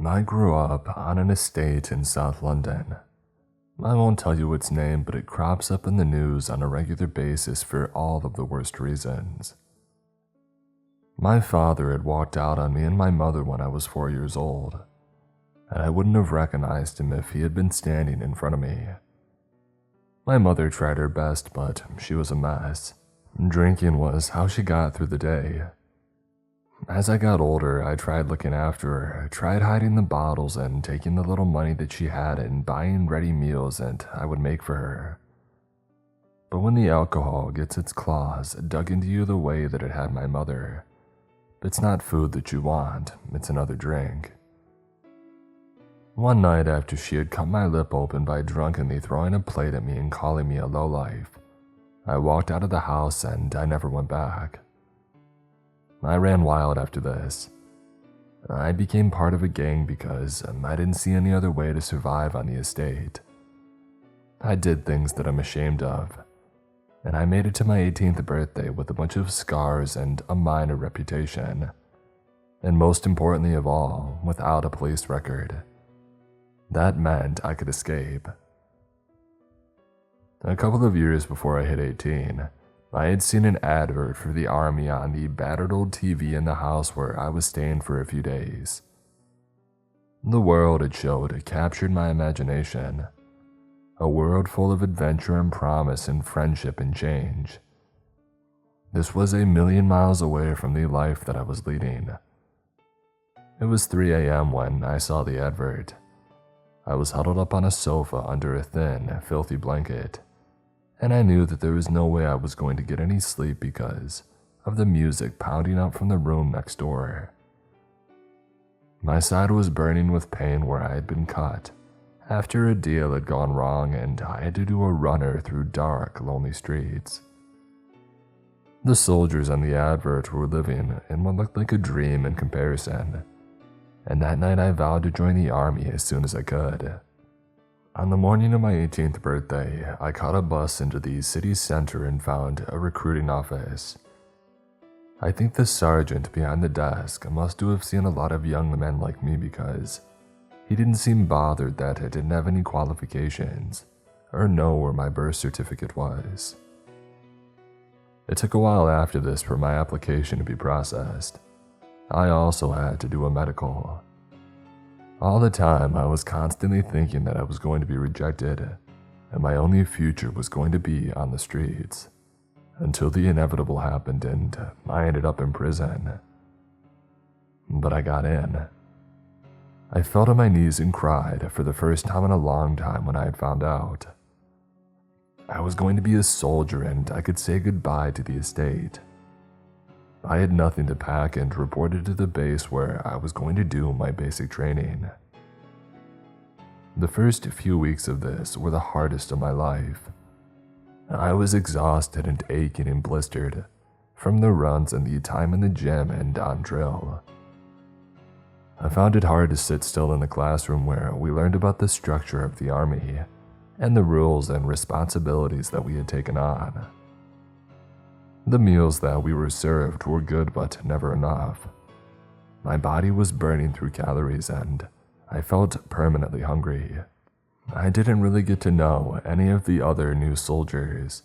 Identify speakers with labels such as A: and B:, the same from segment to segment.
A: I grew up on an estate in South London. I won't tell you its name, but it crops up in the news on a regular basis for all of the worst reasons. My father had walked out on me and my mother when I was 4 years old, and I wouldn't have recognized him if he had been standing in front of me. My mother tried her best, but she was a mess. Drinking was how she got through the day. As I got older, I tried looking after her, tried hiding the bottles and taking the little money that she had and buying ready meals that I would make for her. But when the alcohol gets its claws dug into you the way that it had my mother, it's not food that you want, it's another drink. One night after she had cut my lip open by drunkenly throwing a plate at me and calling me a lowlife, I walked out of the house and I never went back. I ran wild after this. I became part of a gang because I didn't see any other way to survive on the estate. I did things that I'm ashamed of, and I made it to my 18th birthday with a bunch of scars and a minor reputation, and most importantly of all, without a police record. That meant I could escape. A couple of years before I hit 18, I had seen an advert for the army on the battered old TV in the house where I was staying for a few days. The world it showed captured my imagination. A world full of adventure and promise and friendship and change. This was a million miles away from the life that I was leading. It was 3 a.m. when I saw the advert. I was huddled up on a sofa under a thin, filthy blanket, and I knew that there was no way I was going to get any sleep because of the music pounding out from the room next door. My side was burning with pain where I had been cut after a deal had gone wrong and I had to do a runner through dark, lonely streets. The soldiers on the advert were living in what looked like a dream in comparison, and that night I vowed to join the army as soon as I could. On the morning of my 18th birthday, I caught a bus into the city center and found a recruiting office. I think the sergeant behind the desk must have seen a lot of young men like me because he didn't seem bothered that I didn't have any qualifications or know where my birth certificate was. It took a while after this for my application to be processed. I also had to do a medical. All the time, I was constantly thinking that I was going to be rejected, and my only future was going to be on the streets, until the inevitable happened and I ended up in prison. But I got in. I fell to my knees and cried for the first time in a long time when I had found out. I was going to be a soldier and I could say goodbye to the estate. I had nothing to pack and reported to the base where I was going to do my basic training. The first few weeks of this were the hardest of my life. I was exhausted and aching and blistered from the runs and the time in the gym and on drill. I found it hard to sit still in the classroom where we learned about the structure of the army and the rules and responsibilities that we had taken on. The meals that we were served were good but never enough. My body was burning through calories and I felt permanently hungry. I didn't really get to know any of the other new soldiers.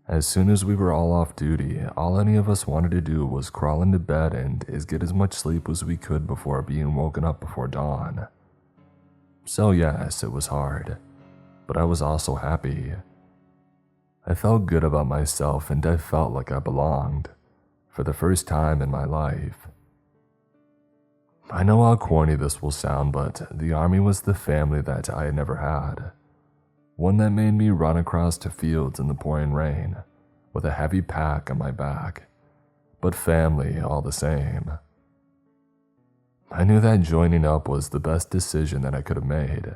A: As soon as we were all off duty, all any of us wanted to do was crawl into bed and get as much sleep as we could before being woken up before dawn. So yes, it was hard, but I was also happy. I felt good about myself and I felt like I belonged, for the first time in my life. I know how corny this will sound, but the army was the family that I had never had. One that made me run across to fields in the pouring rain, with a heavy pack on my back, but family all the same. I knew that joining up was the best decision that I could have made,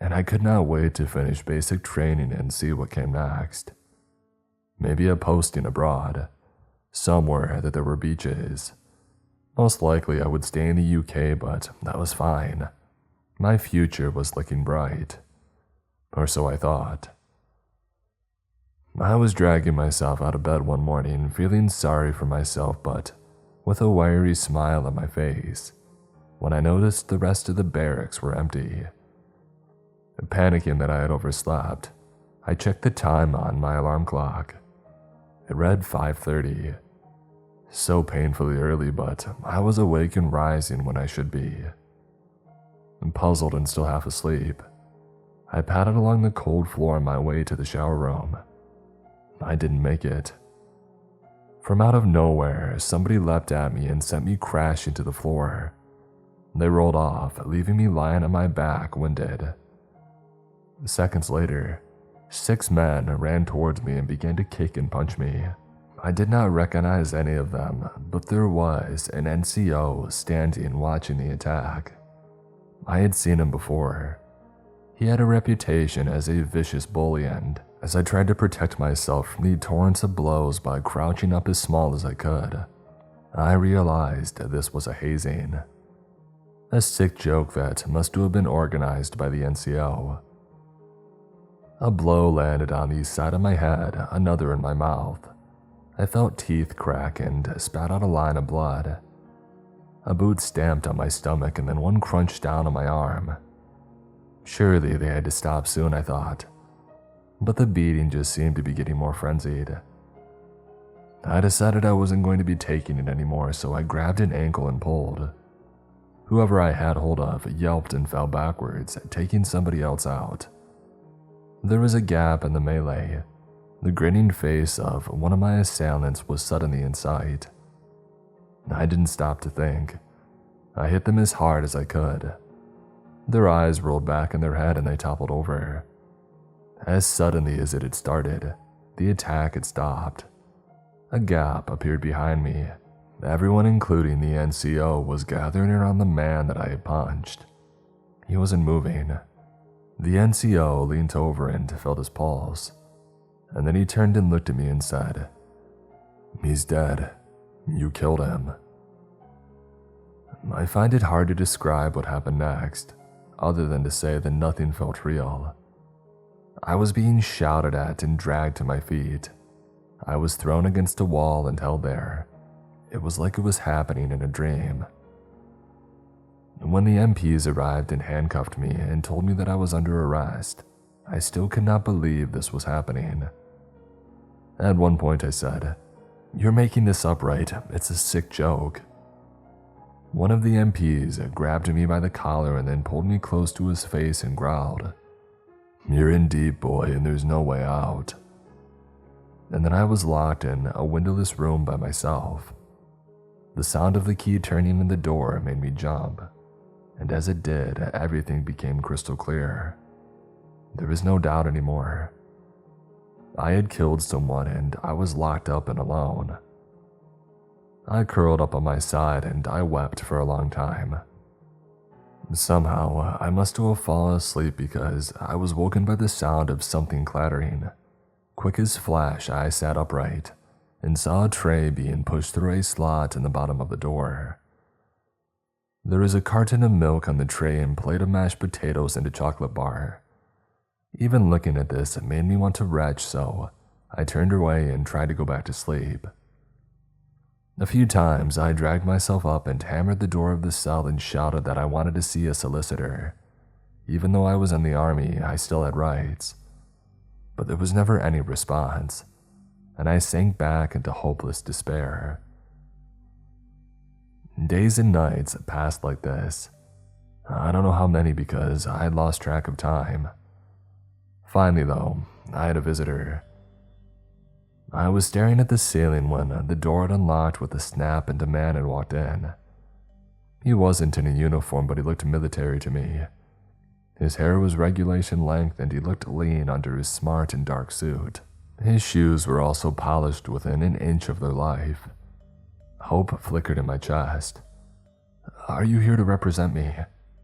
A: and I could not wait to finish basic training and see what came next. Maybe a posting abroad, somewhere that there were beaches. Most likely I would stay in the UK, but that was fine. My future was looking bright. Or so I thought. I was dragging myself out of bed one morning, feeling sorry for myself, but with a wiry smile on my face, when I noticed the rest of the barracks were empty. Panicking that I had overslept, I checked the time on my alarm clock. It read 5:30. So painfully early, but I was awake and rising when I should be. Puzzled and still half asleep, I padded along the cold floor on my way to the shower room. I didn't make it. From out of nowhere, somebody leapt at me and sent me crashing to the floor. They rolled off, leaving me lying on my back, winded. Seconds later, 6 men ran towards me and began to kick and punch me. I did not recognize any of them, but there was an NCO standing watching the attack. I had seen him before. He had a reputation as a vicious bully, and as I tried to protect myself from the torrents of blows by crouching up as small as I could, I realized this was a hazing. A sick joke that must have been organized by the NCO. A blow landed on the side of my head, another in my mouth. I felt teeth crack and spat out a line of blood. A boot stamped on my stomach and then one crunched down on my arm. Surely they had to stop soon, I thought. But the beating just seemed to be getting more frenzied. I decided I wasn't going to be taking it anymore, so I grabbed an ankle and pulled. Whoever I had hold of yelped and fell backwards, taking somebody else out. There was a gap in the melee. The grinning face of one of my assailants was suddenly in sight. I didn't stop to think. I hit them as hard as I could. Their eyes rolled back in their head and they toppled over. As suddenly as it had started, the attack had stopped. A gap appeared behind me. Everyone, including the NCO, was gathering around the man that I had punched. He wasn't moving. The NCO leaned over and felt his pulse, and then he turned and looked at me and said, "He's dead. You killed him." I find it hard to describe what happened next, other than to say that nothing felt real. I was being shouted at and dragged to my feet. I was thrown against a wall and held there. It was like it was happening in a dream. When the MPs arrived and handcuffed me and told me that I was under arrest, I still could not believe this was happening. At one point I said, "You're making this up, right? It's a sick joke." One of the MPs grabbed me by the collar and then pulled me close to his face and growled, "You're in deep, boy, and there's no way out." And then I was locked in a windowless room by myself. The sound of the key turning in the door made me jump, and as it did, everything became crystal clear. There was no doubt anymore. I had killed someone and I was locked up and alone. I curled up on my side and I wept for a long time. Somehow, I must have fallen asleep because I was woken by the sound of something clattering. Quick as flash, I sat upright and saw a tray being pushed through a slot in the bottom of the door. There was a carton of milk on the tray and a plate of mashed potatoes and a chocolate bar. Even looking at this, it made me want to retch, so I turned away and tried to go back to sleep. A few times, I dragged myself up and hammered the door of the cell and shouted that I wanted to see a solicitor. Even though I was in the army, I still had rights. But there was never any response, and I sank back into hopeless despair. Days and nights passed like this. I don't know how many because I had lost track of time. Finally, though, I had a visitor. I was staring at the ceiling when the door had unlocked with a snap and a man had walked in. He wasn't in a uniform, but he looked military to me. His hair was regulation length and he looked lean under his smart and dark suit. His shoes were also polished within an inch of their life. Hope flickered in my chest. "Are you here to represent me?"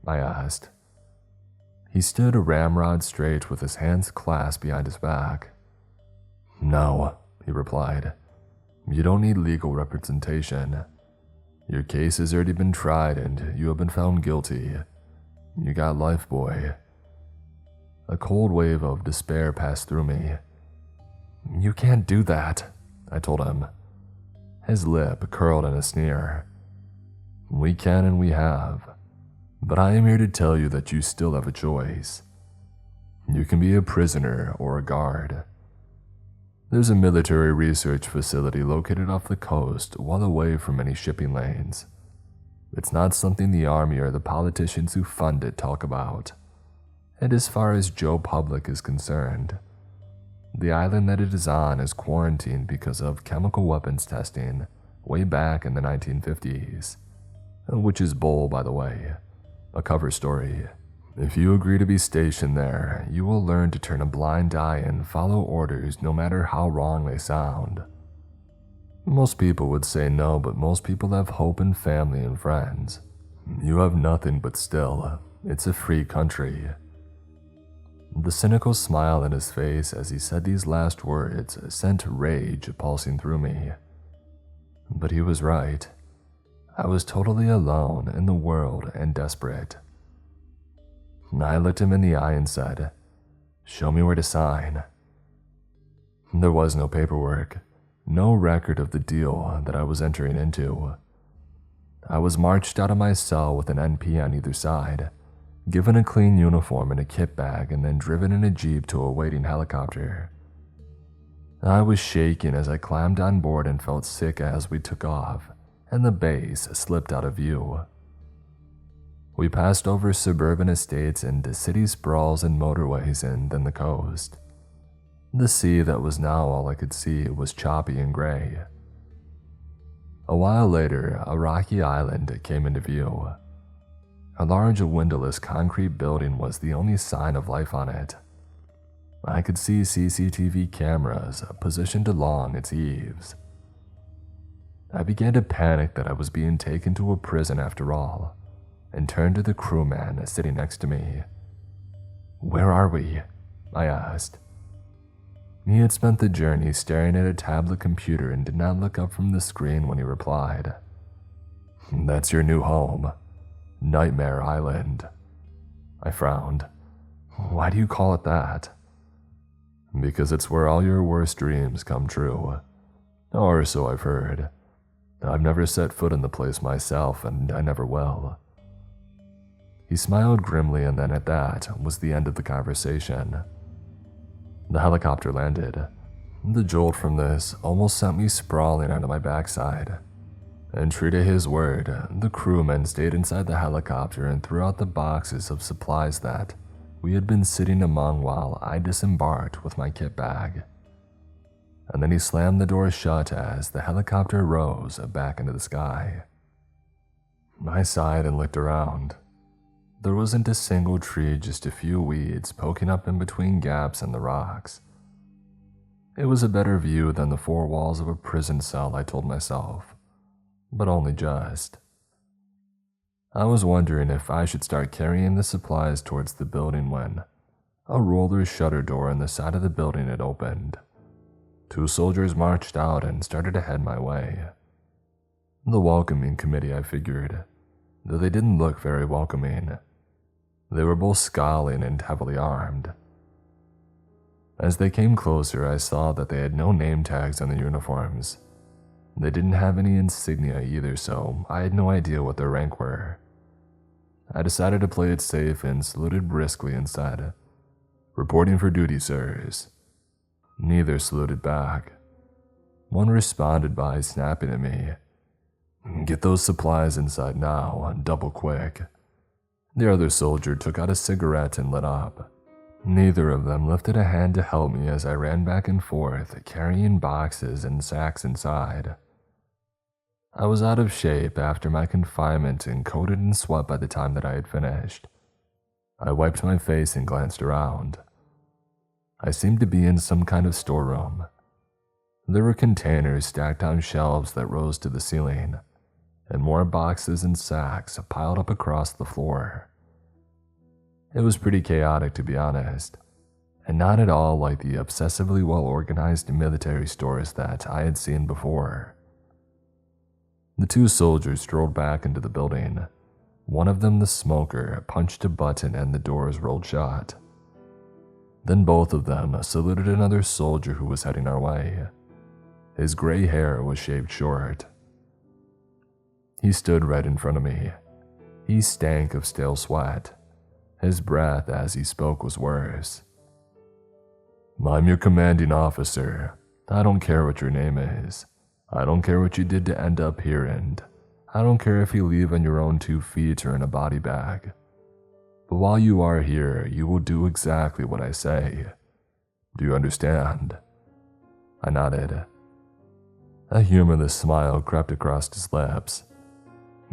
A: I asked. He stood ramrod straight with his hands clasped behind his back. "No," he replied. "You don't need legal representation. Your case has already been tried and you have been found guilty. You got life, boy." A cold wave of despair passed through me. "You can't do that," I told him. His lip curled in a sneer. "We can and we have. But I am here to tell you that you still have a choice. You can be a prisoner or a guard. There's a military research facility located off the coast, well away from any shipping lanes. It's not something the army or the politicians who fund it talk about. And as far as Joe Public is concerned, the island that it is on is quarantined because of chemical weapons testing way back in the 1950s, which is bull, by the way, a cover story. If you agree to be stationed there, you will learn to turn a blind eye and follow orders no matter how wrong they sound. Most people would say no, but most people have hope and family and friends. You have nothing, but still, it's a free country. The cynical smile in his face as he said these last words sent rage pulsing through me. But he was right. I was totally alone in the world and desperate. I looked him in the eye and said, "Show me where to sign." There was no paperwork, no record of the deal that I was entering into. I was marched out of my cell with an NP on either side, given a clean uniform and a kit bag, and then driven in a jeep to a waiting helicopter. I was shaking as I climbed on board and felt sick as we took off, and the base slipped out of view. We passed over suburban estates and city sprawls and motorways and then the coast. The sea that was now all I could see was choppy and gray. A while later, a rocky island came into view. A large windowless concrete building was the only sign of life on it. I could see CCTV cameras positioned along its eaves. I began to panic that I was being taken to a prison after all, and turned to the crewman sitting next to me. "Where are we?" I asked. He had spent the journey staring at a tablet computer and did not look up from the screen when he replied. "That's your new home, Nightmare Island." I frowned. "Why do you call it that?" "Because it's where all your worst dreams come true. Or so I've heard. I've never set foot in the place myself, and I never will." He smiled grimly, and then at that was the end of the conversation. The helicopter landed. The jolt from this almost sent me sprawling onto my backside. And true to his word, the crewmen stayed inside the helicopter and threw out the boxes of supplies that we had been sitting among while I disembarked with my kit bag. And then he slammed the door shut as the helicopter rose back into the sky. I sighed and looked around. There wasn't a single tree, just a few weeds poking up in between gaps in the rocks. It was a better view than the four walls of a prison cell, I told myself, but only just. I was wondering if I should start carrying the supplies towards the building when a roller shutter door in the side of the building had opened. 2 soldiers marched out and started to head my way. The welcoming committee, I figured, though they didn't look very welcoming. They were both scowling and heavily armed. As they came closer, I saw that they had no name tags on their uniforms. They didn't have any insignia either, so I had no idea what their rank were. I decided to play it safe and saluted briskly and said, "Reporting for duty, sirs." Neither saluted back. One responded by snapping at me, "Get those supplies inside now, double quick." The other soldier took out a cigarette and lit up. Neither of them lifted a hand to help me as I ran back and forth, carrying boxes and sacks inside. I was out of shape after my confinement and coated in sweat by the time that I had finished. I wiped my face and glanced around. I seemed to be in some kind of storeroom. There were containers stacked on shelves that rose to the ceiling, and more boxes and sacks piled up across the floor. It was pretty chaotic, to be honest, and not at all like the obsessively well-organized military stores that I had seen before. The 2 soldiers strolled back into the building. One of them, the smoker, punched a button and the doors rolled shut. Then both of them saluted another soldier who was heading our way. His gray hair was shaved short. He stood right in front of me. He stank of stale sweat. His breath as he spoke was worse. I'm your commanding officer. I don't care what your name is. I don't care what you did to end up here, and I don't care if you leave on your own 2 feet or in a body bag. But while you are here, you will do exactly what I say. Do you understand? I nodded. A humorless smile crept across his lips.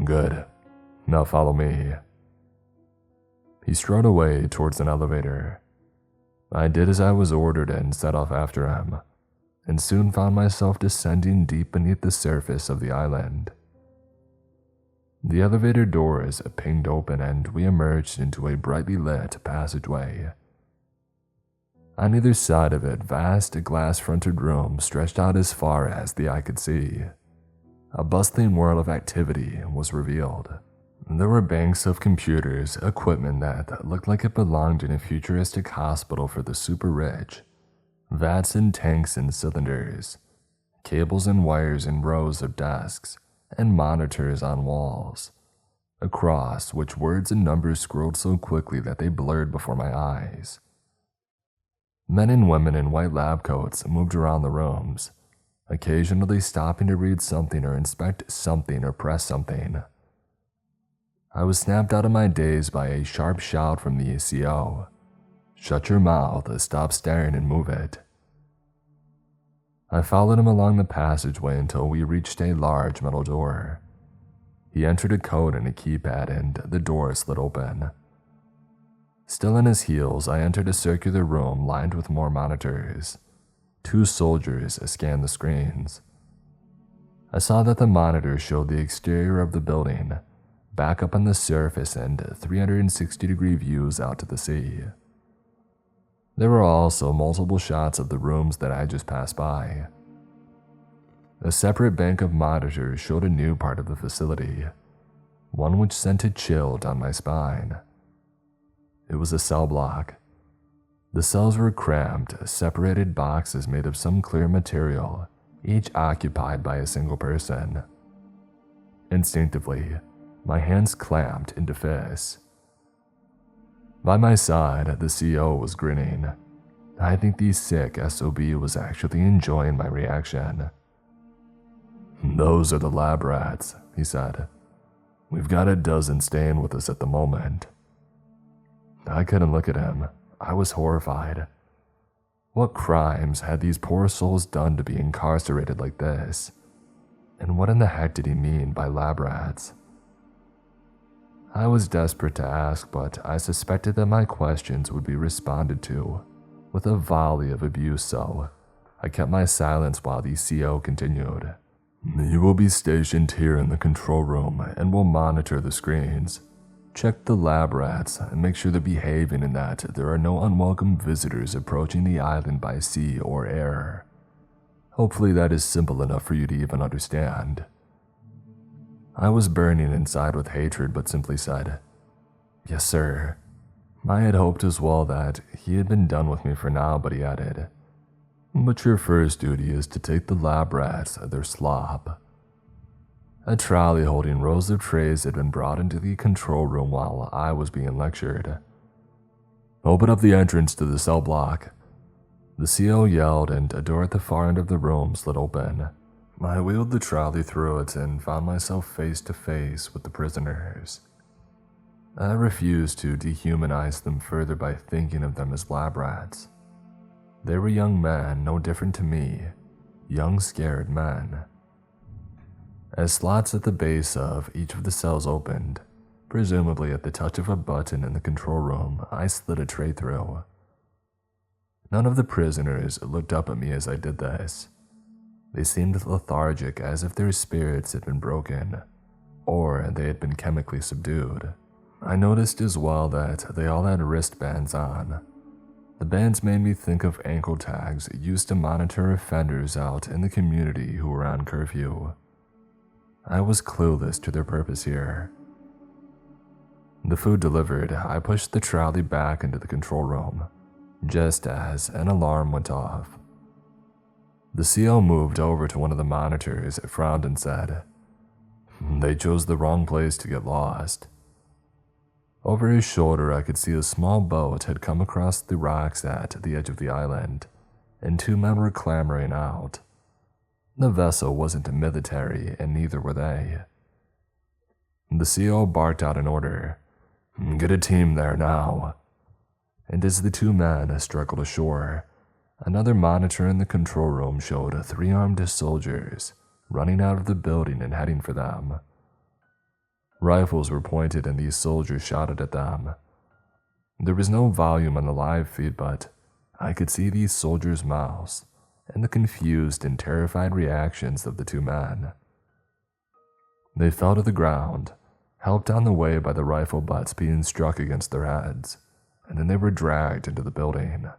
A: Good. Now follow me. He strode away towards an elevator. I did as I was ordered and set off after him, and soon found myself descending deep beneath the surface of the island. The elevator doors pinged open and we emerged into a brightly lit passageway. On either side of it, vast glass-fronted rooms stretched out as far as the eye could see. A bustling world of activity was revealed. There were banks of computers, equipment that looked like it belonged in a futuristic hospital for the super rich, vats and tanks and cylinders, cables and wires in rows of desks, and monitors on walls, across which words and numbers scrolled so quickly that they blurred before my eyes. Men and women in white lab coats moved around the rooms, occasionally stopping to read something or inspect something or press something. I was snapped out of my daze by a sharp shout from the CO. Shut your mouth, stop staring and move it. I followed him along the passageway until we reached a large metal door. He entered a code and a keypad and the door slid open. Still on his heels, I entered a circular room lined with more monitors. 2 soldiers scanned the screens. I saw that the monitors showed the exterior of the building, back up on the surface and 360-degree views out to the sea. There were also multiple shots of the rooms that I just passed by. A separate bank of monitors showed a new part of the facility, one which sent a chill down my spine. It was a cell block. The cells were cramped, separated boxes made of some clear material, each occupied by a single person. Instinctively, my hands clamped into fists. By my side, the CO was grinning. I think the sick SOB was actually enjoying my reaction. Those are the lab rats, he said. We've got a dozen staying with us at the moment. I couldn't look at him. I was horrified. What crimes had these poor souls done to be incarcerated like this? And what in the heck did he mean by lab rats? I was desperate to ask, but I suspected that my questions would be responded to with a volley of abuse, so I kept my silence while the CO continued. You will be stationed here in the control room and will monitor the screens. Check the lab rats and make sure they're behaving and that there are no unwelcome visitors approaching the island by sea or air. Hopefully that is simple enough for you to even understand. I was burning inside with hatred but simply said, Yes, sir. I had hoped as well that he had been done with me for now, but he added, But your first duty is to take the lab rats their slop. A trolley holding rows of trays had been brought into the control room while I was being lectured. Open up the entrance to the cell block. The CO yelled and a door at the far end of the room slid open. I wheeled the trolley through it and found myself face to face with the prisoners. I refused to dehumanize them further by thinking of them as lab rats. They were young men, no different to me, young scared men. As slots at the base of each of the cells opened, presumably at the touch of a button in the control room, I slid a tray through. None of the prisoners looked up at me as I did this. They seemed lethargic, as if their spirits had been broken, or they had been chemically subdued. I noticed as well that they all had wristbands on. The bands made me think of ankle tags used to monitor offenders out in the community who were on curfew. I was clueless to their purpose here. The food delivered, I pushed the trolley back into the control room, just as an alarm went off. The CO moved over to one of the monitors, frowned and said, They chose the wrong place to get lost. Over his shoulder, I could see a small boat had come across the rocks at the edge of the island, and 2 men were clambering out. The vessel wasn't military, and neither were they. The CO barked out an order, "Get a team there now." And as the 2 men struggled ashore, another monitor in the control room showed 3 armed soldiers running out of the building and heading for them. Rifles were pointed and these soldiers shouted at them. There was no volume on the live feed, but I could see these soldiers' mouths and the confused and terrified reactions of the 2 men. They fell to the ground, helped on the way by the rifle butts being struck against their heads, and then they were dragged into the building.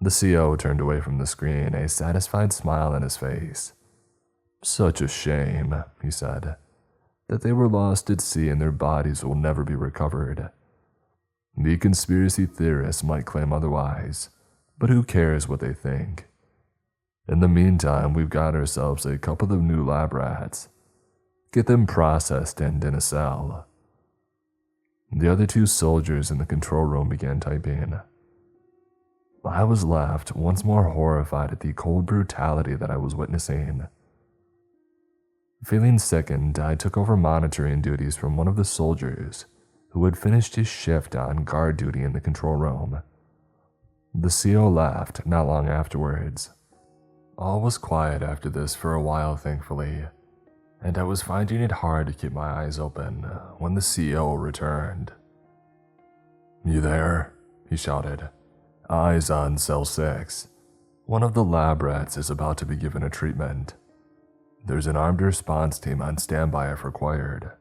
A: The CO turned away from the screen, a satisfied smile on his face. "Such a shame," he said, "that they were lost at sea and their bodies will never be recovered. The conspiracy theorists might claim otherwise, but who cares what they think? In the meantime, we've got ourselves a couple of new lab rats. Get them processed and in a cell." The other 2 soldiers in the control room began typing. I was left once more horrified at the cold brutality that I was witnessing. Feeling sickened, I took over monitoring duties from one of the soldiers who had finished his shift on guard duty in the control room. The CO left not long afterwards. All was quiet after this for a while, thankfully, and I was finding it hard to keep my eyes open when the CO returned. "You there?" he shouted. "Eyes on cell 6. One of the lab rats is about to be given a treatment. There's an armed response team on standby if required."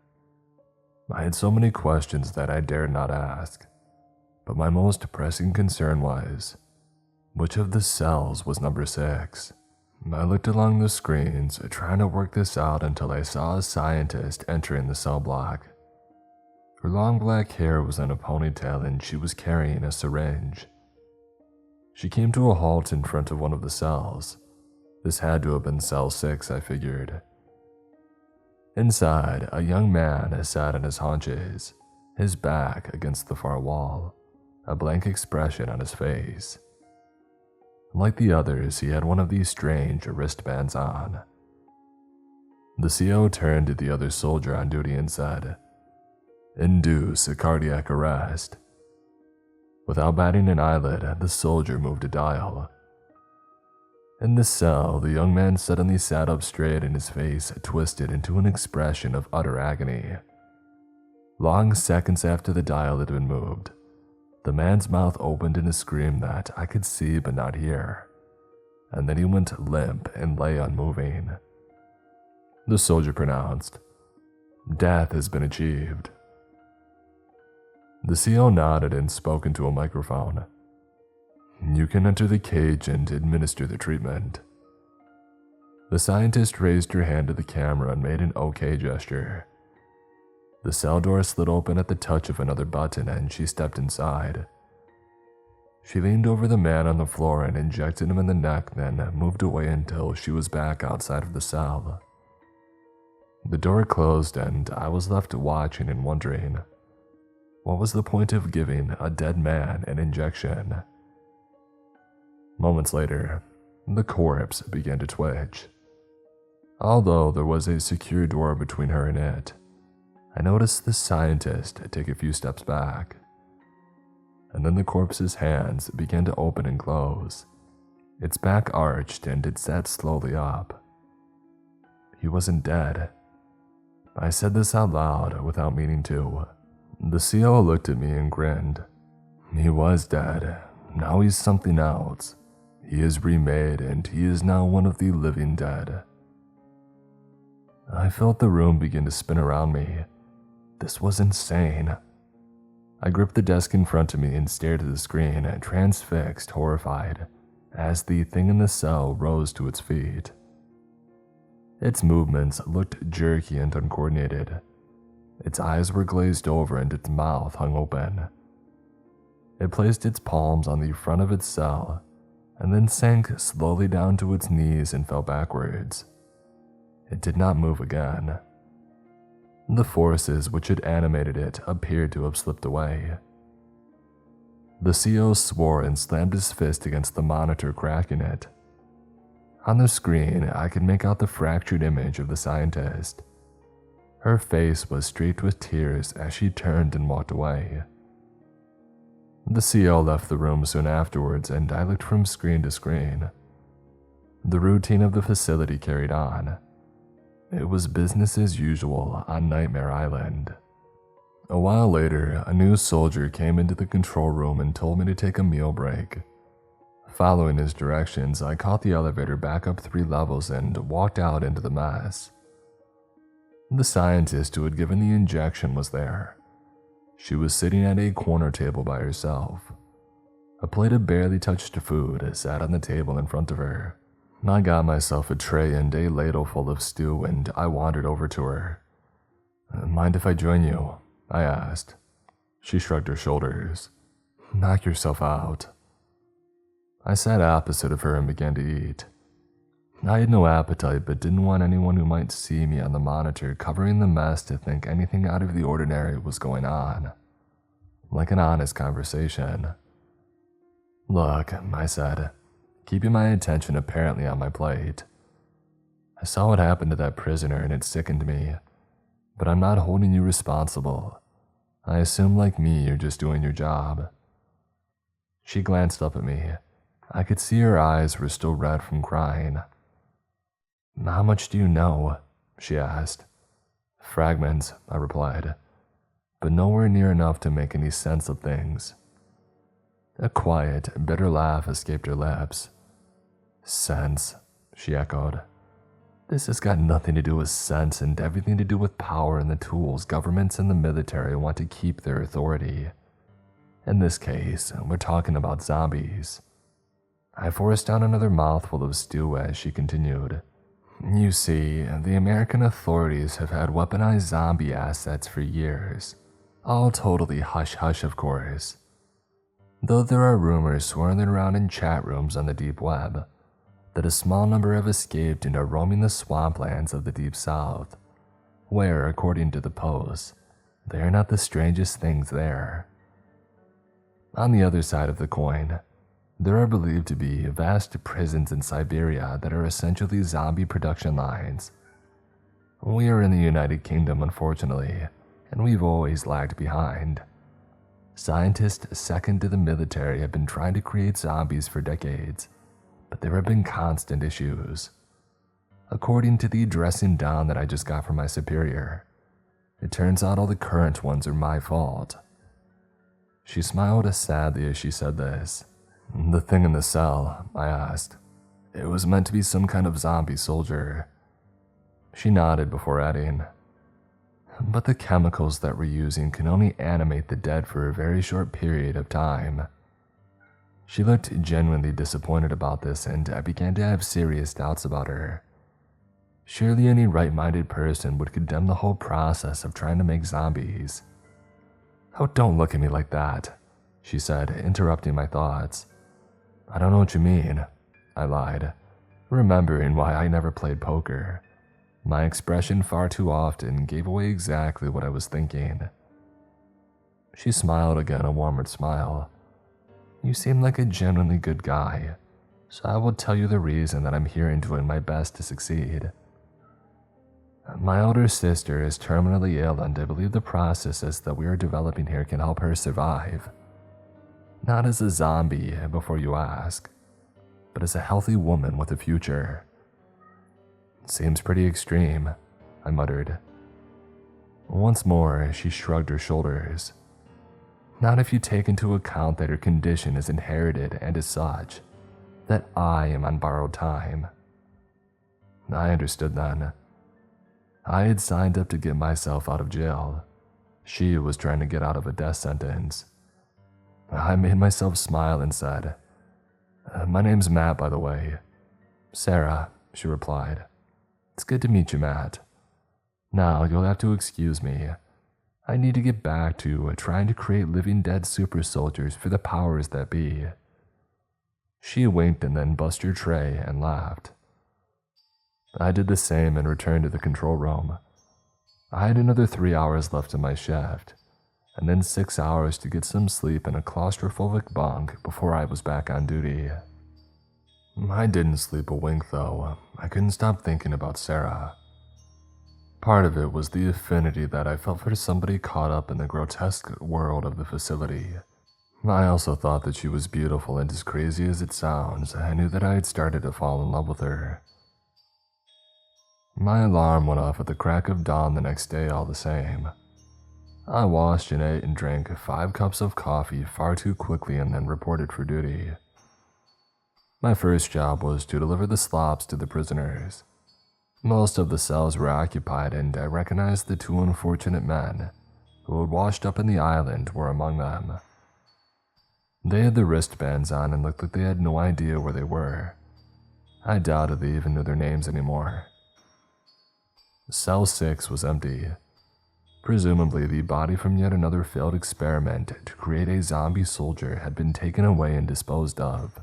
A: I had so many questions that I dared not ask, but my most pressing concern was, which of the cells was number 6? I looked along the screens, trying to work this out until I saw a scientist entering the cell block. Her long black hair was in a ponytail and she was carrying a syringe. She came to a halt in front of one of the cells. This had to have been cell 6, I figured. Inside, a young man sat on his haunches, his back against the far wall, a blank expression on his face. Like the others, he had one of these strange wristbands on. The CO turned to the other soldier on duty and said, "Induce a cardiac arrest." Without batting an eyelid, the soldier moved a dial. In the cell, the young man suddenly sat up straight and his face twisted into an expression of utter agony. Long seconds after the dial had been moved, the man's mouth opened in a scream that I could see but not hear, and then he went limp and lay unmoving. The soldier pronounced, "Death has been achieved." The CO nodded and spoke into a microphone. "You can enter the cage and administer the treatment." The scientist raised her hand to the camera and made an OK gesture. The cell door slid open at the touch of another button and she stepped inside. She leaned over the man on the floor and injected him in the neck, then moved away until she was back outside of the cell. The door closed and I was left watching and wondering, what was the point of giving a dead man an injection? Moments later, the corpse began to twitch. Although there was a secure door between her and it, I noticed the scientist take a few steps back. And then the corpse's hands began to open and close. Its back arched and it sat slowly up. He wasn't dead. I said this out loud without meaning to. The CO looked at me and grinned. He was dead. Now he's something else. He is remade and he is now one of the living dead. I felt the room begin to spin around me. This was insane. I gripped the desk in front of me and stared at the screen, transfixed, horrified, as the thing in the cell rose to its feet. Its movements looked jerky and uncoordinated. Its eyes were glazed over and its mouth hung open. It placed its palms on the front of its cell, and then sank slowly down to its knees and fell backwards. It did not move again. The forces which had animated it appeared to have slipped away. The CO swore and slammed his fist against the monitor, cracking it. On the screen, I could make out the fractured image of the scientist. Her face was streaked with tears as she turned and walked away. The CO left the room soon afterwards, and I looked from screen to screen. The routine of the facility carried on. It was business as usual on Nightmare Island. A while later, a new soldier came into the control room and told me to take a meal break. Following his directions, I caught the elevator back up 3 levels and walked out into the mess. The scientist who had given the injection was there. She was sitting at a corner table by herself. A plate of barely touched food sat on the table in front of her. I got myself a tray and a ladle full of stew, and I wandered over to her. "Mind if I join you?" I asked. She shrugged her shoulders. "Knock yourself out." I sat opposite of her and began to eat. I had no appetite, but didn't want anyone who might see me on the monitor covering the mess to think anything out of the ordinary was going on. Like an honest conversation. "Look," I said, keeping my attention apparently on my plate. "I saw what happened to that prisoner and it sickened me. But I'm not holding you responsible. I assume, like me, you're just doing your job." She glanced up at me. I could see her eyes were still red from crying. "How much do you know?" she asked. "Fragments," I replied, but nowhere near enough to make any sense of things. A quiet, bitter laugh escaped her lips. "Sense," she echoed. "This has got nothing to do with sense and everything to do with power and the tools governments and the military want to keep their authority. In this case, we're talking about zombies." I forced down another mouthful of stew as she continued. "You see, the American authorities have had weaponized zombie assets for years. All totally hush-hush, of course. Though there are rumors swirling around in chat rooms on the deep web that a small number have escaped and are roaming the swamplands of the Deep South, where, according to the Post, they are not the strangest things there. On the other side of the coin, there are believed to be vast prisons in Siberia that are essentially zombie production lines. We are in the United Kingdom, unfortunately, and we've always lagged behind. Scientists second to the military have been trying to create zombies for decades, but there have been constant issues. According to the dressing down that I just got from my superior, it turns out all the current ones are my fault." She smiled sadly as she said this. "The thing in the cell," I asked. "It was meant to be some kind of zombie soldier." She nodded before adding, "But the chemicals that we're using can only animate the dead for a very short period of time." She looked genuinely disappointed about this, and I began to have serious doubts about her. Surely any right-minded person would condemn the whole process of trying to make zombies. "Oh, don't look at me like that," she said, interrupting my thoughts. "I don't know what you mean," I lied, remembering why I never played poker. My expression far too often gave away exactly what I was thinking. She smiled again, a warmer smile. "You seem like a genuinely good guy, so I will tell you the reason that I'm here and doing my best to succeed. My older sister is terminally ill, and I believe the processes that we are developing here can help her survive. Not as a zombie, before you ask, but as a healthy woman with a future." "Seems pretty extreme," I muttered. Once more, she shrugged her shoulders. "Not if you take into account that her condition is inherited and as such, that I am on borrowed time." I understood then. I had signed up to get myself out of jail. She was trying to get out of a death sentence. I made myself smile and said, "My name's Matt, by the way." "Sarah," she replied. "It's good to meet you, Matt. Now you'll have to excuse me. I need to get back to trying to create living dead super soldiers for the powers that be." She winked and then bussed her tray and laughed. I did the same and returned to the control room. I had another 3 hours left in my shift, and then 6 hours to get some sleep in a claustrophobic bunk before I was back on duty. I didn't sleep a wink though. I couldn't stop thinking about Sarah. Part of it was the affinity that I felt for somebody caught up in the grotesque world of the facility. I also thought that she was beautiful, and as crazy as it sounds, I knew that I had started to fall in love with her. My alarm went off at the crack of dawn the next day all the same. I washed and ate and drank 5 cups of coffee far too quickly and then reported for duty. My first job was to deliver the slops to the prisoners. Most of the cells were occupied, and I recognized the 2 unfortunate men who had washed up in the island were among them. They had the wristbands on and looked like they had no idea where they were. I doubted they even knew their names anymore. Cell 6 was empty. Presumably, the body from yet another failed experiment to create a zombie soldier had been taken away and disposed of.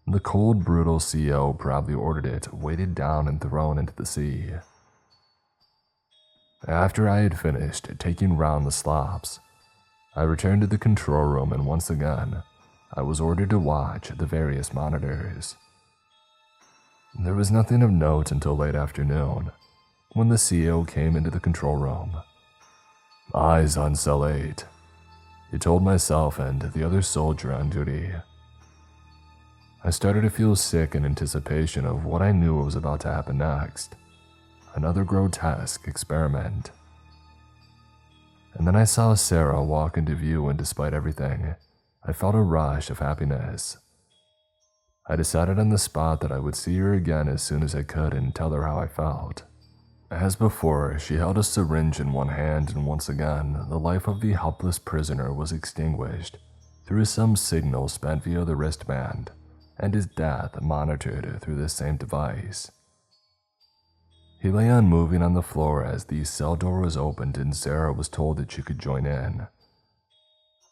A: The cold, brutal CO probably ordered it weighted down and thrown into the sea. After I had finished taking round the slops, I returned to the control room, and once again, I was ordered to watch the various monitors. There was nothing of note until late afternoon, when the CO came into the control room. "Eyes on cell 8, he told myself and the other soldier on duty. I started to feel sick in anticipation of what I knew was about to happen next. Another grotesque experiment. And then I saw Sarah walk into view, and despite everything, I felt a rush of happiness. I decided on the spot that I would see her again as soon as I could and tell her how I felt. As before, she held a syringe in one hand, and once again, the life of the helpless prisoner was extinguished through some signal spent via the wristband, and his death monitored through the same device. He lay unmoving on the floor as the cell door was opened and Sarah was told that she could join in.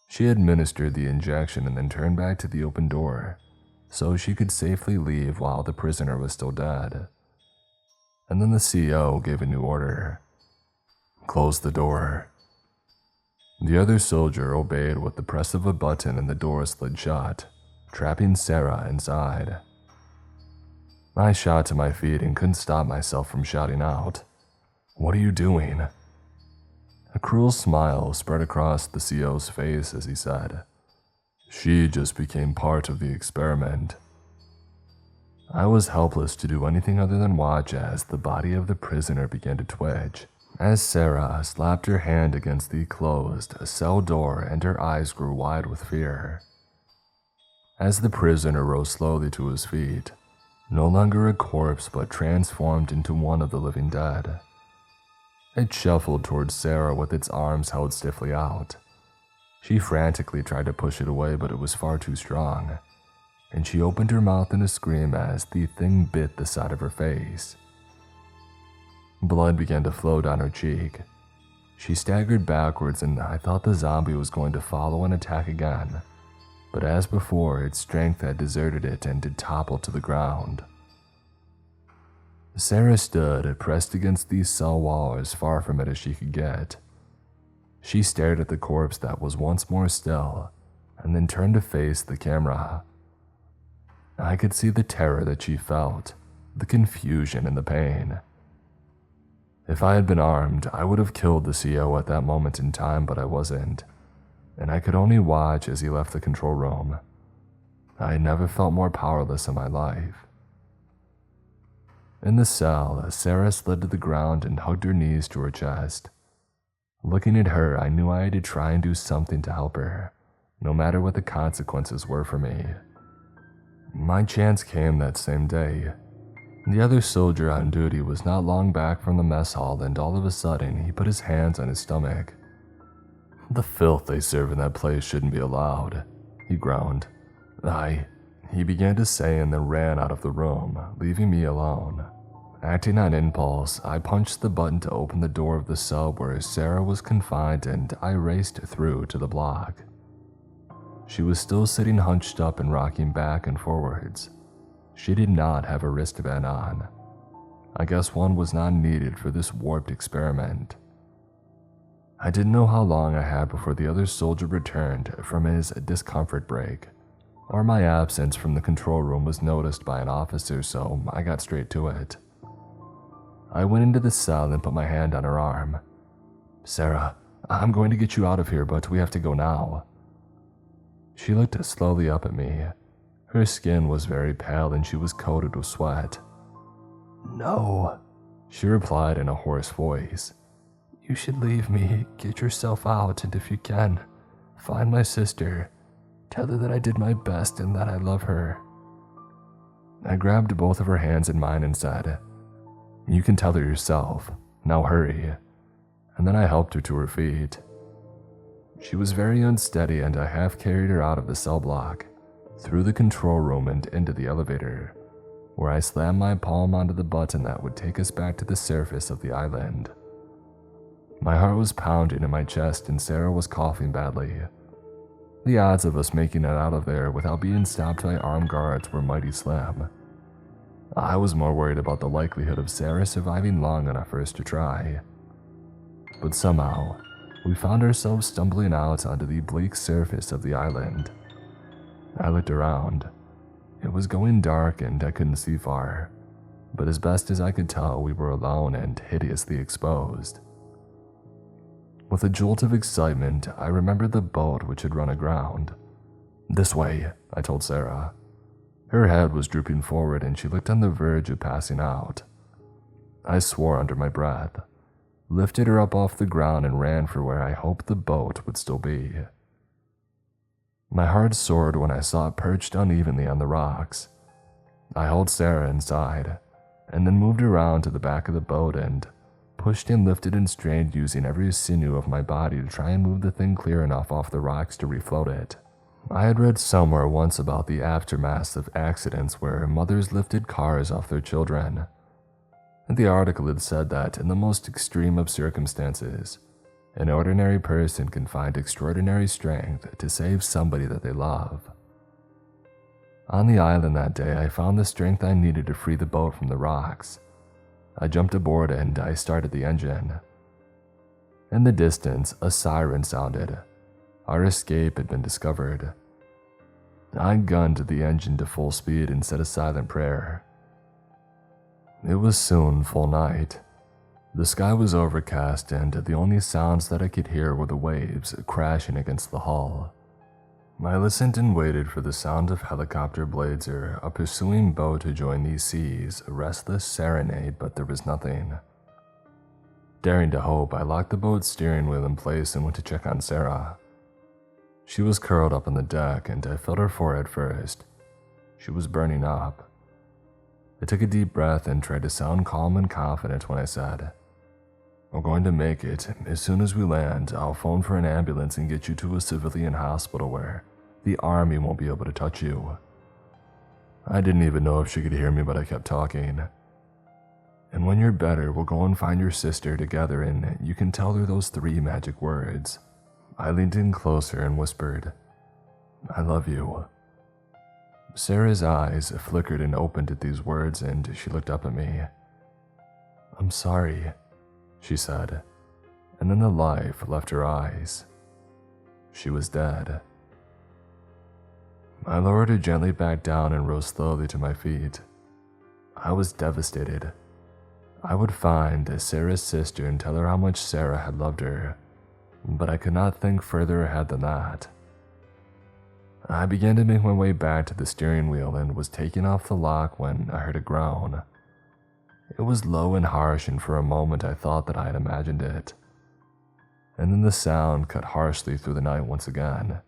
A: She administered the injection and then turned back to the open door so she could safely leave while the prisoner was still dead. And then the CO gave a new order. "Close the door." The other soldier obeyed with the press of a button, and the door slid shut, trapping Sarah inside. I shot to my feet and couldn't stop myself from shouting out, "What are you doing?" A cruel smile spread across the CO's face as he said, "She just became part of the experiment." I was helpless to do anything other than watch as the body of the prisoner began to twitch, as Sarah slapped her hand against the closed cell door and her eyes grew wide with fear. As the prisoner rose slowly to his feet, no longer a corpse but transformed into one of the living dead, it shuffled towards Sarah with its arms held stiffly out. She frantically tried to push it away, but it was far too strong, and she opened her mouth in a scream as the thing bit the side of her face. Blood began to flow down her cheek. She staggered backwards, and I thought the zombie was going to follow and attack again, but as before, its strength had deserted it and it toppled to the ground. Sarah stood, pressed against the cell wall as far from it as she could get. She stared at the corpse that was once more still, and then turned to face the camera. I could see the terror that she felt, the confusion and the pain. If I had been armed, I would have killed the CO at that moment in time, but I wasn't, and I could only watch as he left the control room. I had never felt more powerless in my life. In the cell, Sarah slid to the ground and hugged her knees to her chest. Looking at her, I knew I had to try and do something to help her, no matter what the consequences were for me. My chance came that same day. The other soldier on duty was not long back from the mess hall, and all of a sudden, he put his hands on his stomach. "The filth they serve in that place shouldn't be allowed," he groaned. He began to say and then ran out of the room, leaving me alone. Acting on impulse, I punched the button to open the door of the cell where Sarah was confined, and I raced through to the block. She was still sitting hunched up and rocking back and forwards. She did not have a wristband on. I guess one was not needed for this warped experiment. I didn't know how long I had before the other soldier returned from his discomfort break, or my absence from the control room was noticed by an officer, so I got straight to it. I went into the cell and put my hand on her arm. "Sarah, I'm going to get you out of here, but we have to go now." She looked slowly up at me. Her skin was very pale and she was coated with sweat. "No," she replied in a hoarse voice. "You should leave me. Get yourself out, and if you can, find my sister. Tell her that I did my best and that I love her." I grabbed both of her hands in mine and said, "You can tell her yourself. Now hurry." And then I helped her to her feet. She was very unsteady and I half carried her out of the cell block, through the control room and into the elevator, where I slammed my palm onto the button that would take us back to the surface of the island. My heart was pounding in my chest and Sarah was coughing badly. The odds of us making it out of there without being stopped by armed guards were mighty slim. I was more worried about the likelihood of Sarah surviving long enough for us to try. But somehow, we found ourselves stumbling out onto the bleak surface of the island. I looked around. It was going dark and I couldn't see far, but as best as I could tell, we were alone and hideously exposed. With a jolt of excitement, I remembered the boat which had run aground. "This way," I told Sarah. Her head was drooping forward and she looked on the verge of passing out. I swore under my breath, lifted her up off the ground and ran for where I hoped the boat would still be. My heart soared when I saw it perched unevenly on the rocks. I hauled Sarah inside, and then moved around to the back of the boat and pushed and lifted and strained using every sinew of my body to try and move the thing clear enough off the rocks to refloat it. I had read somewhere once about the aftermath of accidents where mothers lifted cars off their children. And the article had said that in the most extreme of circumstances, an ordinary person can find extraordinary strength to save somebody that they love. On the island that day, I found the strength I needed to free the boat from the rocks. I jumped aboard and I started the engine. In the distance, a siren sounded. Our escape had been discovered. I gunned the engine to full speed and said a silent prayer. It was soon full night. The sky was overcast and the only sounds that I could hear were the waves crashing against the hull. I listened and waited for the sound of helicopter blades or a pursuing boat to join these seas, a restless serenade, but there was nothing. Daring to hope, I locked the boat's steering wheel in place and went to check on Sarah. She was curled up on the deck and I felt her forehead first. She was burning up. I took a deep breath and tried to sound calm and confident when I said, "We're going to make it. As soon as we land, I'll phone for an ambulance and get you to a civilian hospital where the army won't be able to touch you." I didn't even know if she could hear me, but I kept talking. "And when you're better, we'll go and find your sister together and you can tell her those 3 magic words." I leaned in closer and whispered, "I love you." Sarah's eyes flickered and opened at these words and she looked up at me. "I'm sorry," she said, and then the life left her eyes. She was dead. I lowered her gently back down and rose slowly to my feet. I was devastated. I would find Sarah's sister and tell her how much Sarah had loved her, but I could not think further ahead than that. I began to make my way back to the steering wheel and was taking off the lock when I heard a groan. It was low and harsh, and for a moment I thought that I had imagined it. And then the sound cut harshly through the night once again.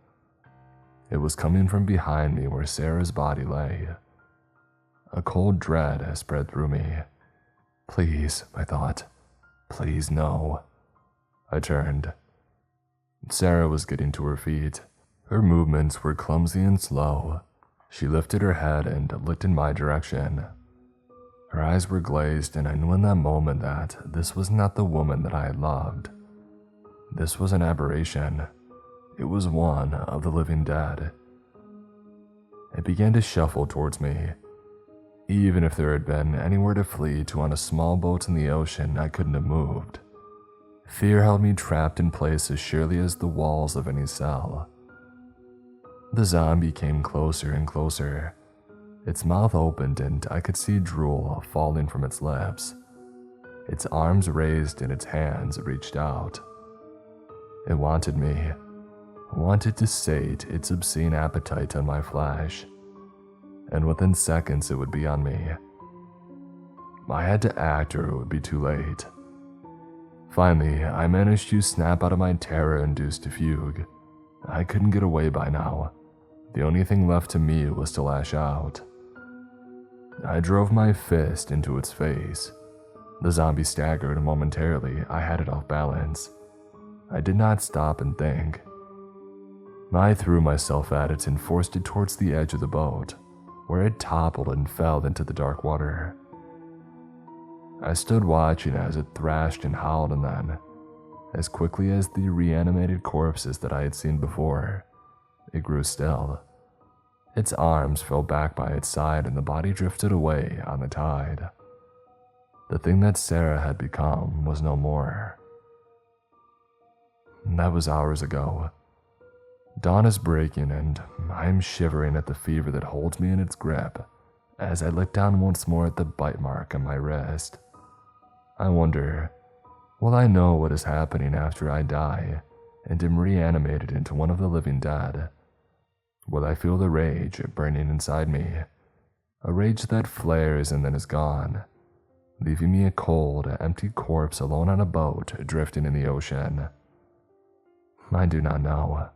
A: It was coming from behind me where Sarah's body lay. A cold dread spread through me. Please, I thought. Please, no. I turned. Sarah was getting to her feet. Her movements were clumsy and slow. She lifted her head and looked in my direction. Her eyes were glazed, and I knew in that moment that this was not the woman that I had loved. This was an aberration. It was one of the living dead. It began to shuffle towards me. Even if there had been anywhere to flee to on a small boat in the ocean, I couldn't have moved. Fear held me trapped in place as surely as the walls of any cell. The zombie came closer and closer. Its mouth opened and I could see drool falling from its lips. Its arms raised and its hands reached out. It wanted me, wanted to sate its obscene appetite on my flesh, and within seconds it would be on me. I had to act or it would be too late. Finally, I managed to snap out of my terror-induced fugue. I couldn't get away by now. The only thing left to me was to lash out. I drove my fist into its face. The zombie staggered and momentarily. I had it off balance. I did not stop and think. I threw myself at it and forced it towards the edge of the boat, where it toppled and fell into the dark water. I stood watching as it thrashed and howled, and then, as quickly as the reanimated corpses that I had seen before, it grew still. Its arms fell back by its side and the body drifted away on the tide. The thing that Sarah had become was no more. That was hours ago. Dawn is breaking and I am shivering at the fever that holds me in its grip as I look down once more at the bite mark on my wrist. I wonder, will I know what is happening after I die and am reanimated into one of the living dead? Will I feel the rage burning inside me? A rage that flares and then is gone, leaving me a cold, empty corpse alone on a boat drifting in the ocean. I do not know.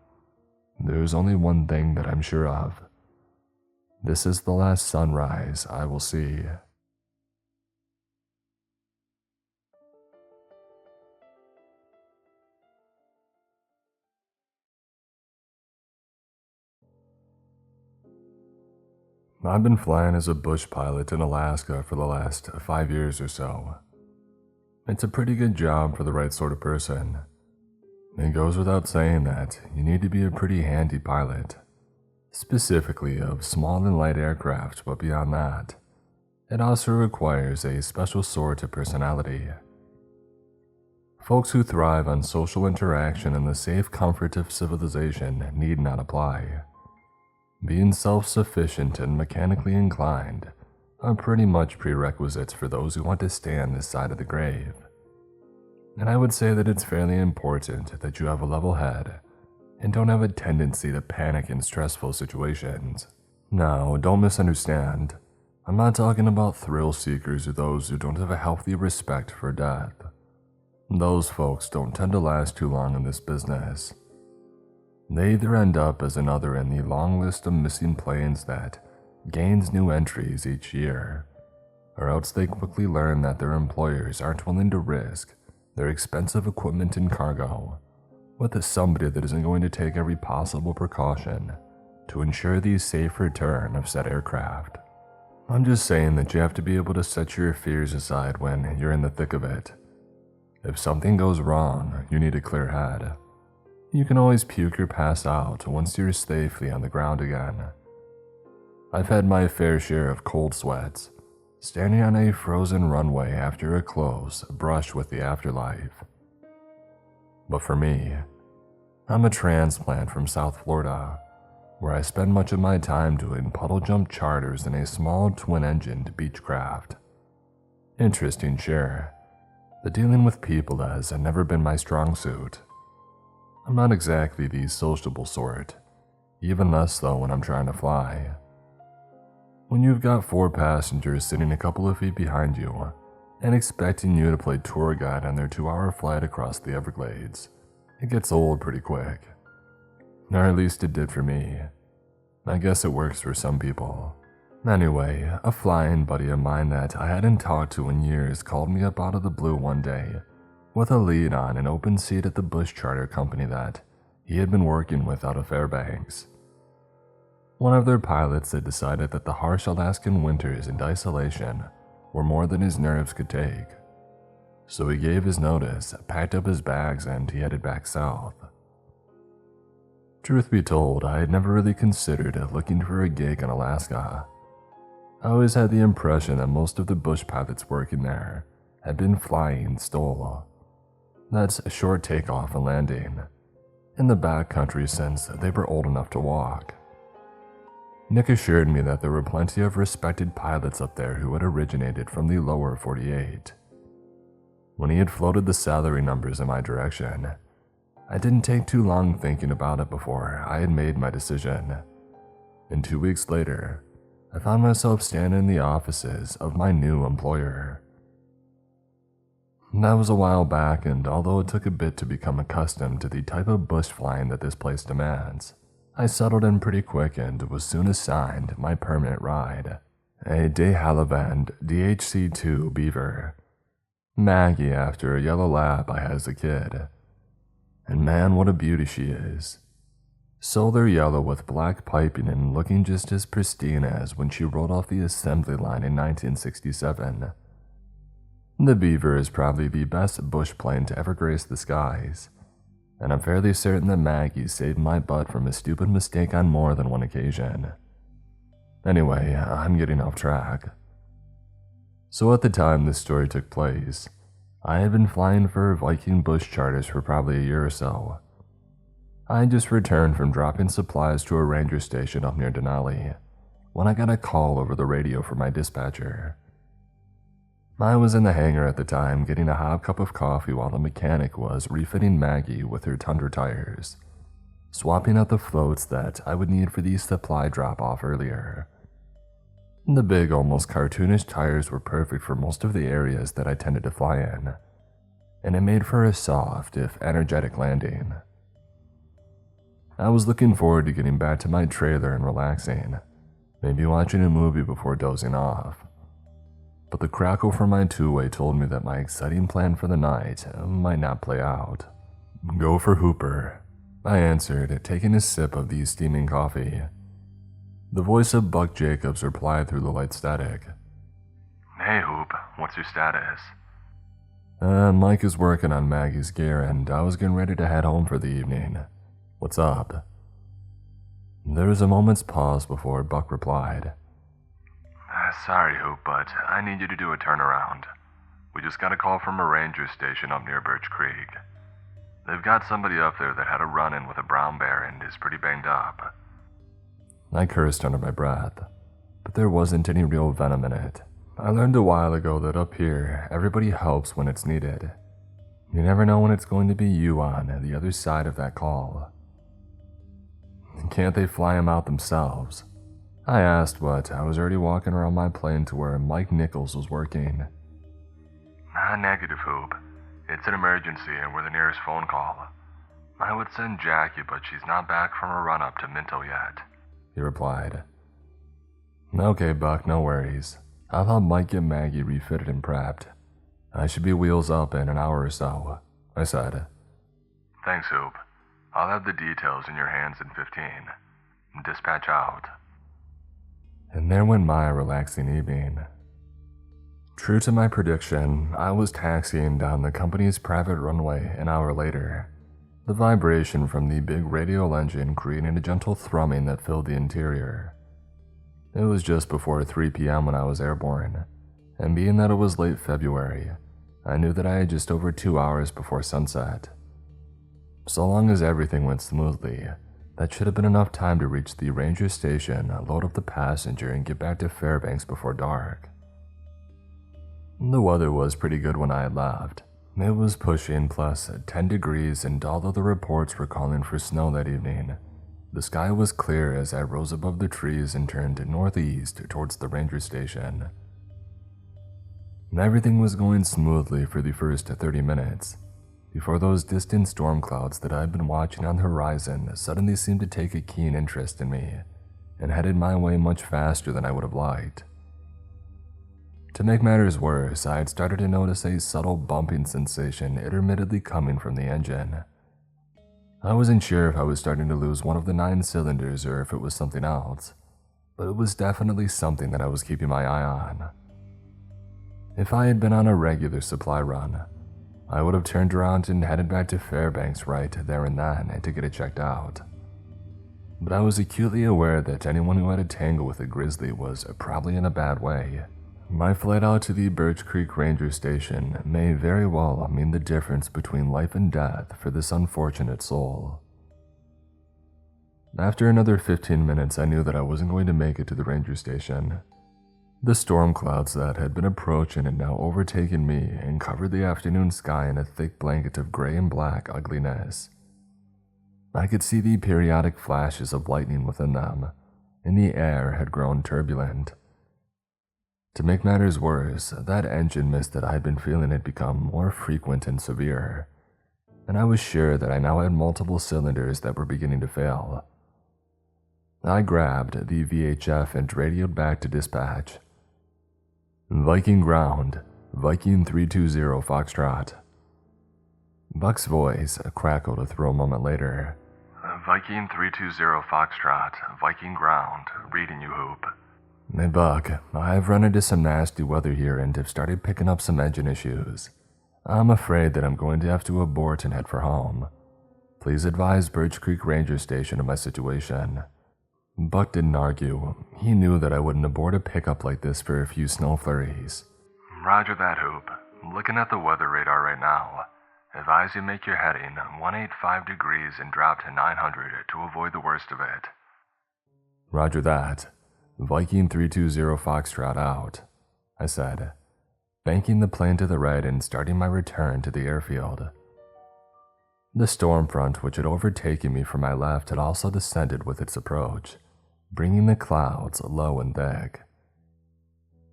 A: There is only one thing that I'm sure of. This is the last sunrise I will see. I've been flying as a bush pilot in Alaska for the last 5 years or so. It's a pretty good job for the right sort of person. It goes without saying that you need to be a pretty handy pilot, specifically of small and light aircraft, but beyond that, it also requires a special sort of personality. Folks who thrive on social interaction and the safe comfort of civilization need not apply. Being self-sufficient and mechanically inclined are pretty much prerequisites for those who want to stay on this side of the grave. And I would say that it's fairly important that you have a level head and don't have a tendency to panic in stressful situations. Now, don't misunderstand. I'm not talking about thrill seekers or those who don't have a healthy respect for death. Those folks don't tend to last too long in this business. They either end up as another in the long list of missing planes that gains new entries each year, or else they quickly learn that their employers aren't willing to risk their expensive equipment and cargo with somebody that isn't going to take every possible precaution to ensure the safe return of said aircraft. I'm just saying that you have to be able to set your fears aside when you're in the thick of it. If something goes wrong, you need a clear head. You can always puke or pass out once you're safely on the ground again. I've had my fair share of cold sweats, standing on a frozen runway after a close brush with the afterlife. But for me, I'm a transplant from South Florida, where I spend much of my time doing puddle jump charters in a small twin-engined Beechcraft. Interesting, sure, but dealing with people has never been my strong suit. I'm not exactly the sociable sort, even less so when I'm trying to fly. When you've got 4 passengers sitting a couple of feet behind you and expecting you to play tour guide on their 2-hour flight across the Everglades, it gets old pretty quick. Or at least it did for me. I guess it works for some people. Anyway, a flying buddy of mine that I hadn't talked to in years called me up out of the blue one day with a lead on an open seat at the bush charter company that he had been working with out of Fairbanks. One of their pilots had decided that the harsh Alaskan winters and isolation were more than his nerves could take. So he gave his notice, packed up his bags, and he headed back south. Truth be told, I had never really considered looking for a gig in Alaska. I always had the impression that most of the bush pilots working there had been flying STOL. That's a short takeoff and landing, in the backcountry since they were old enough to walk. Nick assured me that there were plenty of respected pilots up there who had originated from the lower 48. When he had floated the salary numbers in my direction, I didn't take too long thinking about it before I had made my decision. And 2 weeks later, I found myself standing in the offices of my new employer. That was a while back, and although it took a bit to become accustomed to the type of bush flying that this place demands, I settled in pretty quick and was soon assigned my permanent ride, a de Havilland DHC-2 Beaver. Maggie after a yellow lab I had as a kid. And man, what a beauty she is. Solar yellow with black piping and looking just as pristine as when she rolled off the assembly line in 1967. The Beaver is probably the best bush plane to ever grace the skies, and I'm fairly certain that Maggie saved my butt from a stupid mistake on more than one occasion. Anyway, I'm getting off track. So at the time this story took place, I had been flying for Viking bush charters for probably a year or so. I had just returned from dropping supplies to a ranger station up near Denali when I got a call over the radio from my dispatcher. I was in the hangar at the time getting a hot cup of coffee while the mechanic was refitting Maggie with her Tundra tires, swapping out the floats that I would need for the supply drop-off earlier. The big, almost cartoonish tires were perfect for most of the areas that I tended to fly in, and it made for a soft, if energetic landing. I was looking forward to getting back to my trailer and relaxing, maybe watching a movie before dozing off. But the crackle from my two-way told me that my exciting plan for the night might not play out. "Go for Hooper," I answered, taking a sip of the steaming coffee. The voice of Buck Jacobs replied through the light static. "Hey Hoop, what's your status?" Mike is working on Maggie's gear and I was getting ready to head home for the evening. What's up?" There was a moment's pause before Buck replied. "Sorry, Hoop, but I need you to do a turnaround. We just got a call from a ranger station up near Birch Creek. They've got somebody up there that had a run-in with a brown bear and is pretty banged up." I cursed under my breath, but there wasn't any real venom in it. I learned a while ago that up here, everybody helps when it's needed. You never know when it's going to be you on the other side of that call. "Can't they fly him out themselves?" I asked, but I was already walking around my plane to where Mike Nichols was working. Negative, Hoop. It's an emergency and we're the nearest phone call. I would send Jackie, but she's not back from her run-up to Minto yet," he replied. "Okay, Buck, no worries. I'll help Mike get Maggie refitted and prepped. I should be wheels up in an hour or so," I said. "Thanks, Hoop. I'll have the details in your hands in 15. Dispatch out." And there went my relaxing evening. True to my prediction, I was taxiing down the company's private runway an hour later, the vibration from the big radial engine creating a gentle thrumming that filled the interior. It was just before 3 p.m. when I was airborne, and being that it was late February, I knew that I had just over 2 hours before sunset. So long as everything went smoothly, that should have been enough time to reach the ranger station, load up the passenger, and get back to Fairbanks before dark. The weather was pretty good when I had left. It was pushing plus 10 degrees, and although the reports were calling for snow that evening, the sky was clear as I rose above the trees and turned northeast towards the ranger station. Everything was going smoothly for the first 30 minutes, before those distant storm clouds that I'd been watching on the horizon suddenly seemed to take a keen interest in me, and headed my way much faster than I would have liked. To make matters worse, I had started to notice a subtle bumping sensation intermittently coming from the engine. I wasn't sure if I was starting to lose one of the 9 cylinders or if it was something else, but it was definitely something that I was keeping my eye on. If I had been on a regular supply run, I would have turned around and headed back to Fairbanks right there and then to get it checked out. but I was acutely aware that anyone who had a tangle with a grizzly was probably in a bad way. My flight out to the Birch Creek Ranger Station may very well mean the difference between life and death for this unfortunate soul. After another 15 minutes, I knew that I wasn't going to make it to the ranger station. The storm clouds that had been approaching had now overtaken me and covered the afternoon sky in a thick blanket of gray and black ugliness. I could see the periodic flashes of lightning within them, and the air had grown turbulent. To make matters worse, that engine mist that I had been feeling had become more frequent and severe, and I was sure that I now had multiple cylinders that were beginning to fail. I grabbed the VHF and radioed back to dispatch. Viking ground, Viking 320 Foxtrot. Buck's voice crackled through a moment later. Viking 320 Foxtrot, Viking ground, reading you, Hoop. Hey Buck, I've run into some nasty weather here and have started picking up some engine issues. I'm afraid that I'm going to have to abort and head for home. Please advise Birch Creek Ranger Station of my situation. Buck didn't argue. He knew that I wouldn't abort a pickup like this for a few snow flurries. Roger that, Hoop. Looking at the weather radar right now. Advise you make your heading 185 degrees and drop to 900 to avoid the worst of it. Roger that. Viking 320 Foxtrot out, I said, banking the plane to the right and starting my return to the airfield. The storm front which had overtaken me from my left had also descended with its approach, bringing the clouds low and thick.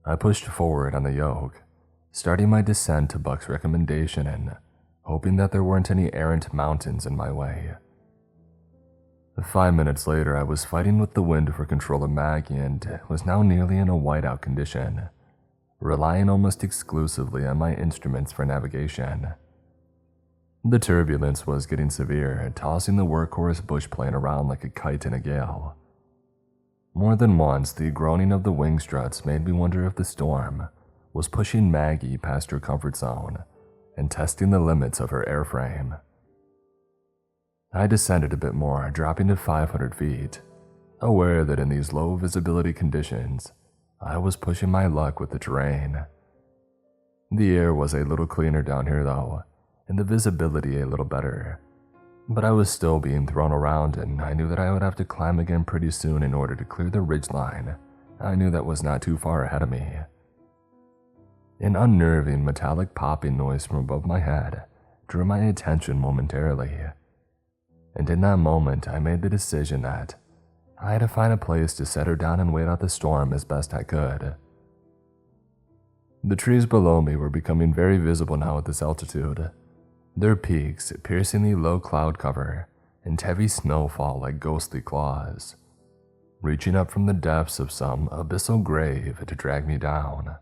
A: I pushed forward on the yoke, starting my descent to Buck's recommendation and hoping that there weren't any errant mountains in my way. 5 minutes later, I was fighting with the wind for control of Maggie and was now nearly in a whiteout condition, relying almost exclusively on my instruments for navigation. The turbulence was getting severe, tossing the workhorse bush plane around like a kite in a gale. More than once, the groaning of the wing struts made me wonder if the storm was pushing Maggie past her comfort zone and testing the limits of her airframe. I descended a bit more, dropping to 500 feet, aware that in these low visibility conditions, I was pushing my luck with the terrain. The air was a little cleaner down here though, and the visibility a little better, but I was still being thrown around and I knew that I would have to climb again pretty soon in order to clear the ridgeline. I knew that was not too far ahead of me. An unnerving metallic popping noise from above my head drew my attention momentarily, and in that moment I made the decision that I had to find a place to set her down and wait out the storm as best I could. The trees below me were becoming very visible now at this altitude, their peaks piercing the low cloud cover and heavy snowfall like ghostly claws, reaching up from the depths of some abyssal grave to drag me down.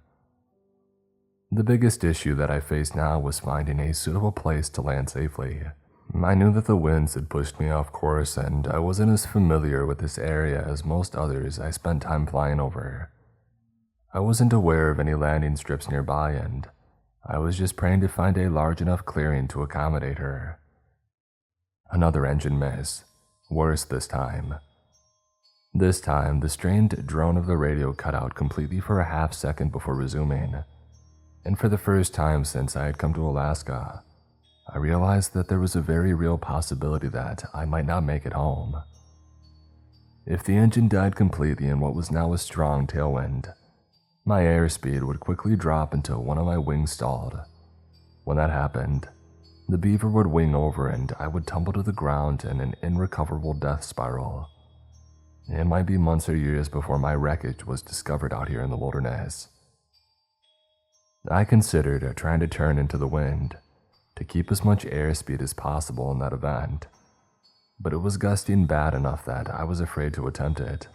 A: The biggest issue that I faced now was finding a suitable place to land safely. I knew that the winds had pushed me off course and I wasn't as familiar with this area as most others I spent time flying over. I wasn't aware of any landing strips nearby and I was just praying to find a large enough clearing to accommodate her. Another engine miss, worse this time. This time, the strained drone of the radio cut out completely for a half second before resuming, and for the first time since I had come to Alaska, I realized that there was a very real possibility that I might not make it home. If the engine died completely in what was now a strong tailwind, my airspeed would quickly drop until one of my wings stalled. When that happened, the beaver would wing over and I would tumble to the ground in an irrecoverable death spiral. It might be months or years before my wreckage was discovered out here in the wilderness. I considered trying to turn into the wind to keep as much airspeed as possible in that event, but it was gusting bad enough that I was afraid to attempt it,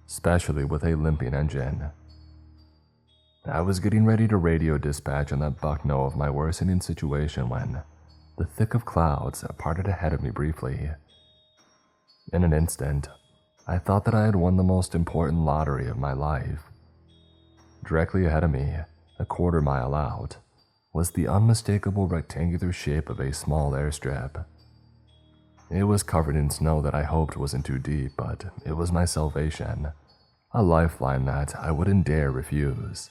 A: especially with a limping engine. I was getting ready to radio dispatch and let Buck know of my worsening situation when the thick of clouds parted ahead of me briefly. In an instant, I thought that I had won the most important lottery of my life. Directly ahead of me, a quarter mile out, was the unmistakable rectangular shape of a small airstrip. It was covered in snow that I hoped wasn't too deep, but it was my salvation, a lifeline that I wouldn't dare refuse.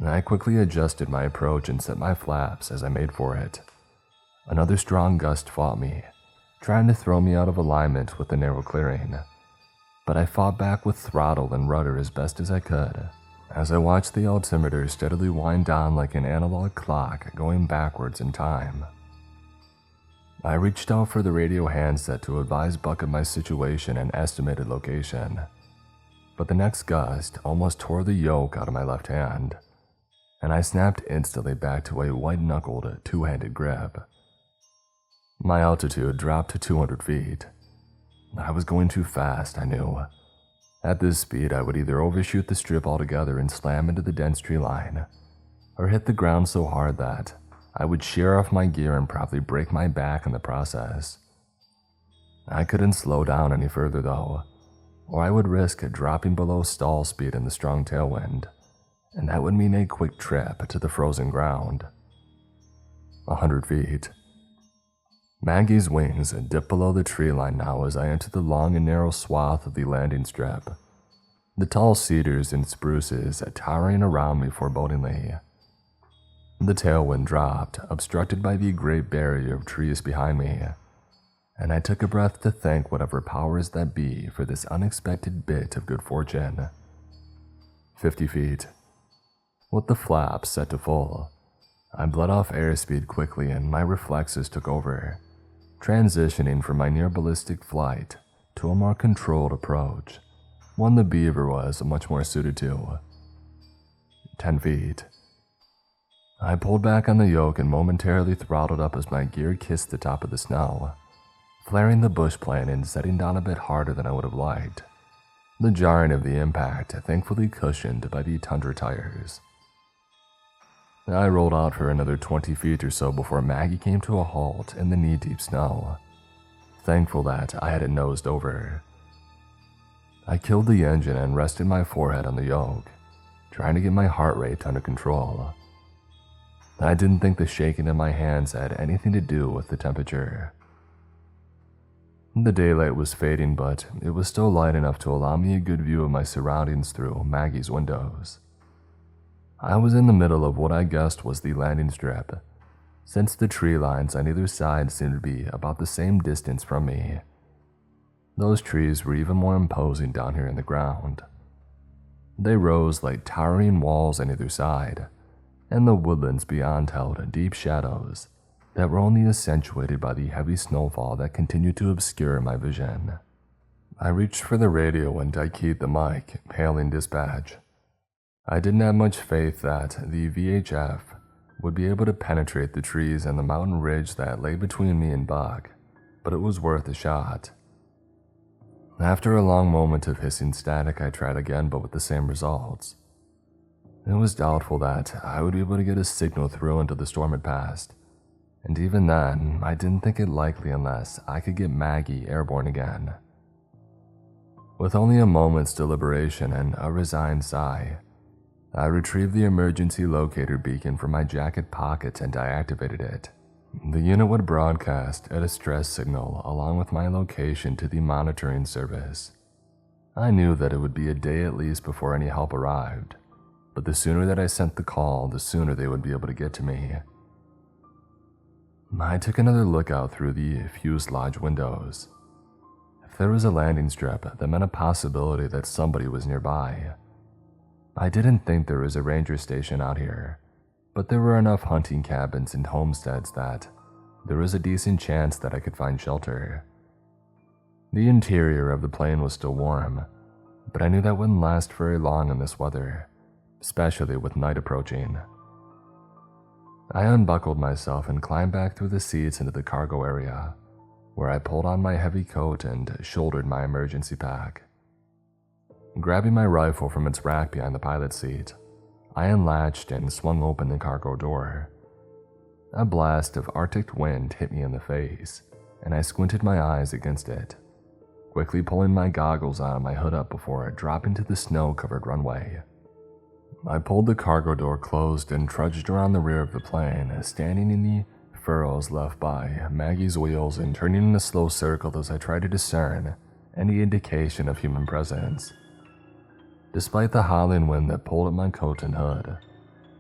A: I quickly adjusted my approach and set my flaps as I made for it. Another strong gust fought me, trying to throw me out of alignment with the narrow clearing, but I fought back with throttle and rudder as best as I could, as I watched the altimeter steadily wind down like an analog clock going backwards in time. I reached out for the radio handset to advise Buck of my situation and estimated location, but the next gust almost tore the yoke out of my left hand, and I snapped instantly back to a white-knuckled, two-handed grip. My altitude dropped to 200 feet. I was going too fast, I knew. At this speed, I would either overshoot the strip altogether and slam into the dense tree line, or hit the ground so hard that I would shear off my gear and probably break my back in the process. I couldn't slow down any further though, or I would risk dropping below stall speed in the strong tailwind, and that would mean a quick trip to the frozen ground. 100 feet. Maggie's wings dipped below the tree line now as I entered the long and narrow swath of the landing strip, the tall cedars and spruces towering around me forebodingly. The tailwind dropped, obstructed by the great barrier of trees behind me, and I took a breath to thank whatever powers that be for this unexpected bit of good fortune. 50 feet. With the flaps set to full, I bled off airspeed quickly and my reflexes took over, transitioning from my near-ballistic flight to a more controlled approach, one the Beaver was much more suited to. 10 feet. I pulled back on the yoke and momentarily throttled up as my gear kissed the top of the snow, flaring the bush plane and setting down a bit harder than I would have liked, the jarring of the impact thankfully cushioned by the Tundra tires. I rolled out for another 20 feet or so before Maggie came to a halt in the knee-deep snow, thankful that I had it nosed over. I killed the engine and rested my forehead on the yoke, trying to get my heart rate under control. I didn't think the shaking in my hands had anything to do with the temperature. The daylight was fading, but it was still light enough to allow me a good view of my surroundings through Maggie's windows. I was in the middle of what I guessed was the landing strip, since the tree lines on either side seemed to be about the same distance from me. Those trees were even more imposing down here in the ground. They rose like towering walls on either side, and the woodlands beyond held deep shadows that were only accentuated by the heavy snowfall that continued to obscure my vision. I reached for the radio and I keyed the mic, hailing dispatch. I didn't have much faith that the VHF would be able to penetrate the trees and the mountain ridge that lay between me and Buck, but it was worth a shot. After a long moment of hissing static, I tried again, but with the same results. It was doubtful that I would be able to get a signal through until the storm had passed, and even then, I didn't think it likely unless I could get Maggie airborne again. With only a moment's deliberation and a resigned sigh, I retrieved the emergency locator beacon from my jacket pocket and I activated it. The unit would broadcast a distress signal along with my location to the monitoring service. I knew that it would be a day at least before any help arrived, but the sooner that I sent the call, the sooner they would be able to get to me. I took another look out through the fuselage windows. If there was a landing strip, that meant a possibility that somebody was nearby. I didn't think there was a ranger station out here, but there were enough hunting cabins and homesteads that there was a decent chance that I could find shelter. The interior of the plane was still warm, but I knew that wouldn't last very long in this weather, especially with night approaching. I unbuckled myself and climbed back through the seats into the cargo area, where I pulled on my heavy coat and shouldered my emergency pack. Grabbing my rifle from its rack behind the pilot's seat, I unlatched and swung open the cargo door. A blast of Arctic wind hit me in the face, and I squinted my eyes against it, quickly pulling my goggles on and my hood up before dropping to the snow-covered runway. I pulled the cargo door closed and trudged around the rear of the plane, standing in the furrows left by Maggie's wheels and turning in a slow circle as I tried to discern any indication of human presence. Despite the howling wind that pulled at my coat and hood,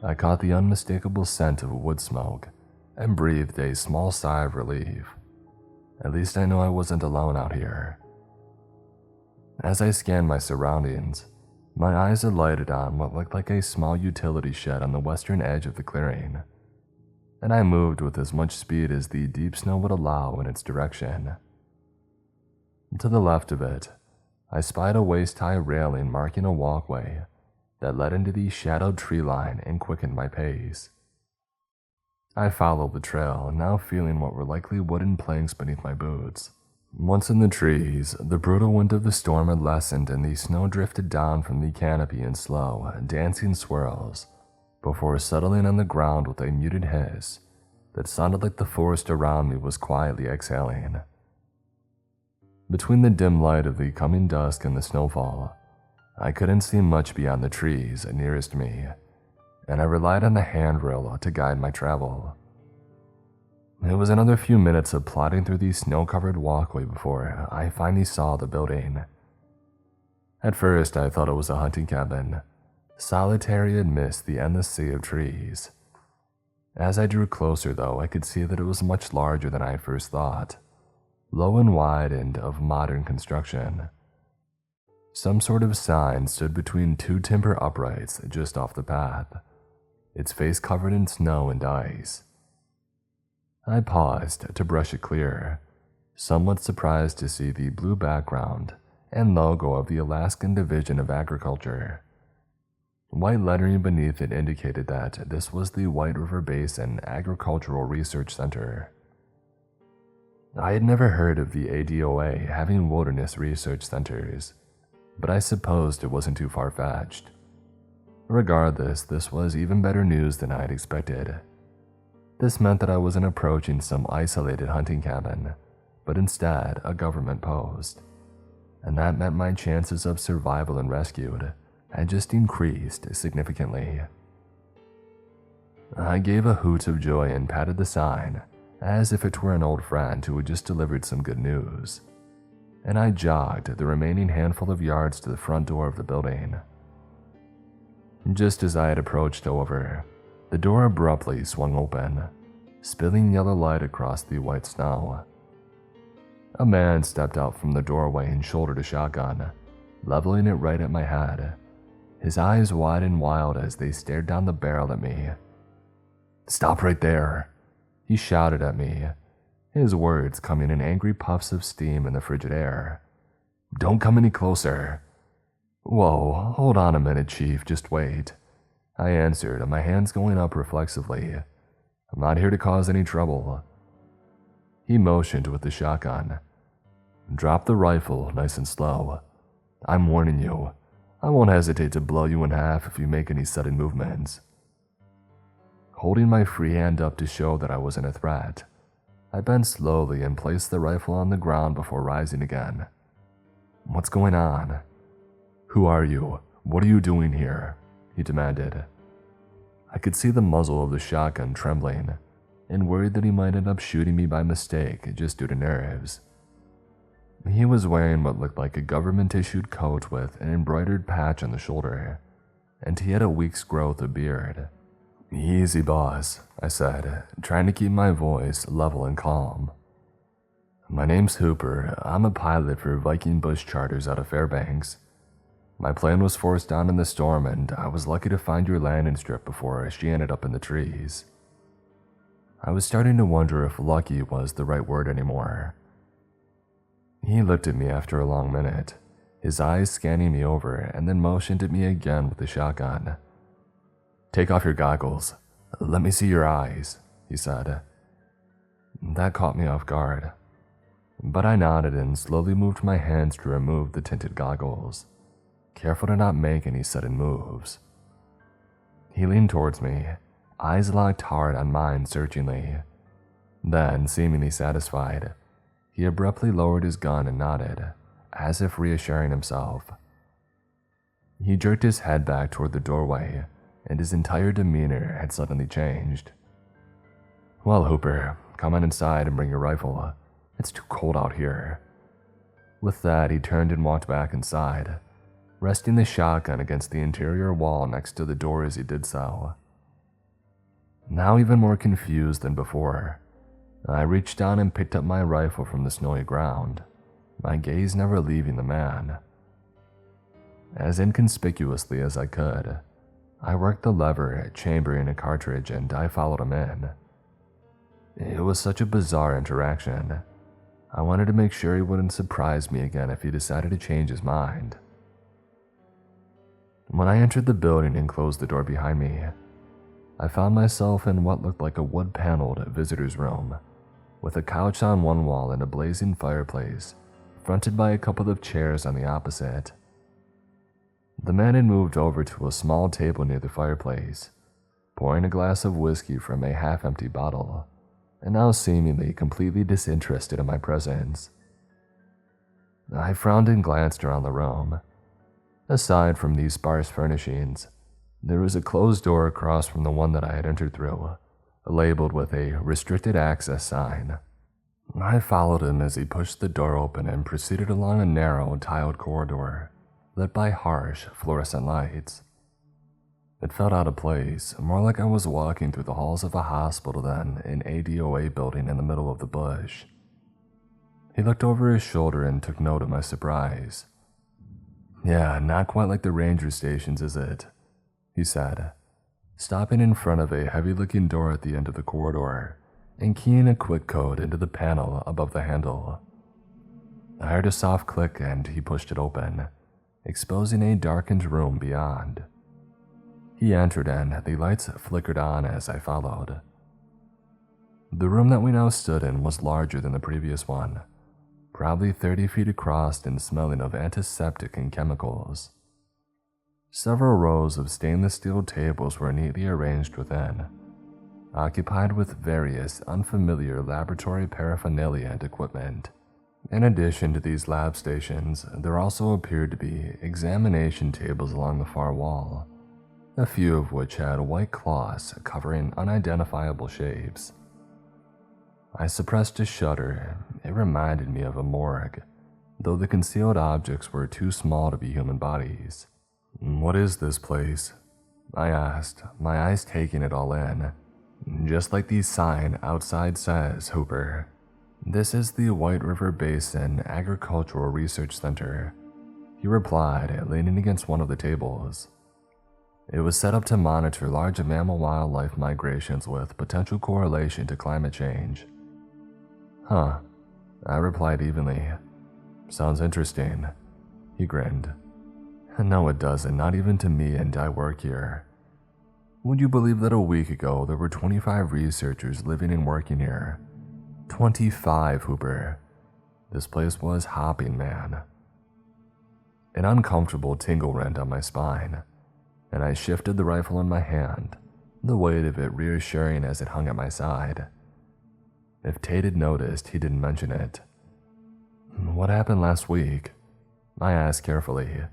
A: I caught the unmistakable scent of wood smoke and breathed a small sigh of relief. At least I know I wasn't alone out here. As I scanned my surroundings, my eyes alighted on what looked like a small utility shed on the western edge of the clearing, and I moved with as much speed as the deep snow would allow in its direction. To the left of it, I spied a waist-high railing marking a walkway that led into the shadowed tree line and quickened my pace. I followed the trail, now feeling what were likely wooden planks beneath my boots. Once in the trees, the brutal wind of the storm had lessened and the snow drifted down from the canopy in slow, dancing swirls before settling on the ground with a muted hiss that sounded like the forest around me was quietly exhaling. Between the dim light of the coming dusk and the snowfall, I couldn't see much beyond the trees nearest me, and I relied on the handrail to guide my travel. It was another few minutes of plodding through the snow-covered walkway before I finally saw the building. At first, I thought it was a hunting cabin, solitary amidst the endless sea of trees. As I drew closer, though, I could see that it was much larger than I first thought, low and wide and of modern construction. Some sort of sign stood between two timber uprights just off the path, its face covered in snow and ice. I paused to brush it clear, somewhat surprised to see the blue background and logo of the Alaskan Division of Agriculture. White lettering beneath it indicated that this was the White River Basin Agricultural Research Center. I had never heard of the ADOA having wilderness research centers, but I supposed it wasn't too far-fetched. Regardless, this was even better news than I had expected. This meant that I wasn't approaching some isolated hunting cabin, but instead a government post, and that meant my chances of survival and rescue had just increased significantly. I gave a hoot of joy and patted the sign as if it were an old friend who had just delivered some good news, and I jogged the remaining handful of yards to the front door of the building. Just as I had approached, however, the door abruptly swung open, spilling yellow light across the white snow. A man stepped out from the doorway and shouldered a shotgun, leveling it right at my head, his eyes wide and wild as they stared down the barrel at me. "Stop right there," he shouted at me, his words coming in angry puffs of steam in the frigid air. "Don't come any closer." "Whoa, hold on a minute, Chief, just wait," I answered, my hands going up reflexively. "I'm not here to cause any trouble." He motioned with the shotgun. "Drop the rifle nice and slow. I'm warning you, I won't hesitate to blow you in half if you make any sudden movements." Holding my free hand up to show that I wasn't a threat, I bent slowly and placed the rifle on the ground before rising again. "What's going on?" "Who are you? What are you doing here?" he demanded. I could see the muzzle of the shotgun trembling, and worried that he might end up shooting me by mistake just due to nerves. He was wearing what looked like a government-issued coat with an embroidered patch on the shoulder, and he had a week's growth of beard. "Easy, boss," I said, trying to keep my voice level and calm. "My name's Hooper. I'm a pilot for Viking Bush Charters out of Fairbanks. My plane was forced down in the storm, and I was lucky to find your landing strip before she ended up in the trees." I was starting to wonder if lucky was the right word anymore. He looked at me after a long minute, his eyes scanning me over, and then motioned at me again with the shotgun. "Take off your goggles. Let me see your eyes," he said. That caught me off guard, but I nodded and slowly moved my hands to remove the tinted goggles, careful to not make any sudden moves. He leaned towards me, eyes locked hard on mine searchingly. Then, seemingly satisfied, he abruptly lowered his gun and nodded, as if reassuring himself. He jerked his head back toward the doorway, and his entire demeanor had suddenly changed. "Well, Hooper, come on inside and bring your rifle. It's too cold out here." With that, he turned and walked back inside, resting the shotgun against the interior wall next to the door as he did so. Now even more confused than before, I reached down and picked up my rifle from the snowy ground, my gaze never leaving the man. As inconspicuously as I could, I worked the lever, chambering a cartridge, and I followed him in. It was such a bizarre interaction. I wanted to make sure he wouldn't surprise me again if he decided to change his mind. When I entered the building and closed the door behind me, I found myself in what looked like a wood-paneled visitor's room, with a couch on one wall and a blazing fireplace, fronted by a couple of chairs on the opposite. The man had moved over to a small table near the fireplace, pouring a glass of whiskey from a half-empty bottle, and now seemingly completely disinterested in my presence. I frowned and glanced around the room. Aside from these sparse furnishings, there was a closed door across from the one that I had entered through, labeled with a restricted access sign. I followed him as he pushed the door open and proceeded along a narrow, tiled corridor, lit by harsh, fluorescent lights. It felt out of place, more like I was walking through the halls of a hospital than an ADOA building in the middle of the bush. He looked over his shoulder and took note of my surprise. "Yeah, not quite like the ranger stations, is it?" he said, stopping in front of a heavy-looking door at the end of the corridor and keying a quick code into the panel above the handle. I heard a soft click and he pushed it open, exposing a darkened room beyond. He entered and the lights flickered on as I followed. The room that we now stood in was larger than the previous one, probably 30 feet across and smelling of antiseptic and chemicals. Several rows of stainless steel tables were neatly arranged within, occupied with various unfamiliar laboratory paraphernalia and equipment. In addition to these lab stations, there also appeared to be examination tables along the far wall, a few of which had white cloths covering unidentifiable shapes. I suppressed a shudder. It reminded me of a morgue, though the concealed objects were too small to be human bodies. "What is this place?" I asked, my eyes taking it all in. "Just like the sign outside says, Hooper. This is the White River Basin Agricultural Research Center," he replied, leaning against one of the tables. It was set up to monitor large mammal wildlife migrations with potential correlation to climate change. "Huh," I replied evenly. "Sounds interesting." He grinned. "No, it doesn't, not even to me, and I work here. Would you believe that a week ago there were 25 researchers living and working here? 25, Hooper. This place was hopping, man." An uncomfortable tingle ran down my spine, and I shifted the rifle in my hand, the weight of it reassuring as it hung at my side. If Tate had noticed, he didn't mention it. "What happened last week?" I asked carefully.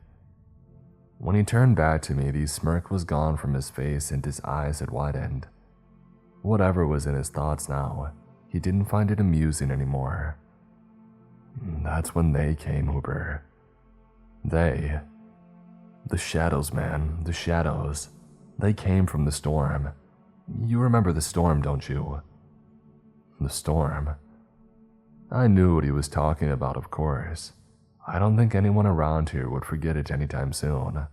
A: When he turned back to me, the smirk was gone from his face and his eyes had widened. Whatever was in his thoughts now, he didn't find it amusing anymore. "That's when they came, Hooper. They. The shadows, man, the shadows. They came from the storm. You remember the storm, don't you?" The storm. I knew what he was talking about, of course. I don't think anyone around here would forget it anytime soon.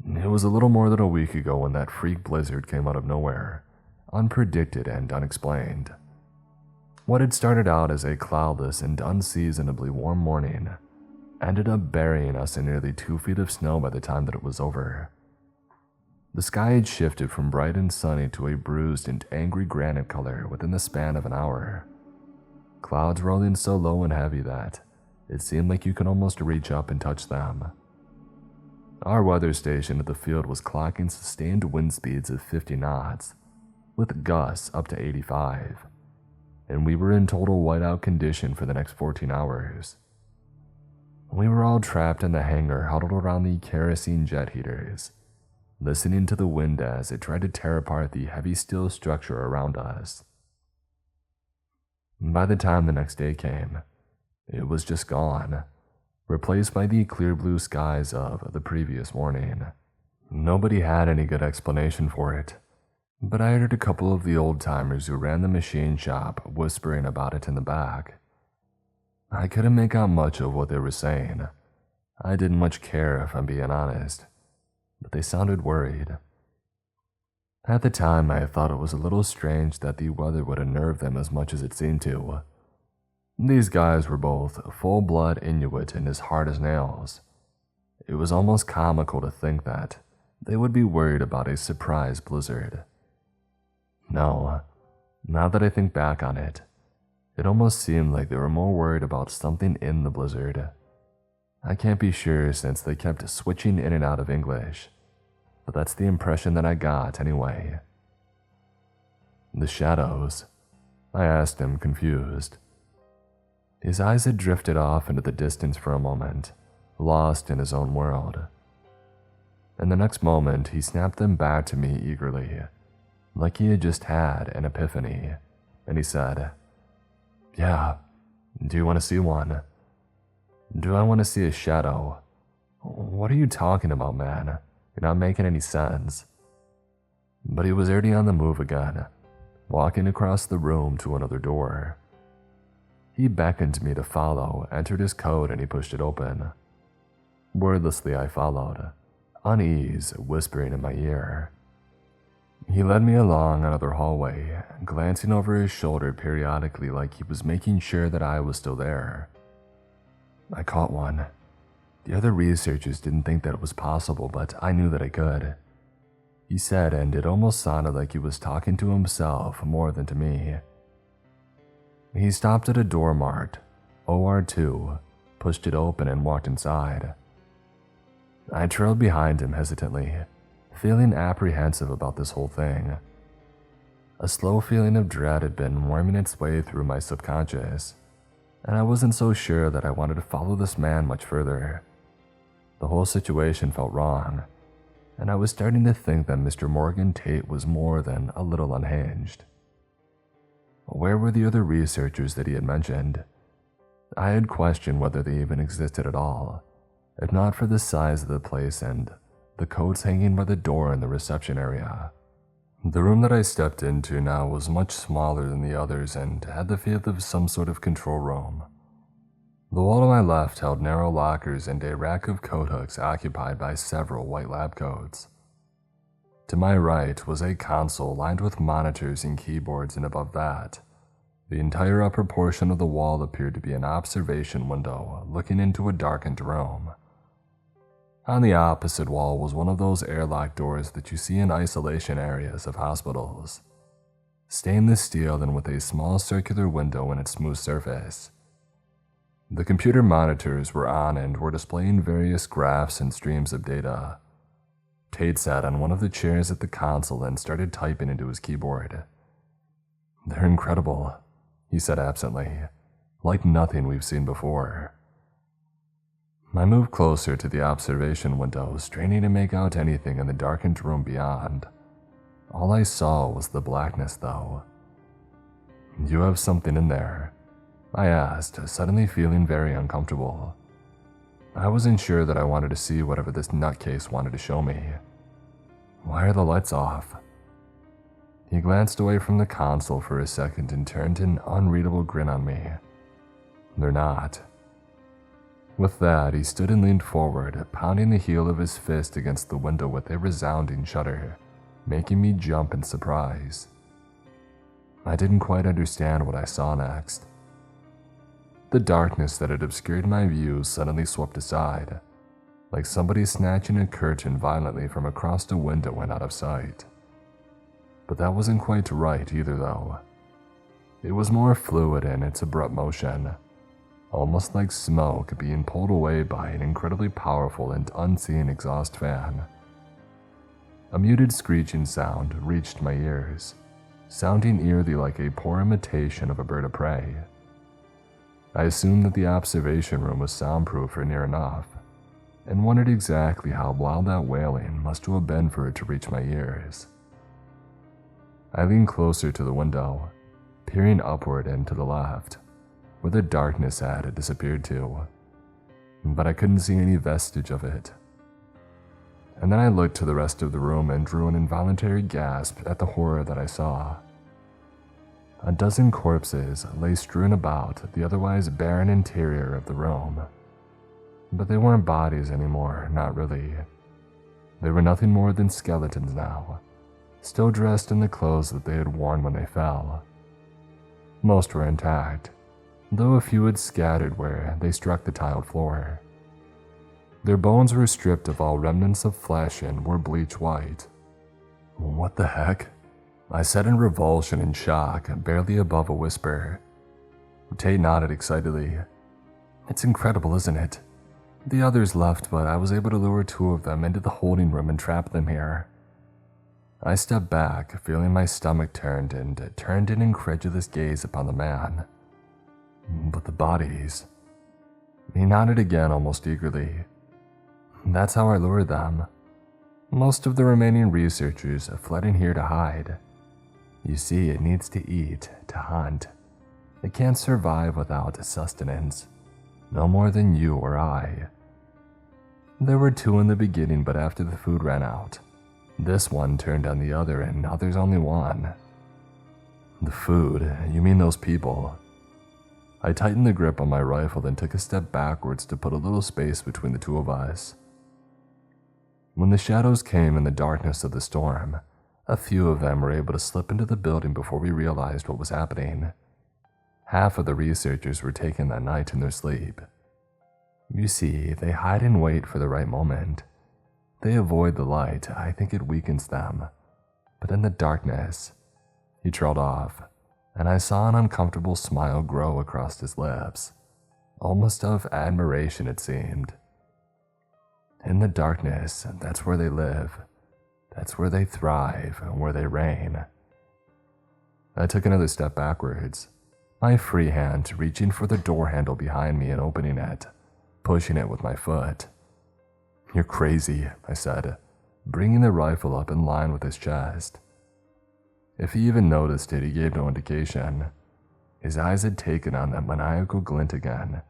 A: It was a little more than a week ago when that freak blizzard came out of nowhere, unpredicted and unexplained. What had started out as a cloudless and unseasonably warm morning ended up burying us in nearly 2 feet of snow by the time that it was over. The sky had shifted from bright and sunny to a bruised and angry granite color within the span of an hour. Clouds rolling so low and heavy that it seemed like you could almost reach up and touch them. Our weather station at the field was clocking sustained wind speeds of 50 knots, with gusts up to 85, and we were in total whiteout condition for the next 14 hours. We were all trapped in the hangar, huddled around the kerosene jet heaters, listening to the wind as it tried to tear apart the heavy steel structure around us. By the time the next day came, it was just gone, replaced by the clear blue skies of the previous morning. Nobody had any good explanation for it, but I heard a couple of the old-timers who ran the machine shop whispering about it in the back. I couldn't make out much of what they were saying. I didn't much care, if I'm being honest, but they sounded worried. At the time, I thought it was a little strange that the weather would unnerve them as much as it seemed to. These guys were both full-blood Inuit and as hard as nails. It was almost comical to think that they would be worried about a surprise blizzard. No, now that I think back on it, it almost seemed like they were more worried about something in the blizzard. I can't be sure since they kept switching in and out of English, but that's the impression that I got anyway. The shadows? I asked him, confused. His eyes had drifted off into the distance for a moment, lost in his own world. And the next moment, he snapped them back to me eagerly, like he had just had an epiphany, and he said, "Yeah, do you want to see one?" "Do I want to see a shadow? What are you talking about, man? You're not making any sense." But he was already on the move again, walking across the room to another door. He beckoned me to follow, entered his code, and he pushed it open. Wordlessly, I followed, unease whispering in my ear. He led me along another hallway, glancing over his shoulder periodically like he was making sure that I was still there. I caught one. The other researchers didn't think that it was possible, but I knew that I could. He said, and it almost sounded like he was talking to himself more than to me. He stopped at a door marked OR2, pushed it open, and walked inside. I trailed behind him hesitantly, feeling apprehensive about this whole thing. A slow feeling of dread had been worming its way through my subconscious, and I wasn't so sure that I wanted to follow this man much further. The whole situation felt wrong, and I was starting to think that Mr. Morgan Tate was more than a little unhinged. Where were the other researchers that he had mentioned? I had questioned whether they even existed at all, if not for the size of the place and the coats hanging by the door in the reception area. The room that I stepped into now was much smaller than the others and had the feel of some sort of control room. The wall to my left held narrow lockers and a rack of coat hooks occupied by several white lab coats. To my right was a console lined with monitors and keyboards, and above that, the entire upper portion of the wall appeared to be an observation window looking into a darkened room. On the opposite wall was one of those airlock doors that you see in isolation areas of hospitals, stainless steel and with a small circular window in its smooth surface. The computer monitors were on and were displaying various graphs and streams of data. Tate sat on one of the chairs at the console and started typing into his keyboard. "They're incredible," he said absently, "like nothing we've seen before." I moved closer to the observation window, straining to make out anything in the darkened room beyond. All I saw was the blackness, though. "You have something in there?" I asked, suddenly feeling very uncomfortable. I wasn't sure that I wanted to see whatever this nutcase wanted to show me. "Why are the lights off?" He glanced away from the console for a second and turned an unreadable grin on me. "They're not." With that, he stood and leaned forward, pounding the heel of his fist against the window with a resounding shudder, making me jump in surprise. I didn't quite understand what I saw next. The darkness that had obscured my view suddenly swept aside, like somebody snatching a curtain violently from across a window and out of sight. But that wasn't quite right either, though. It was more fluid in its abrupt motion, almost like smoke being pulled away by an incredibly powerful and unseen exhaust fan. A muted screeching sound reached my ears, sounding eerily like a poor imitation of a bird of prey. I assumed that the observation room was soundproof or near enough, and wondered exactly how loud that wailing must have been for it to reach my ears. I leaned closer to the window, peering upward and to the left, where the darkness had disappeared to, but I couldn't see any vestige of it. And then I looked to the rest of the room and drew an involuntary gasp at the horror that I saw. A dozen corpses lay strewn about the otherwise barren interior of the room. But they weren't bodies anymore, not really. They were nothing more than skeletons now, still dressed in the clothes that they had worn when they fell. Most were intact, though a few had scattered where they struck the tiled floor. Their bones were stripped of all remnants of flesh and were bleach white. "What the heck?" I said in revulsion and shock, barely above a whisper. Tate nodded excitedly. "It's incredible, isn't it? The others left, but I was able to lure 2 of them into the holding room and trap them here." I stepped back, feeling my stomach turned an incredulous gaze upon the man. "But the bodies?" He nodded again almost eagerly. "That's how I lured them. Most of the remaining researchers fled in here to hide. You see, it needs to eat, to hunt. It can't survive without sustenance, no more than you or I. There were 2 in the beginning, but after the food ran out, this one turned on the other and now there's only 1. "The food? You mean those people?" I tightened the grip on my rifle, then took a step backwards to put a little space between the 2 of us. When the shadows came in the darkness of the storm, a few of them were able to slip into the building before we realized what was happening. Half of the researchers were taken that night in their sleep. You see, they hide and wait for the right moment. They avoid the light. I think it weakens them. But in the darkness, he trailed off, and I saw an uncomfortable smile grow across his lips, almost of admiration it seemed. In the darkness, that's where they live. That's where they thrive and where they reign. I took another step backwards, my free hand reaching for the door handle behind me and opening it, pushing it with my foot. "You're crazy," I said, bringing the rifle up in line with his chest. If he even noticed it, he gave no indication. His eyes had taken on that maniacal glint again,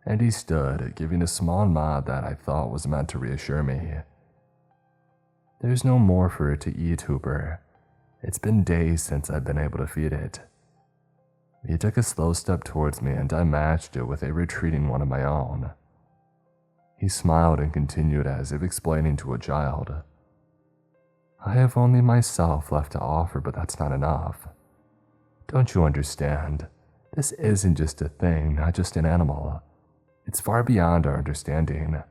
A: and he stood, giving a small nod that I thought was meant to reassure me. "There's no more for it to eat, Hooper. It's been days since I've been able to feed it." He took a slow step towards me, and I matched it with a retreating one of my own. He smiled and continued as if explaining to a child. "I have only myself left to offer, but that's not enough. Don't you understand? This isn't just a thing, not just an animal. It's far beyond our understanding,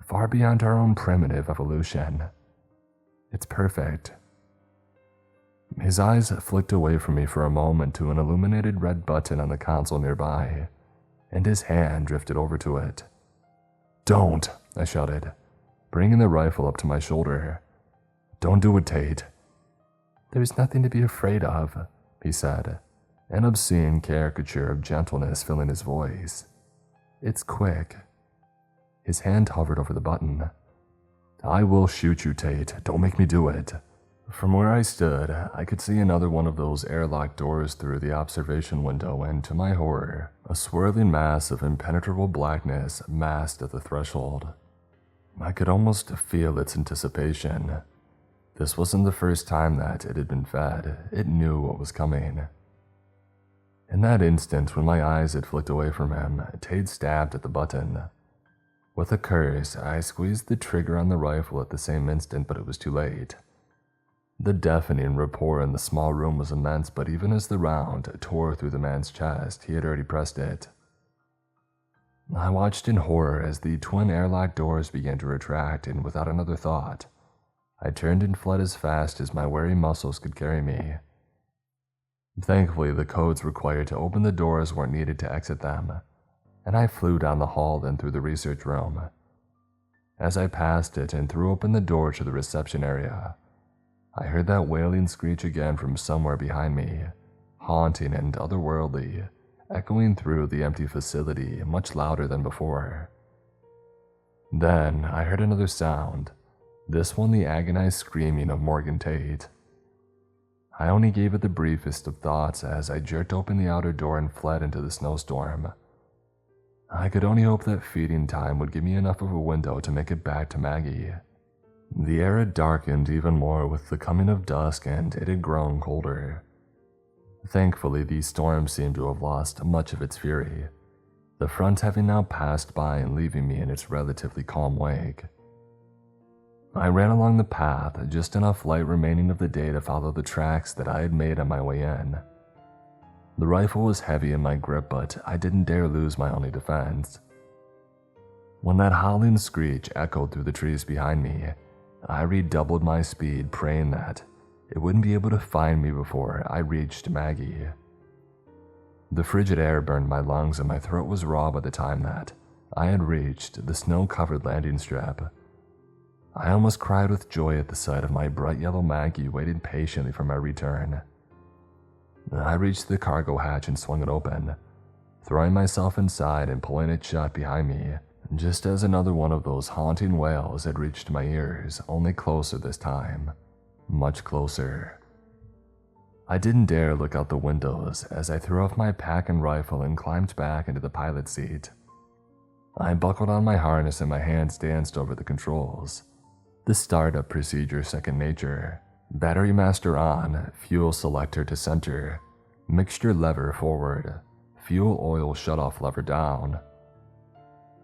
A: far beyond our own primitive evolution. It's perfect." His eyes flicked away from me for a moment to an illuminated red button on the console nearby, and his hand drifted over to it. "Don't!" I shouted, bringing the rifle up to my shoulder. "Don't do it, Tate." "There's nothing to be afraid of," he said, an obscene caricature of gentleness filling his voice. "It's quick." His hand hovered over the button. "I will shoot you, Tate. Don't make me do it." From where I stood, I could see another one of those airlock doors through the observation window, and to my horror, a swirling mass of impenetrable blackness masked at the threshold. I could almost feel its anticipation. This wasn't the first time that it had been fed. It knew what was coming. In that instant, when my eyes had flicked away from him, Tate stabbed at the button. With a curse, I squeezed the trigger on the rifle at the same instant, but it was too late. The deafening rapport in the small room was immense, but even as the round tore through the man's chest, he had already pressed it. I watched in horror as the twin airlock doors began to retract, and without another thought, I turned and fled as fast as my weary muscles could carry me. Thankfully, the codes required to open the doors weren't needed to exit them, and I flew down the hall then through the research room. As I passed it and threw open the door to the reception area, I heard that wailing screech again from somewhere behind me, haunting and otherworldly, echoing through the empty facility much louder than before. Then I heard another sound, this one the agonized screaming of Morgan Tate. I only gave it the briefest of thoughts as I jerked open the outer door and fled into the snowstorm. I could only hope that feeding time would give me enough of a window to make it back to Maggie. The air had darkened even more with the coming of dusk, and it had grown colder. Thankfully, the storm seemed to have lost much of its fury, the front having now passed by and leaving me in its relatively calm wake. I ran along the path, just enough light remaining of the day to follow the tracks that I had made on my way in. The rifle was heavy in my grip, but I didn't dare lose my only defense. When that howling screech echoed through the trees behind me, I redoubled my speed, praying that it wouldn't be able to find me before I reached Maggie. The frigid air burned my lungs and my throat was raw by the time that I had reached the snow-covered landing strip. I almost cried with joy at the sight of my bright yellow Maggie waiting patiently for my return. I reached the cargo hatch and swung it open, throwing myself inside and pulling it shut behind me, just as another one of those haunting wails had reached my ears, only closer this time. Much closer. I didn't dare look out the windows as I threw off my pack and rifle and climbed back into the pilot seat. I buckled on my harness and my hands danced over the controls. The startup procedure second nature. Battery master on, fuel selector to center, mixture lever forward, fuel oil shutoff lever down.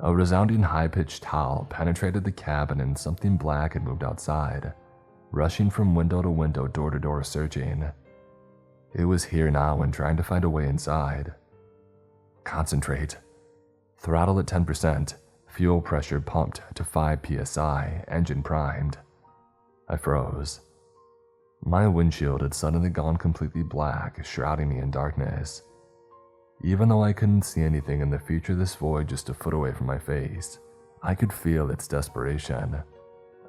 A: A resounding high-pitched howl penetrated the cabin and something black had moved outside, rushing from window to window, door to door searching. It was here now and trying to find a way inside. Concentrate. Throttle at 10%, fuel pressure pumped to 5 psi, engine primed. I froze. My windshield had suddenly gone completely black, shrouding me in darkness. Even though I couldn't see anything in the future, this void just a foot away from my face, I could feel its desperation.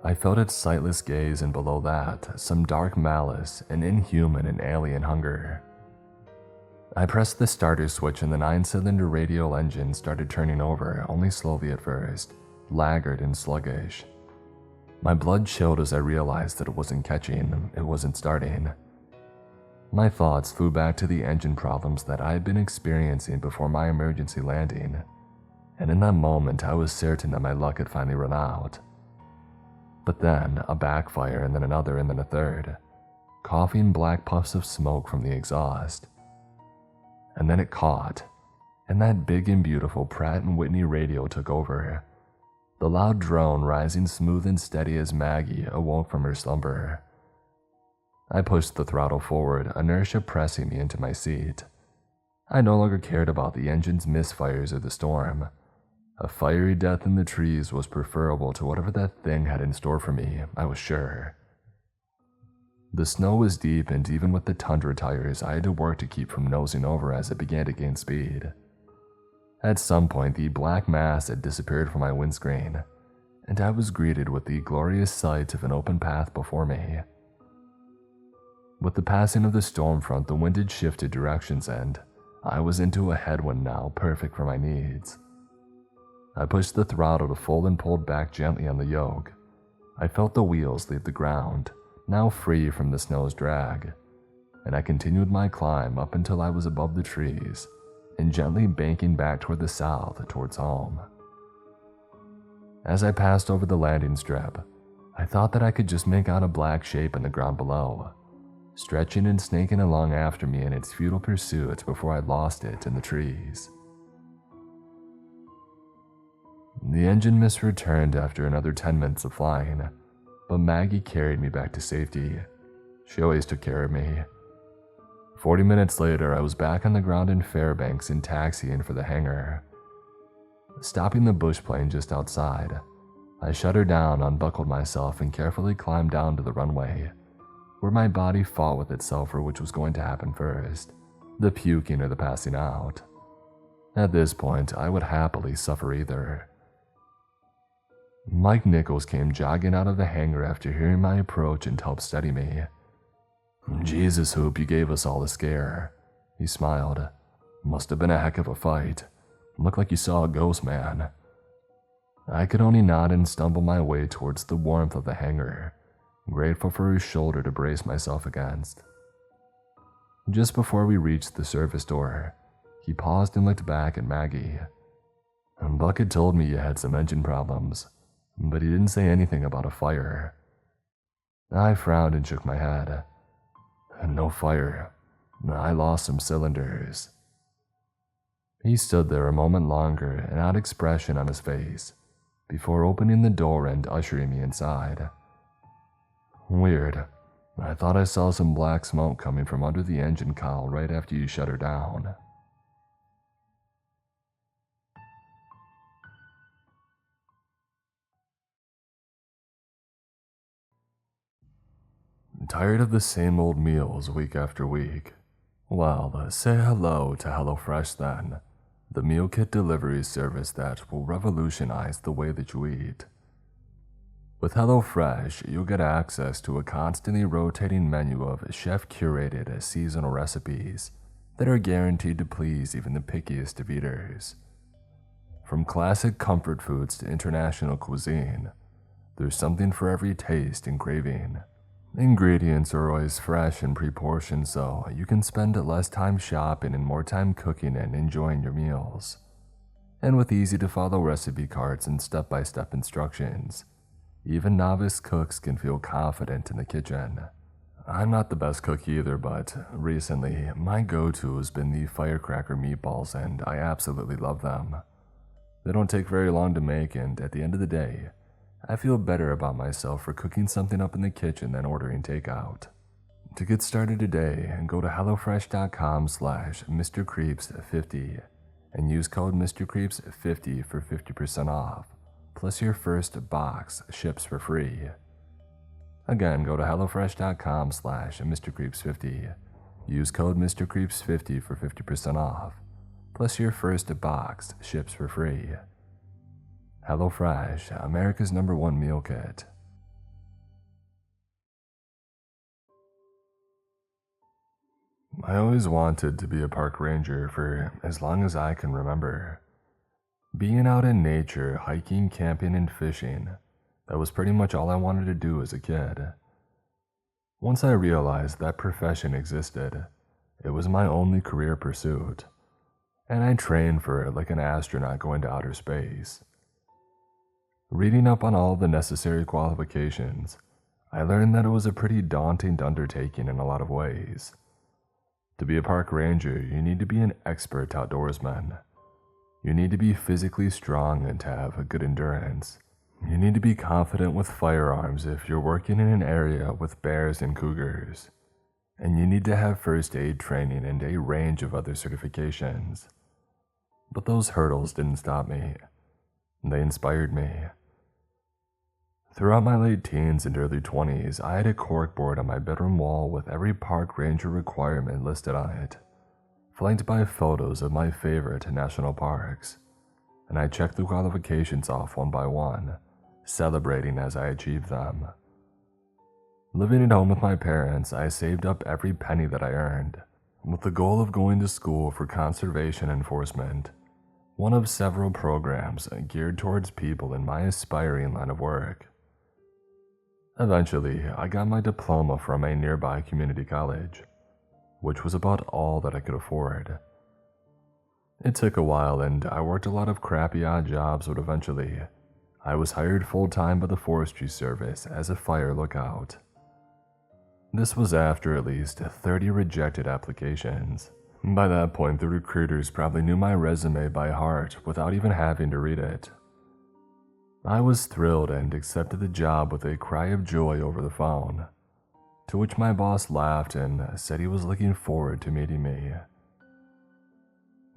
A: I felt its sightless gaze, and below that, some dark malice, an inhuman and alien hunger. I pressed the starter switch and the 9-cylinder radial engine started turning over, only slowly at first, laggard and sluggish. My blood chilled as I realized that it wasn't catching, it wasn't starting. My thoughts flew back to the engine problems that I had been experiencing before my emergency landing, and in that moment I was certain that my luck had finally run out. But then, a backfire and then another and then a third, coughing black puffs of smoke from the exhaust. And then it caught, and that big and beautiful Pratt & Whitney radio took over, the loud drone rising smooth and steady as Maggie awoke from her slumber. I pushed the throttle forward, inertia pressing me into my seat. I no longer cared about the engine's misfires or the storm. A fiery death in the trees was preferable to whatever that thing had in store for me, I was sure. The snow was deep, and even with the tundra tires, I had to work to keep from nosing over as it began to gain speed. At some point, the black mass had disappeared from my windscreen, and I was greeted with the glorious sight of an open path before me. With the passing of the storm front, the wind had shifted directions, and I was into a headwind now, perfect for my needs. I pushed the throttle to full and pulled back gently on the yoke. I felt the wheels leave the ground, now free from the snow's drag, and I continued my climb up until I was above the trees and gently banking back toward the south, towards home. As I passed over the landing strip, I thought that I could just make out a black shape in the ground below, stretching and snaking along after me in its futile pursuit before I lost it in the trees. The engine mist returned after another 10 minutes of flying, but Maggie carried me back to safety. She always took care of me. 40 minutes later, I was back on the ground in Fairbanks and taxiing for the hangar. Stopping the bush plane just outside, I shut her down, unbuckled myself, and carefully climbed down to the runway, where my body fought with itself for which was going to happen first, the puking or the passing out. At this point, I would happily suffer either. Mike Nichols came jogging out of the hangar after hearing my approach and helped steady me. "Jesus, Hoop, you gave us all a scare," he smiled. "Must have been a heck of a fight. Looked like you saw a ghost man." I could only nod and stumble my way towards the warmth of the hangar, grateful for his shoulder to brace myself against. Just before we reached the service door, he paused and looked back at Maggie. Buck had told me you had some engine problems, but he didn't say anything about a fire. I frowned and shook my head. No fire. I lost some cylinders. He stood there a moment longer, an odd expression on his face, before opening the door and ushering me inside. Weird. I thought I saw some black smoke coming from under the engine cowl right after you shut her down. Tired of the same old meals week after week? Well, say hello to HelloFresh then, the meal kit delivery service that will revolutionize the way that you eat. With HelloFresh, you'll get access to a constantly rotating menu of chef-curated seasonal recipes that are guaranteed to please even the pickiest of eaters. From classic comfort foods to international cuisine, there's something for every taste and craving. Ingredients are always fresh and pre-portioned, so you can spend less time shopping and more time cooking and enjoying your meals. And with easy-to-follow recipe cards and step-by-step instructions, even novice cooks can feel confident in the kitchen. I'm not the best cook either, but recently, my go-to has been the firecracker meatballs, and I absolutely love them. They don't take very long to make, and at the end of the day, I feel better about myself for cooking something up in the kitchen than ordering takeout. To get started today, go to hellofresh.com/MrCreeps50 and use code MrCreeps50 for 50% off, plus your first box ships for free. Again, go to hellofresh.com/MrCreeps50, use code MrCreeps50 for 50% off, plus your first box ships for free. HelloFresh, America's #1 meal kit. I always wanted to be a park ranger for as long as I can remember. Being out in nature, hiking, camping, and fishing, that was pretty much all I wanted to do as a kid. Once I realized that profession existed, it was my only career pursuit, and I trained for it like an astronaut going to outer space. Reading up on all the necessary qualifications, I learned that it was a pretty daunting undertaking in a lot of ways. To be a park ranger, you need to be an expert outdoorsman. You need to be physically strong and to have a good endurance. You need to be confident with firearms if you're working in an area with bears and cougars. And you need to have first aid training and a range of other certifications. But those hurdles didn't stop me. They inspired me. Throughout my late teens and early 20s, I had a corkboard on my bedroom wall with every park ranger requirement listed on it, flanked by photos of my favorite national parks, and I checked the qualifications off one by one, celebrating as I achieved them. Living at home with my parents, I saved up every penny that I earned, with the goal of going to school for conservation enforcement, one of several programs geared towards people in my aspiring line of work. Eventually, I got my diploma from a nearby community college, which was about all that I could afford. It took a while and I worked a lot of crappy odd jobs, but eventually, I was hired full-time by the Forestry Service as a fire lookout. This was after at least 30 rejected applications. By that point, the recruiters probably knew my resume by heart without even having to read it. I was thrilled and accepted the job with a cry of joy over the phone, to which my boss laughed and said he was looking forward to meeting me.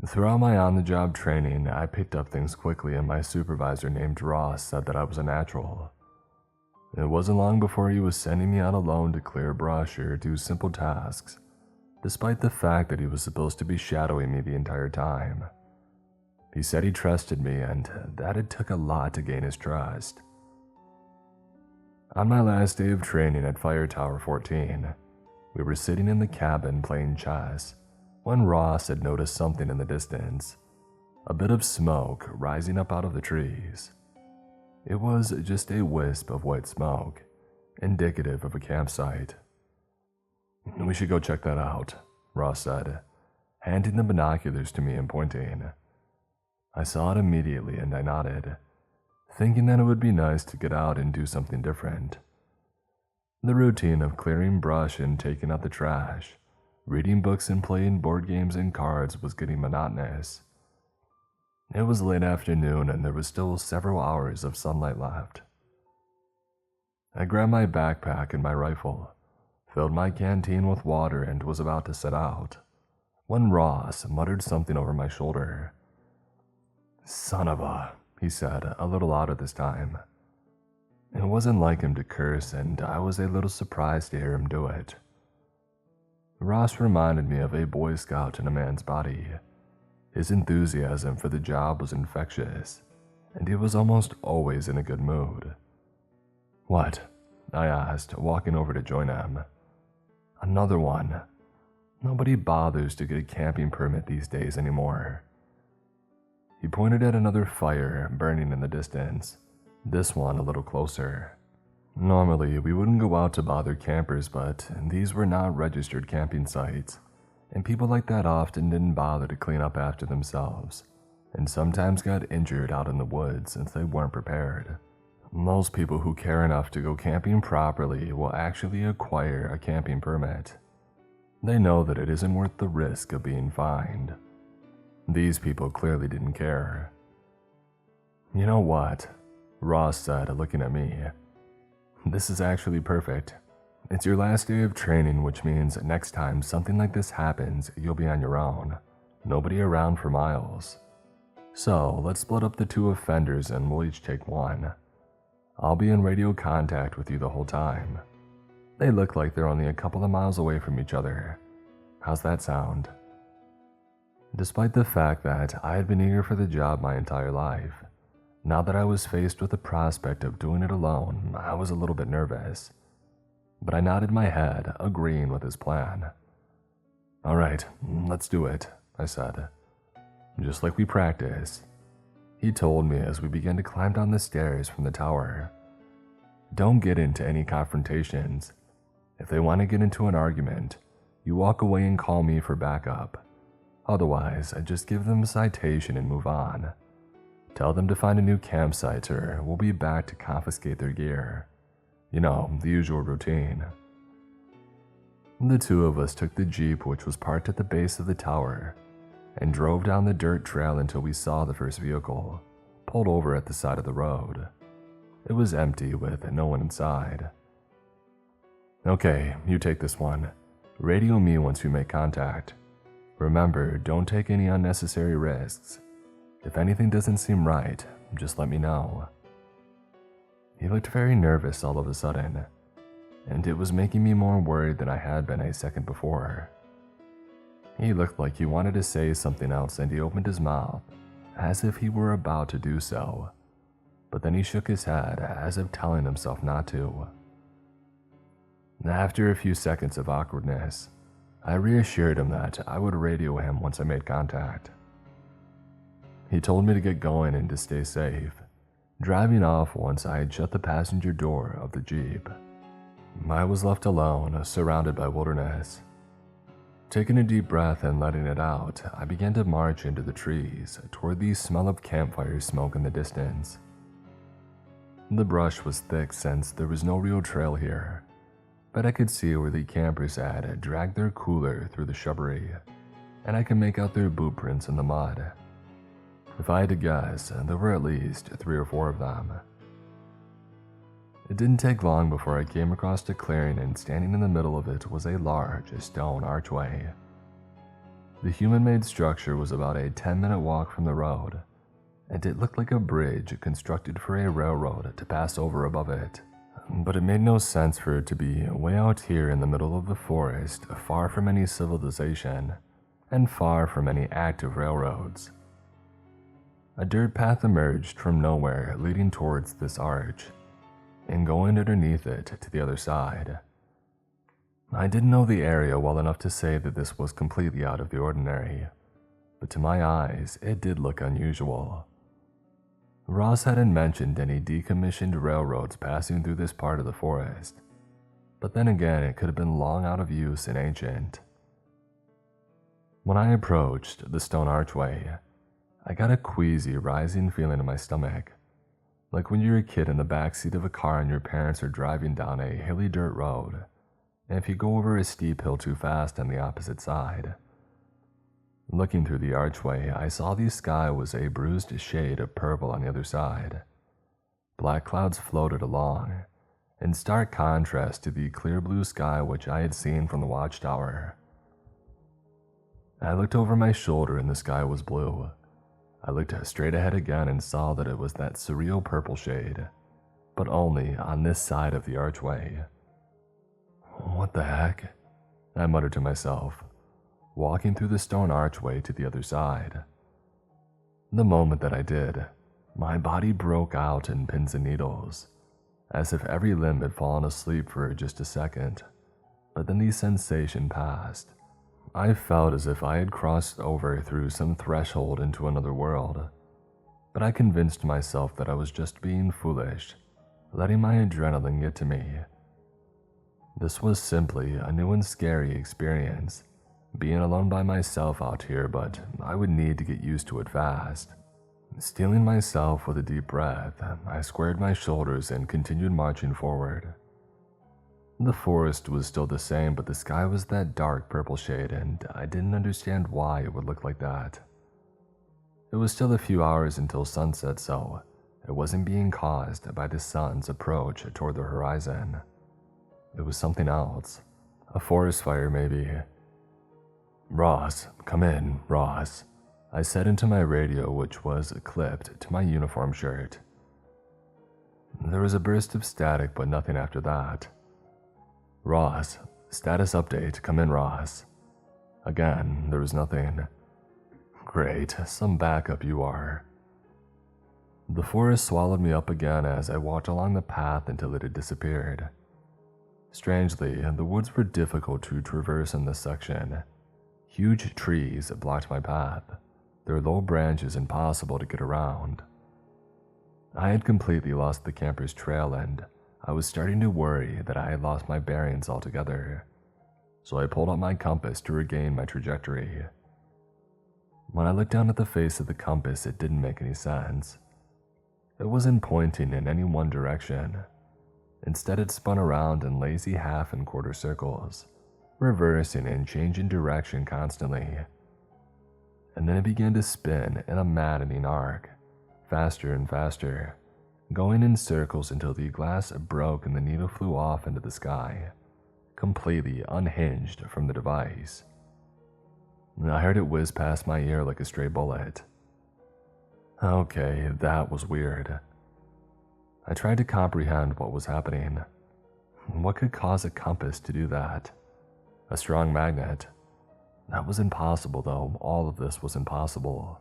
A: Throughout my on-the-job training, I picked up things quickly, and my supervisor named Ross said that I was a natural. It wasn't long before he was sending me out alone to clear brush or do simple tasks, despite the fact that he was supposed to be shadowing me the entire time. He said he trusted me and that it took a lot to gain his trust. On my last day of training at Fire Tower 14, we were sitting in the cabin playing chess when Ross had noticed something in the distance, a bit of smoke rising up out of the trees. It was just a wisp of white smoke, indicative of a campsite. "We should go check that out," Ross said, handing the binoculars to me and pointing. I saw it immediately and I nodded, thinking that it would be nice to get out and do something different. The routine of clearing brush and taking out the trash, reading books and playing board games and cards was getting monotonous. It was late afternoon and there was still several hours of sunlight left. I grabbed my backpack and my rifle, filled my canteen with water and was about to set out, when Ross muttered something over my shoulder. "Son of a," he said, a little louder this time. It wasn't like him to curse, and I was a little surprised to hear him do it. Ross reminded me of a Boy Scout in a man's body. His enthusiasm for the job was infectious, and he was almost always in a good mood. "What?" I asked, walking over to join him. "Another one. Nobody bothers to get a camping permit these days anymore." He pointed at another fire burning in the distance, this one a little closer. Normally, we wouldn't go out to bother campers, but these were not registered camping sites, and people like that often didn't bother to clean up after themselves, and sometimes got injured out in the woods since they weren't prepared. Most people who care enough to go camping properly will actually acquire a camping permit. They know that it isn't worth the risk of being fined. These people clearly didn't care. "You know what?" Ross said, looking at me. "This is actually perfect. It's your last day of training, which means next time something like this happens, you'll be on your own. Nobody around for miles. So let's split up the two offenders and we'll each take one. I'll be in radio contact with you the whole time. They look like they're only a couple of miles away from each other. How's that sound?" Despite the fact that I had been eager for the job my entire life, now that I was faced with the prospect of doing it alone, I was a little bit nervous. But I nodded my head, agreeing with his plan. "All right, let's do it," I said. "Just like we practiced," he told me as we began to climb down the stairs from the tower. "Don't get into any confrontations. If they want to get into an argument, you walk away and call me for backup. Otherwise, I just give them a citation and move on. Tell them to find a new campsite or we'll be back to confiscate their gear. You know, the usual routine." The two of us took the Jeep, which was parked at the base of the tower, and drove down the dirt trail until we saw the first vehicle, pulled over at the side of the road. It was empty with no one inside. "Okay, you take this one. Radio me once you make contact. Remember, don't take any unnecessary risks. If anything doesn't seem right, just let me know." He looked very nervous all of a sudden, and it was making me more worried than I had been a second before. He looked like he wanted to say something else and he opened his mouth, as if he were about to do so, but then he shook his head as if telling himself not to. After a few seconds of awkwardness, I reassured him that I would radio him once I made contact. He told me to get going and to stay safe, driving off once I had shut the passenger door of the Jeep. I was left alone, surrounded by wilderness. Taking a deep breath and letting it out, I began to march into the trees toward the smell of campfire smoke in the distance. The brush was thick since there was no real trail here, but I could see where the campers had dragged their cooler through the shrubbery, and I could make out their boot prints in the mud. If I had to guess, there were at least 3 or 4 of them. It didn't take long before I came across a clearing, and standing in the middle of it was a large stone archway. The human-made structure was about a 10-minute walk from the road, and it looked like a bridge constructed for a railroad to pass over above it. But it made no sense for it to be way out here in the middle of the forest, far from any civilization, and far from any active railroads. A dirt path emerged from nowhere leading towards this arch, and going underneath it to the other side. I didn't know the area well enough to say that this was completely out of the ordinary, but to my eyes, it did look unusual. Ross hadn't mentioned any decommissioned railroads passing through this part of the forest, but then again it could have been long out of use and ancient. When I approached the stone archway, I got a queasy, rising feeling in my stomach, like when you're a kid in the backseat of a car and your parents are driving down a hilly dirt road, and if you go over a steep hill too fast on the opposite side. Looking through the archway, I saw the sky was a bruised shade of purple on the other side. Black clouds floated along, in stark contrast to the clear blue sky which I had seen from the watchtower. I looked over my shoulder and the sky was blue. I looked straight ahead again and saw that it was that surreal purple shade, but only on this side of the archway. What the heck? I muttered to myself, walking through the stone archway to the other side. The moment that I did, my body broke out in pins and needles, as if every limb had fallen asleep for just a second, but then the sensation passed. I felt as if I had crossed over through some threshold into another world, but I convinced myself that I was just being foolish, letting my adrenaline get to me. This was simply a new and scary experience, being alone by myself out here, but I would need to get used to it fast. Steeling myself with a deep breath, I squared my shoulders and continued marching forward. The forest was still the same, but the sky was that dark purple shade, and I didn't understand why it would look like that. It was still a few hours until sunset, so it wasn't being caused by the sun's approach toward the horizon. It was something else. A forest fire, maybe. "Ross, come in, Ross," I said into my radio, which was clipped to my uniform shirt. There was a burst of static, but nothing after that. "Ross, status update, come in, Ross." Again, there was nothing. "Great, some backup you are." The forest swallowed me up again as I walked along the path until it had disappeared. Strangely, the woods were difficult to traverse in this section. Huge trees blocked my path, their low branches impossible to get around. I had completely lost the camper's trail, and I was starting to worry that I had lost my bearings altogether, so I pulled out my compass to regain my trajectory. When I looked down at the face of the compass, it didn't make any sense. It wasn't pointing in any one direction. Instead, it spun around in lazy half and quarter circles, reversing and changing direction constantly. And then it began to spin in a maddening arc, faster and faster, going in circles until the glass broke and the needle flew off into the sky, completely unhinged from the device. I heard it whiz past my ear like a stray bullet. Okay, that was weird. I tried to comprehend what was happening. What could cause a compass to do that? A strong magnet? That was impossible, though. All of this was impossible.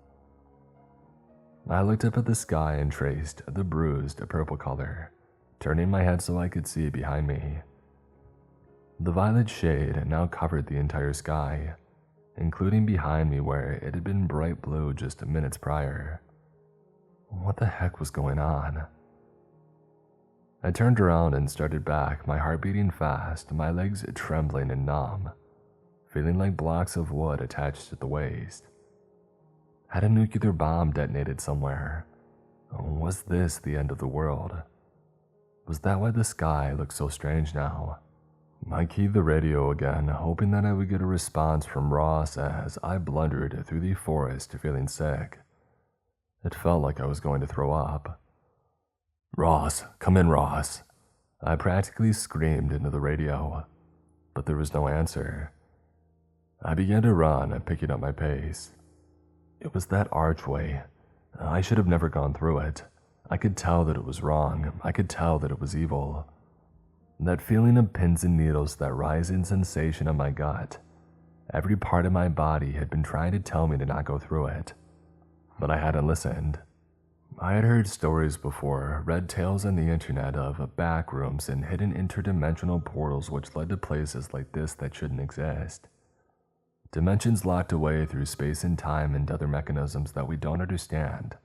A: I looked up at the sky and traced the bruised purple color, turning my head so I could see behind me. The violet shade now covered the entire sky, including behind me where it had been bright blue just minutes prior. What the heck was going on? I turned around and started back, my heart beating fast, my legs trembling and numb, feeling like blocks of wood attached to the waist. Had a nuclear bomb detonated somewhere? Was this the end of the world? Was that why the sky looked so strange now? I keyed the radio again, hoping that I would get a response from Ross as I blundered through the forest feeling sick. It felt like I was going to throw up. "Ross, come in, Ross," I practically screamed into the radio, but there was no answer. I began to run, picking up my pace. It was that archway. I should have never gone through it. I could tell that it was wrong. I could tell that it was evil. That feeling of pins and needles, that rising sensation in my gut. Every part of my body had been trying to tell me to not go through it, but I hadn't listened. I had heard stories before, read tales on the internet of back rooms and hidden interdimensional portals which led to places like this that shouldn't exist. Dimensions locked away through space and time and other mechanisms that we don't understand,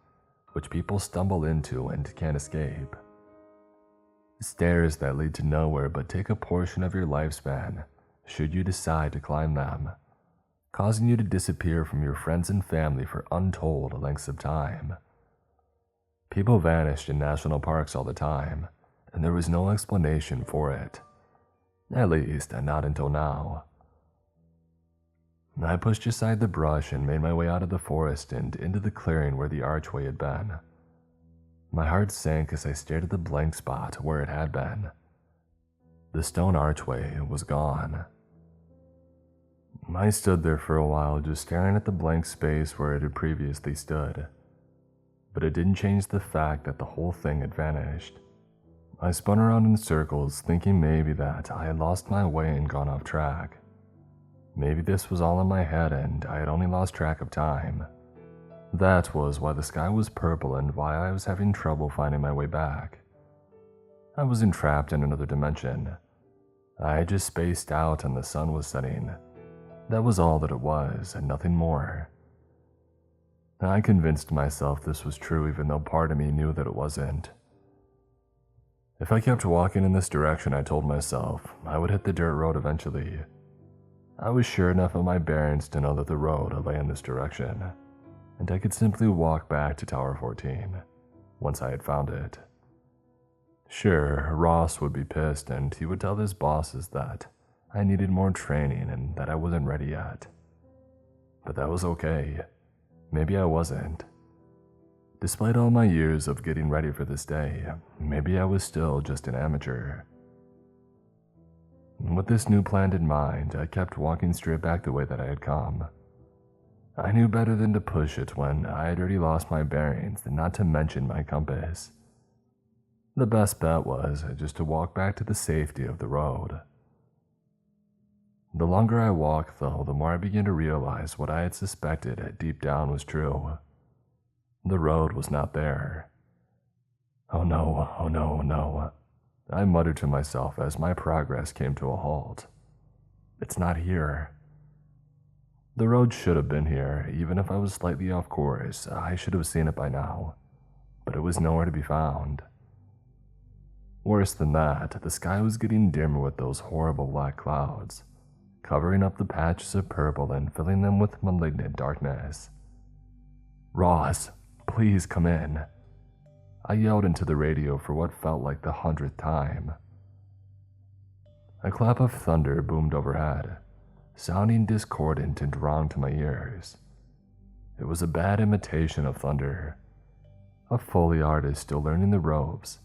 A: which people stumble into and can't escape. Stairs that lead to nowhere but take a portion of your lifespan should you decide to climb them, causing you to disappear from your friends and family for untold lengths of time. People vanished in national parks all the time, and there was no explanation for it. At least, not until now. I pushed aside the brush and made my way out of the forest and into the clearing where the archway had been. My heart sank as I stared at the blank spot where it had been. The stone archway was gone. I stood there for a while just staring at the blank space where it had previously stood, but it didn't change the fact that the whole thing had vanished. I spun around in circles, thinking maybe that I had lost my way and gone off track. Maybe this was all in my head and I had only lost track of time. That was why the sky was purple and why I was having trouble finding my way back. I was entrapped in another dimension. I had just spaced out and the sun was setting. That was all that it was, and nothing more. I convinced myself this was true even though part of me knew that it wasn't. If I kept walking in this direction, I told myself, I would hit the dirt road eventually. I was sure enough of my bearings to know that the road lay in this direction, and I could simply walk back to Tower 14 once I had found it. Sure, Ross would be pissed and he would tell his bosses that I needed more training and that I wasn't ready yet. But that was okay. Maybe I wasn't. Despite all my years of getting ready for this day, maybe I was still just an amateur. With this new plan in mind, I kept walking straight back the way that I had come. I knew better than to push it when I had already lost my bearings, and not to mention my compass. The best bet was just to walk back to the safety of the road. The longer I walked, though, the more I began to realize what I had suspected deep down was true. The road was not there. Oh no, oh no, no. I muttered to myself as my progress came to a halt. It's not here. The road should have been here, even if I was slightly off course. I should have seen it by now, but it was nowhere to be found. Worse than that, the sky was getting dimmer with those horrible black clouds, covering up the patches of purple and filling them with malignant darkness. Ross, please come in. I yelled into the radio for what felt like the 100th time. A clap of thunder boomed overhead, sounding discordant and wrong to my ears. It was a bad imitation of thunder. A Foley artist still learning the ropes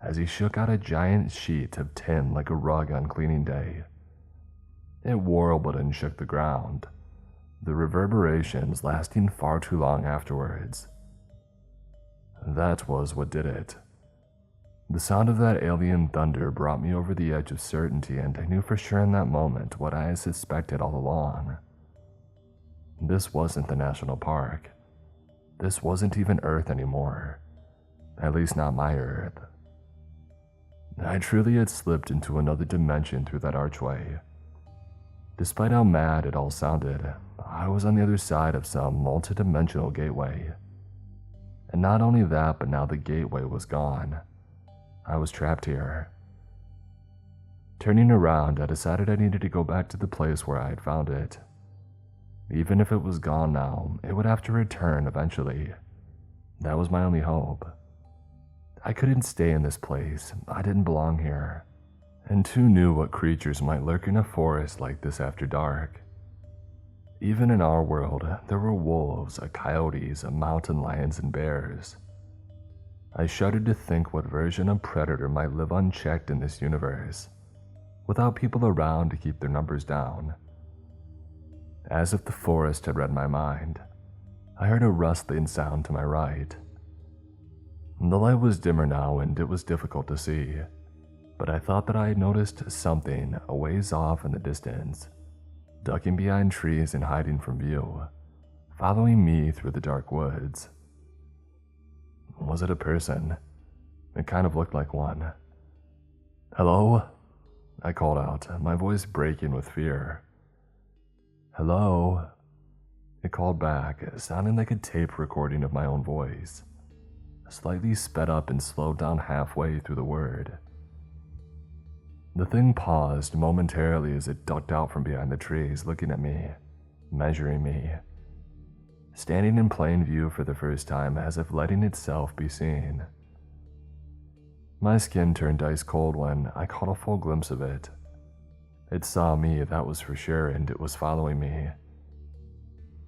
A: as he shook out a giant sheet of tin like a rug on cleaning day. It warbled and shook the ground, the reverberations lasting far too long afterwards. That was what did it. The sound of that alien thunder brought me over the edge of certainty, and I knew for sure in that moment what I had suspected all along. This wasn't the national park. This wasn't even Earth anymore. At least not my Earth. I truly had slipped into another dimension through that archway. Despite how mad it all sounded, I was on the other side of some multi-dimensional gateway. And not only that, but now the gateway was gone. I was trapped here. Turning around, I decided I needed to go back to the place where I had found it. Even if it was gone now, it would have to return eventually. That was my only hope. I couldn't stay in this place. I didn't belong here. And who knew what creatures might lurk in a forest like this after dark? Even in our world, there were wolves, coyotes, mountain lions, and bears. I shuddered to think what version of predator might live unchecked in this universe, without people around to keep their numbers down. As if the forest had read my mind, I heard a rustling sound to my right. The light was dimmer now and it was difficult to see, but I thought that I had noticed something a ways off in the distance, ducking behind trees and hiding from view, following me through the dark woods. Was it a person? It kind of looked like one. Hello? I called out, my voice breaking with fear. Hello? It called back, sounding like a tape recording of my own voice. slightly sped up and slowed down halfway through the word. The thing paused momentarily as it ducked out from behind the trees, looking at me, measuring me, standing in plain view for the first time as if letting itself be seen. My skin turned ice cold when I caught a full glimpse of it. It saw me, that was for sure, and it was following me.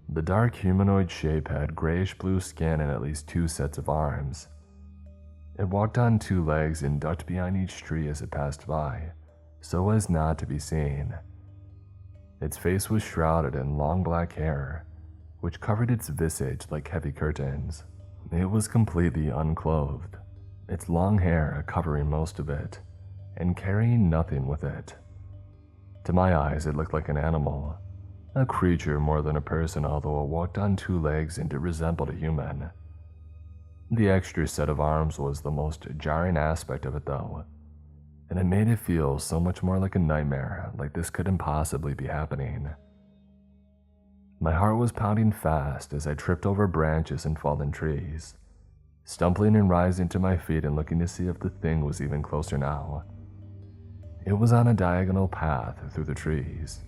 A: The dark humanoid shape had grayish-blue skin and at least 2 sets of arms. It walked on 2 legs and ducked behind each tree as it passed by, so as not to be seen. Its face was shrouded in long black hair, which covered its visage like heavy curtains. It was completely unclothed, its long hair covering most of it, and carrying nothing with it. To my eyes, it looked like an animal, a creature more than a person, although it walked on 2 legs and it resembled a human. The extra set of arms was the most jarring aspect of it though, and it made it feel so much more like a nightmare, like this couldn't possibly be happening. My heart was pounding fast as I tripped over branches and fallen trees, stumbling and rising to my feet and looking to see if the thing was even closer now. It was on a diagonal path through the trees,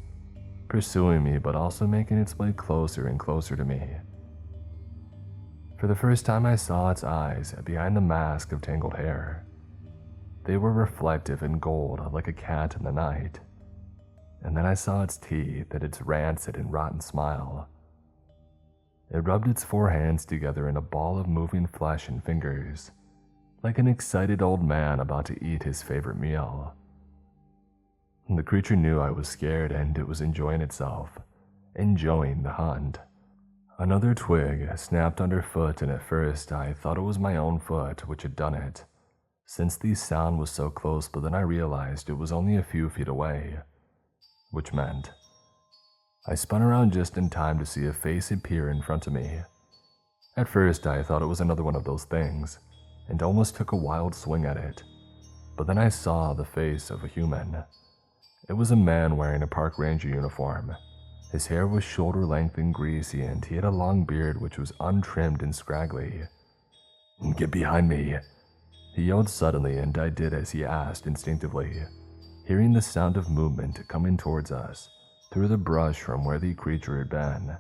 A: pursuing me but also making its way closer and closer to me. For the first time I saw its eyes behind the mask of tangled hair. They were reflective in gold like a cat in the night. And then I saw its teeth and its rancid and rotten smile. It rubbed its 4 hands together in a ball of moving flesh and fingers, like an excited old man about to eat his favorite meal. The creature knew I was scared and it was enjoying itself, enjoying the hunt. Another twig snapped underfoot, and at first I thought it was my own foot which had done it, since the sound was so close, but then I realized it was only a few feet away, which meant I spun around just in time to see a face appear in front of me. At first I thought it was another one of those things, and almost took a wild swing at it, but then I saw the face of a human. It was a man wearing a park ranger uniform. His hair was shoulder-length and greasy, and he had a long beard which was untrimmed and scraggly. "Get behind me," he yelled suddenly, and I did as he asked instinctively, hearing the sound of movement coming towards us through the brush from where the creature had been.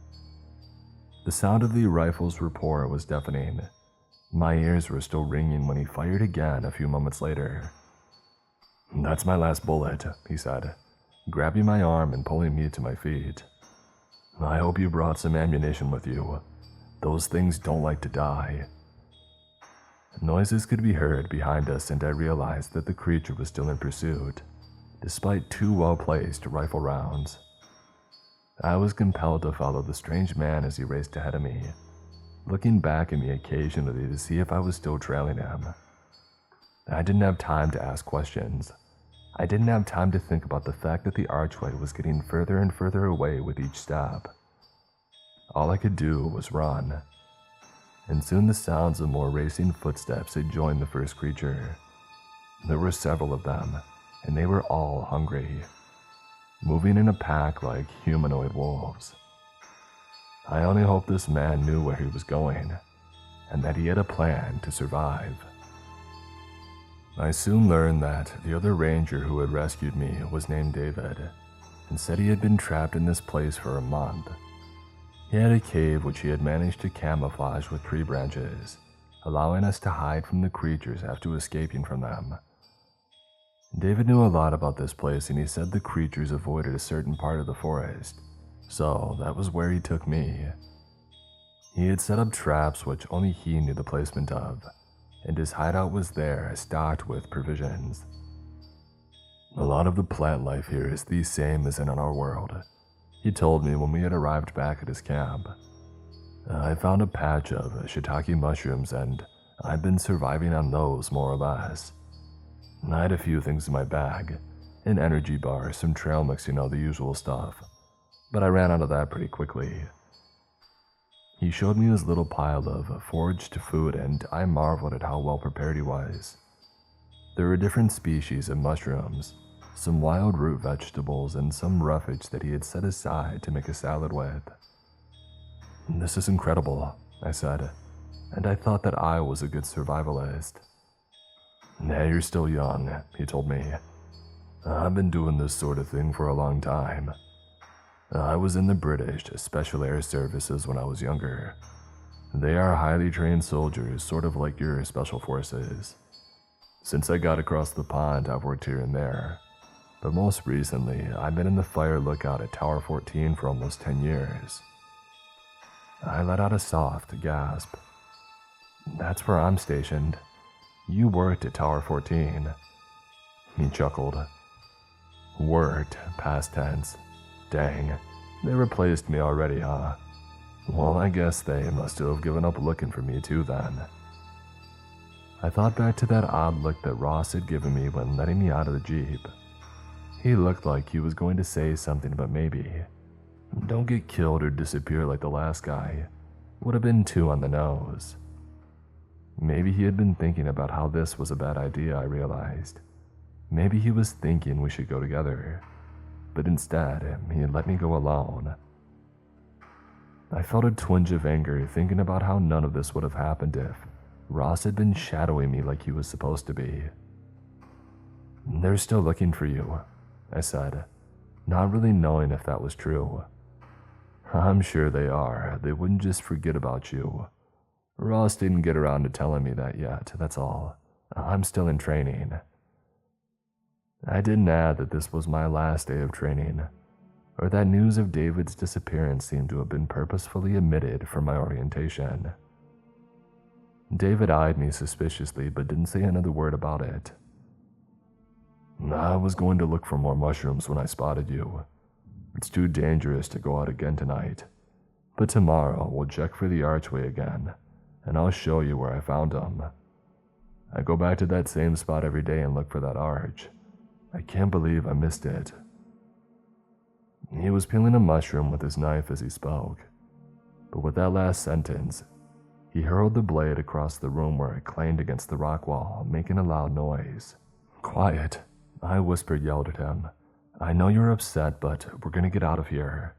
A: The sound of the rifle's report was deafening. My ears were still ringing when he fired again a few moments later. "That's my last bullet," he said, grabbing my arm and pulling me to my feet. "I hope you brought some ammunition with you. Those things don't like to die." Noises could be heard behind us, and I realized that the creature was still in pursuit, despite 2 well-placed rifle rounds. I was compelled to follow the strange man as he raced ahead of me, looking back at me occasionally to see if I was still trailing him. I didn't have time to ask questions. I didn't have time to think about the fact that the archway was getting further and further away with each step. All I could do was run, and soon the sounds of more racing footsteps had joined the first creature. There were several of them, and they were all hungry, moving in a pack like humanoid wolves. I only hoped this man knew where he was going, and that he had a plan to survive. I soon learned that the other ranger who had rescued me was named David, and said he had been trapped in this place for a month. He had a cave which he had managed to camouflage with tree branches, allowing us to hide from the creatures after escaping from them. David knew a lot about this place, and he said the creatures avoided a certain part of the forest, so that was where he took me. He had set up traps which only he knew the placement of, and his hideout was there, stocked with provisions. "A lot of the plant life here is the same as in our world," he told me when we had arrived back at his camp. "I found a patch of shiitake mushrooms, and I've been surviving on those more or less. I had a few things in my bag, an energy bar, some trail mix, the usual stuff, but I ran out of that pretty quickly." He showed me his little pile of foraged food, and I marveled at how well prepared he was. There were different species of mushrooms, some wild root vegetables, and some roughage that he had set aside to make a salad with. "This is incredible," I said, and I thought that I was a good survivalist. "Nah, you're still young," he told me. "I've been doing this sort of thing for a long time. I was in the British Special Air Services when I was younger. They are highly trained soldiers, sort of like your special forces. Since I got across the pond, I've worked here and there. But most recently, I've been in the fire lookout at Tower 14 for almost 10 years. I let out a soft gasp. "That's where I'm stationed. You worked at Tower 14. He chuckled. "Worked, past tense. Dang, they replaced me already, huh? Well, I guess they must have given up looking for me too then." I thought back to that odd look that Ross had given me when letting me out of the Jeep. He looked like he was going to say something, but maybe, "Don't get killed or disappear like the last guy," would have been too on the nose. Maybe he had been thinking about how this was a bad idea, I realized. Maybe he was thinking we should go together. But instead, he had let me go alone. I felt a twinge of anger thinking about how none of this would have happened if Ross had been shadowing me like he was supposed to be. "They're still looking for you," I said, not really knowing if that was true. "I'm sure they are. They wouldn't just forget about you. Ross didn't get around to telling me that yet, that's all. I'm still in training." I didn't add that this was my last day of training, or that news of David's disappearance seemed to have been purposefully omitted from my orientation. David eyed me suspiciously but didn't say another word about it. "I was going to look for more mushrooms when I spotted you. It's too dangerous to go out again tonight, but tomorrow we'll check for the archway again, and I'll show you where I found them. I go back to that same spot every day and look for that arch. I can't believe I missed it." He was peeling a mushroom with his knife as he spoke, but with that last sentence, he hurled the blade across the room where it clanged against the rock wall, making a loud noise. "Quiet," I whispered, yelled at him. "I know you're upset, but we're gonna get out of here."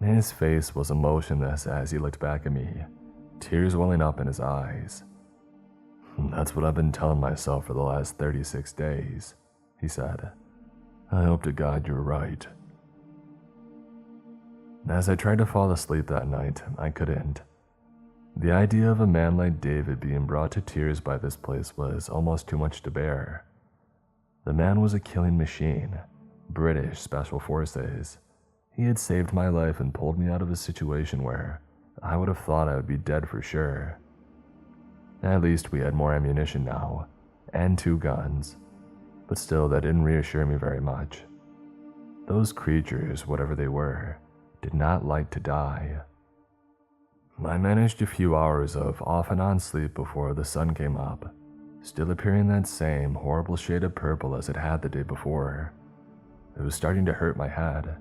A: His face was emotionless as he looked back at me, tears welling up in his eyes. "That's what I've been telling myself for the last 36 days, he said. "I hope to God you're right." As I tried to fall asleep that night, I couldn't. The idea of a man like David being brought to tears by this place was almost too much to bear. The man was a killing machine, British Special Forces. He had saved my life and pulled me out of a situation where I would have thought I would be dead for sure. At least we had more ammunition now, and 2 guns, but still that didn't reassure me very much. Those creatures, whatever they were, did not like to die. I managed a few hours of off and on sleep before the sun came up, still appearing that same horrible shade of purple as it had the day before. It was starting to hurt my head.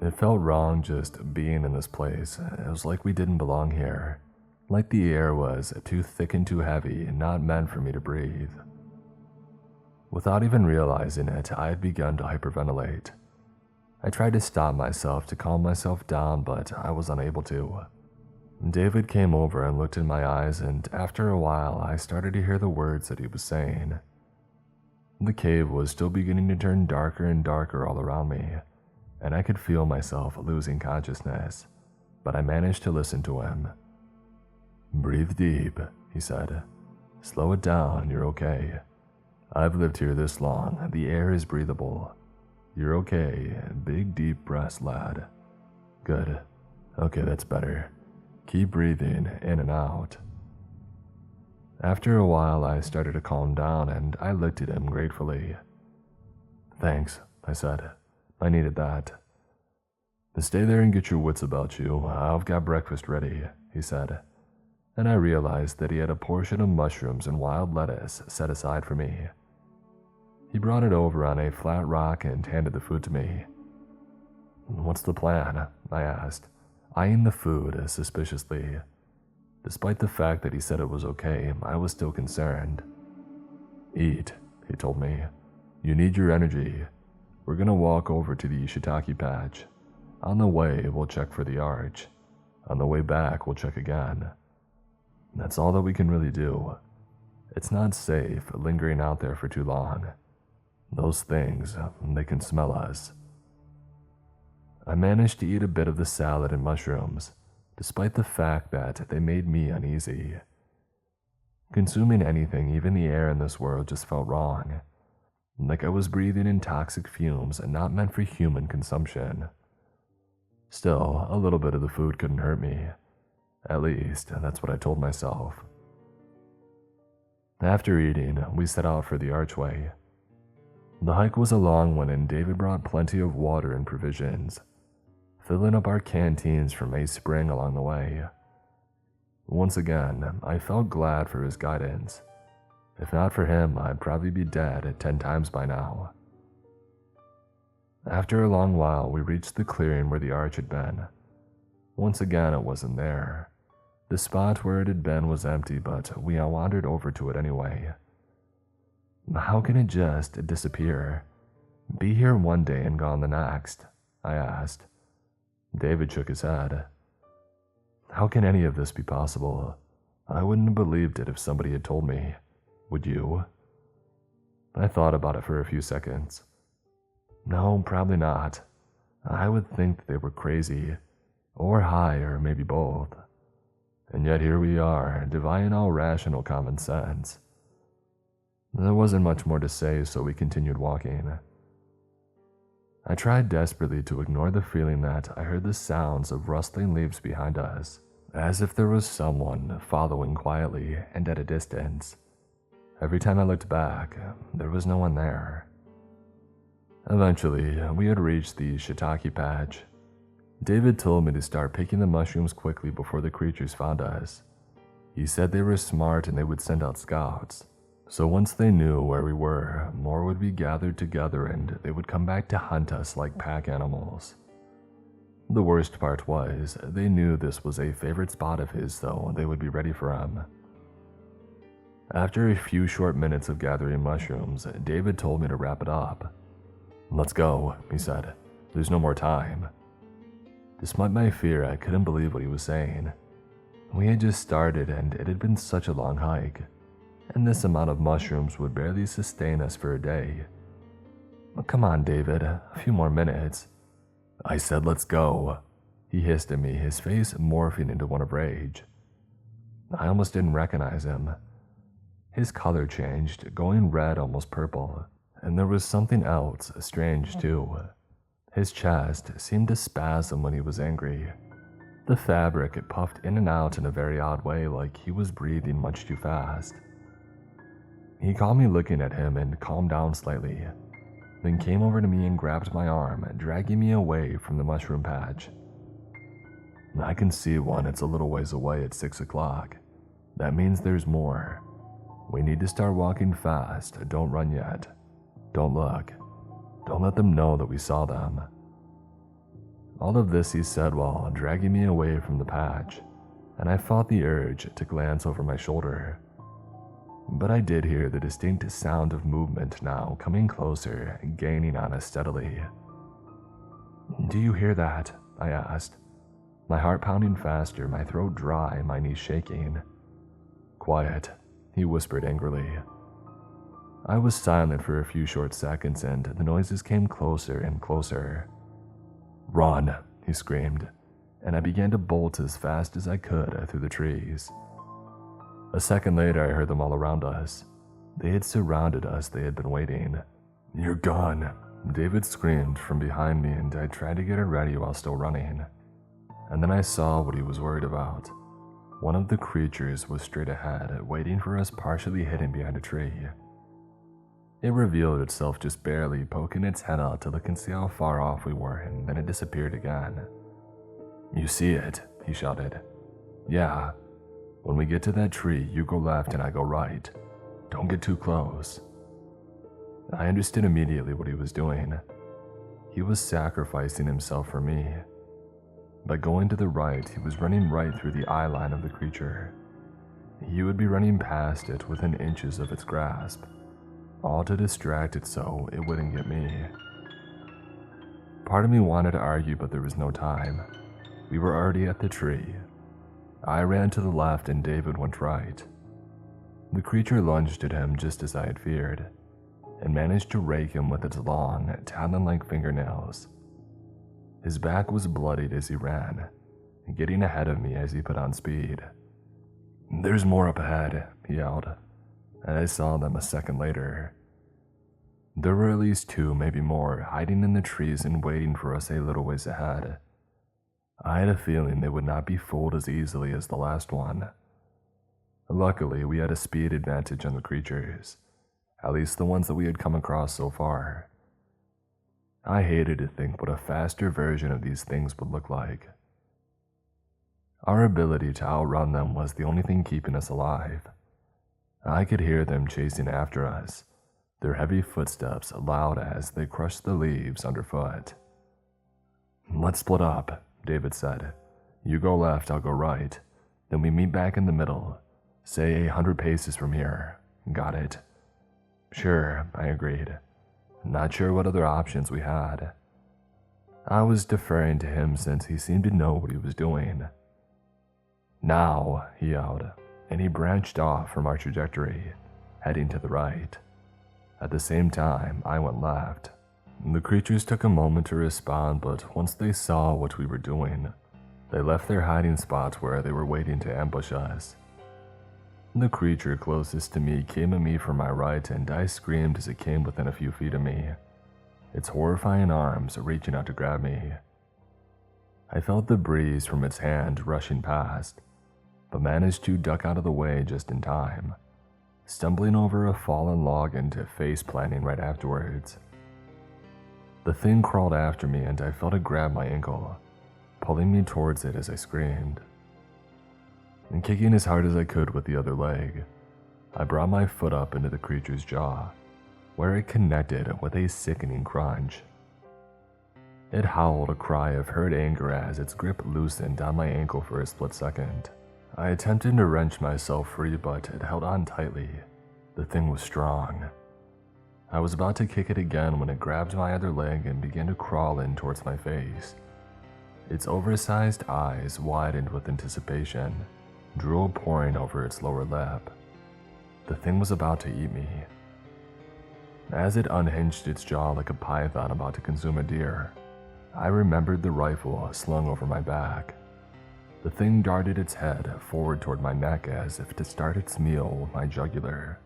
A: It felt wrong just being in this place. It was like we didn't belong here, like the air was too thick and too heavy and not meant for me to breathe. Without even realizing it, I had begun to hyperventilate. I tried to stop myself to calm myself down, but I was unable to. David came over and looked in my eyes, and after a while, I started to hear the words that he was saying. The cave was still beginning to turn darker and darker all around me, and I could feel myself losing consciousness, but I managed to listen to him. "Breathe deep," he said. "Slow it down, you're okay. I've lived here this long, the air is breathable. You're okay, big deep breaths, lad. Good. Okay, that's better. Keep breathing in and out." After a while, I started to calm down, and I looked at him gratefully. "Thanks," I said. "I needed that." "Stay there and get your wits about you. I've got breakfast ready," he said, and I realized that he had a portion of mushrooms and wild lettuce set aside for me. He brought it over on a flat rock and handed the food to me. "What's the plan?" I asked, eyeing the food suspiciously. Despite the fact that he said it was okay, I was still concerned. "Eat," he told me. "You need your energy. We're gonna walk over to the shiitake patch. On the way, we'll check for the arch. On the way back, we'll check again. That's all that we can really do. It's not safe lingering out there for too long. Those things, they can smell us. I managed to eat a bit of the salad and mushrooms, despite the fact that they made me uneasy. Consuming anything, even the air in this world, just felt wrong. Like I was breathing in toxic fumes and not meant for human consumption. Still, a little bit of the food couldn't hurt me. At least, that's what I told myself. After eating, we set out for the archway. The hike was a long one, and David brought plenty of water and provisions, filling up our canteens from a spring along the way. Once again, I felt glad for his guidance. If not for him, I'd probably be dead 10 times by now. After a long while, we reached the clearing where the arch had been. Once again, it wasn't there. The spot where it had been was empty, but we all wandered over to it anyway. How can it just disappear? Be here one day and gone the next? I asked. David shook his head. How can any of this be possible? I wouldn't have believed it if somebody had told me. Would you? I thought about it for a few seconds. No, probably not. I would think they were crazy, or high, or maybe both. And yet here we are, defying all rational common sense. There wasn't much more to say, so we continued walking. I tried desperately to ignore the feeling that I heard the sounds of rustling leaves behind us, as if there was someone following quietly and at a distance. Every time I looked back, there was no one there. Eventually, we had reached the shiitake patch. David told me to start picking the mushrooms quickly before the creatures found us. He said they were smart and they would send out scouts. So once they knew where we were, more would be gathered together and they would come back to hunt us like pack animals. The worst part was, they knew this was a favorite spot of his, so they would be ready for him. After a few short minutes of gathering mushrooms, David told me to wrap it up. Let's go, he said. There's no more time. Despite my fear, I couldn't believe what he was saying. We had just started and it had been such a long hike, and this amount of mushrooms would barely sustain us for a day. Come on, David, a few more minutes. I said let's go. He hissed at me, his face morphing into one of rage. I almost didn't recognize him. His color changed, going red, almost purple, and there was something else strange too. His chest seemed to spasm when he was angry. The fabric puffed in and out in a very odd way, like he was breathing much too fast. He caught me looking at him and calmed down slightly, then came over to me and grabbed my arm, dragging me away from the mushroom patch. I can see one, it's a little ways away at 6 o'clock. That means there's more. We need to start walking fast, don't run yet. Don't look. Don't let them know that we saw them. All of this he said while dragging me away from the patch, and I fought the urge to glance over my shoulder. But I did hear the distinct sound of movement now, coming closer, gaining on us steadily. Do you hear that? I asked, my heart pounding faster, my throat dry, my knees shaking. Quiet, he whispered angrily. I was silent for a few short seconds and the noises came closer and closer. Run, he screamed, and I began to bolt as fast as I could through the trees. A second later, I heard them all around us. They had surrounded us, they had been waiting. You're gone, David screamed from behind me, and I tried to get it ready while still running. And then I saw what he was worried about. One of the creatures was straight ahead, waiting for us partially hidden behind a tree. It revealed itself just barely, poking its head out to look and see how far off we were, and then it disappeared again. You see it, he shouted. Yeah. When we get to that tree, you go left and I go right. Don't get too close. I understood immediately what he was doing. He was sacrificing himself for me. By going to the right, he was running right through the eye line of the creature. He would be running past it within inches of its grasp, all to distract it so it wouldn't get me. Part of me wanted to argue, but there was no time. We were already at the tree. I ran to the left and David went right. The creature lunged at him just as I had feared, and managed to rake him with its long, talon-like fingernails. His back was bloodied as he ran, getting ahead of me as he put on speed. "There's more up ahead," he yelled, and I saw them a second later. There were at least two, maybe more, hiding in the trees and waiting for us a little ways ahead. I had a feeling they would not be fooled as easily as the last one. Luckily, we had a speed advantage on the creatures, at least the ones that we had come across so far. I hated to think what a faster version of these things would look like. Our ability to outrun them was the only thing keeping us alive. I could hear them chasing after us, their heavy footsteps loud as they crushed the leaves underfoot. "Let's split up," David said. "You go left, I'll go right. Then we meet back in the middle, say 100 paces from here. Got it?" "Sure," I agreed, not sure what other options we had. I was deferring to him since he seemed to know what he was doing. "Now," he yelled, and he branched off from our trajectory, heading to the right. At the same time, I went left. The creatures took a moment to respond, but once they saw what we were doing, they left their hiding spots where they were waiting to ambush us. The creature closest to me came at me from my right, and I screamed as it came within a few feet of me, its horrifying arms reaching out to grab me. I felt the breeze from its hand rushing past, but managed to duck out of the way just in time, stumbling over a fallen log and face planting right afterwards. The thing crawled after me and I felt it grab my ankle, pulling me towards it as I screamed. And kicking as hard as I could with the other leg, I brought my foot up into the creature's jaw, where it connected with a sickening crunch. It howled a cry of hurt anger as its grip loosened on my ankle for a split second. I attempted to wrench myself free, but it held on tightly. The thing was strong. I was about to kick it again when it grabbed my other leg and began to crawl in towards my face. Its oversized eyes widened with anticipation, drool pouring over its lower lip. The thing was about to eat me. As it unhinged its jaw like a python about to consume a deer, I remembered the rifle slung over my back. The thing darted its head forward toward my neck as if to start its meal with my jugular.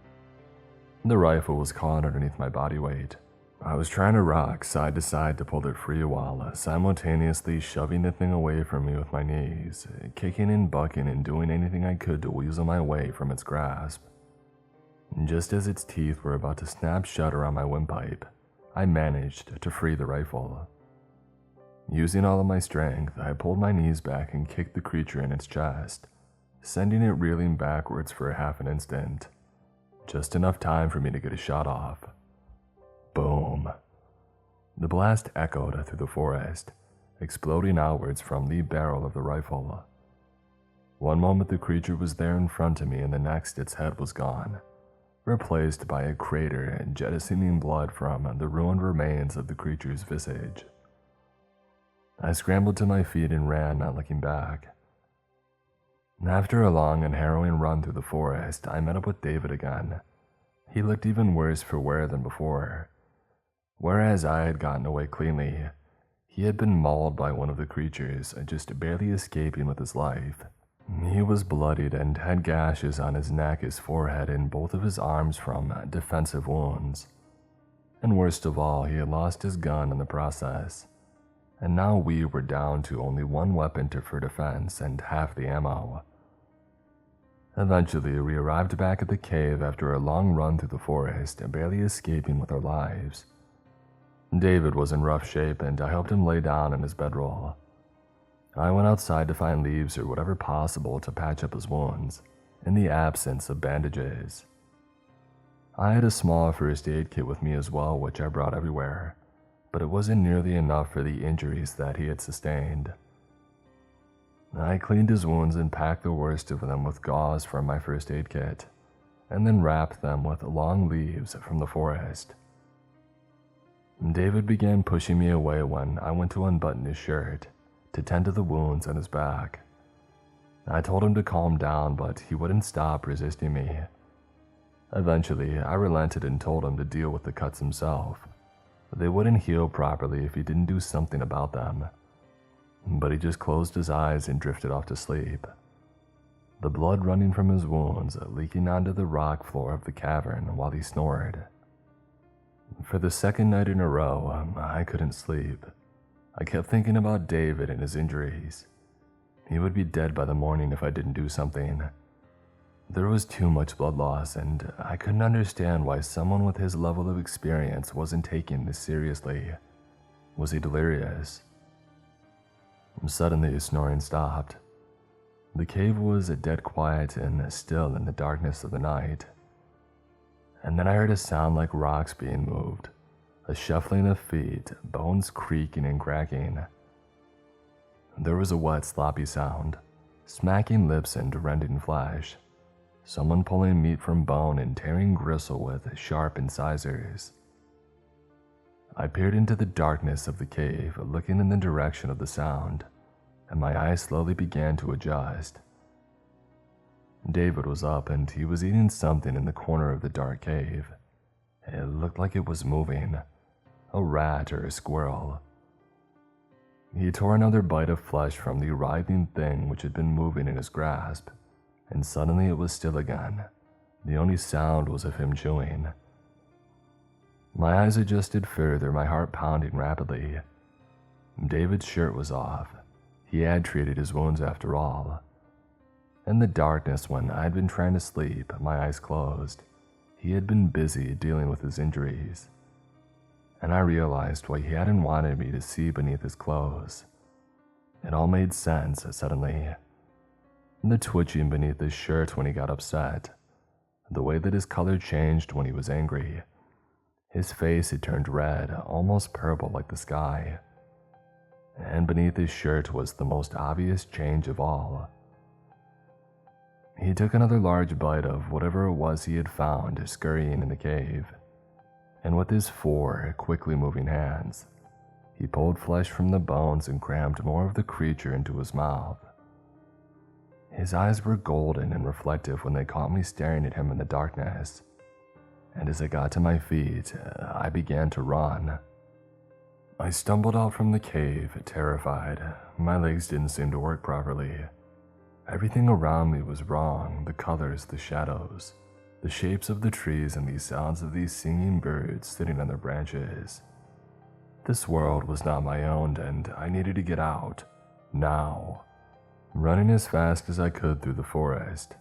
A: The rifle was caught underneath my body weight. I was trying to rock side to side to pull it free while simultaneously shoving the thing away from me with my knees, kicking and bucking and doing anything I could to weasel my way from its grasp. Just as its teeth were about to snap shut around my windpipe, I managed to free the rifle. Using all of my strength, I pulled my knees back and kicked the creature in its chest, sending it reeling backwards for a half an instant. Just enough time for me to get a shot off. Boom. The blast echoed through the forest, exploding outwards from the barrel of the rifle. One moment the creature was there in front of me, and the next its head was gone, replaced by a crater jettisoning blood from the ruined remains of the creature's visage. I scrambled to my feet and ran, not looking back. After a long and harrowing run through the forest, I met up with David again. He looked even worse for wear than before. Whereas I had gotten away cleanly, he had been mauled by one of the creatures, just barely escaping with his life. He was bloodied and had gashes on his neck, his forehead, and both of his arms from defensive wounds. And worst of all, he had lost his gun in the process. And now we were down to only one weapon for defense and half the ammo. Eventually, we arrived back at the cave after a long run through the forest, barely escaping with our lives. David was in rough shape, and I helped him lay down in his bedroll. I went outside to find leaves or whatever possible to patch up his wounds, in the absence of bandages. I had a small first aid kit with me as well, which I brought everywhere, but it wasn't nearly enough for the injuries that he had sustained. I cleaned his wounds and packed the worst of them with gauze from my first aid kit, and then wrapped them with long leaves from the forest. David began pushing me away when I went to unbutton his shirt to tend to the wounds on his back. I told him to calm down, but he wouldn't stop resisting me. Eventually, I relented and told him to deal with the cuts himself. They wouldn't heal properly if he didn't do something about them. But he just closed his eyes and drifted off to sleep. The blood running from his wounds leaking onto the rock floor of the cavern while he snored. For the second night in a row, I couldn't sleep. I kept thinking about David and his injuries. He would be dead by the morning if I didn't do something. There was too much blood loss, and I couldn't understand why someone with his level of experience wasn't taking this seriously. Was he delirious? Suddenly, his snoring stopped. The cave was dead quiet and still in the darkness of the night. And then I heard a sound like rocks being moved, a shuffling of feet, bones creaking and cracking. There was a wet, sloppy sound, smacking lips and rending flesh. Someone pulling meat from bone and tearing gristle with sharp incisors. I peered into the darkness of the cave, looking in the direction of the sound, and my eyes slowly began to adjust. David was up and he was eating something in the corner of the dark cave. It looked like it was moving, a rat or a squirrel. He tore another bite of flesh from the writhing thing which had been moving in his grasp, and suddenly it was still again. The only sound was of him chewing. My eyes adjusted further, my heart pounding rapidly. David's shirt was off. He had treated his wounds after all. In the darkness, when I had been trying to sleep, my eyes closed. He had been busy dealing with his injuries. And I realized why he hadn't wanted me to see beneath his clothes. It all made sense suddenly. The twitching beneath his shirt when he got upset, the way that his color changed when he was angry. His face had turned red, almost purple like the sky. And beneath his shirt was the most obvious change of all. He took another large bite of whatever it was he had found scurrying in the cave, and with his 4 quickly moving hands, he pulled flesh from the bones and crammed more of the creature into his mouth. His eyes were golden and reflective when they caught me staring at him in the darkness, and as I got to my feet, I began to run. I stumbled out from the cave, terrified. My legs didn't seem to work properly. Everything around me was wrong, the colors, the shadows, the shapes of the trees, and the sounds of these singing birds sitting on their branches. This world was not my own, and I needed to get out, now. Running as fast as I could through the forest,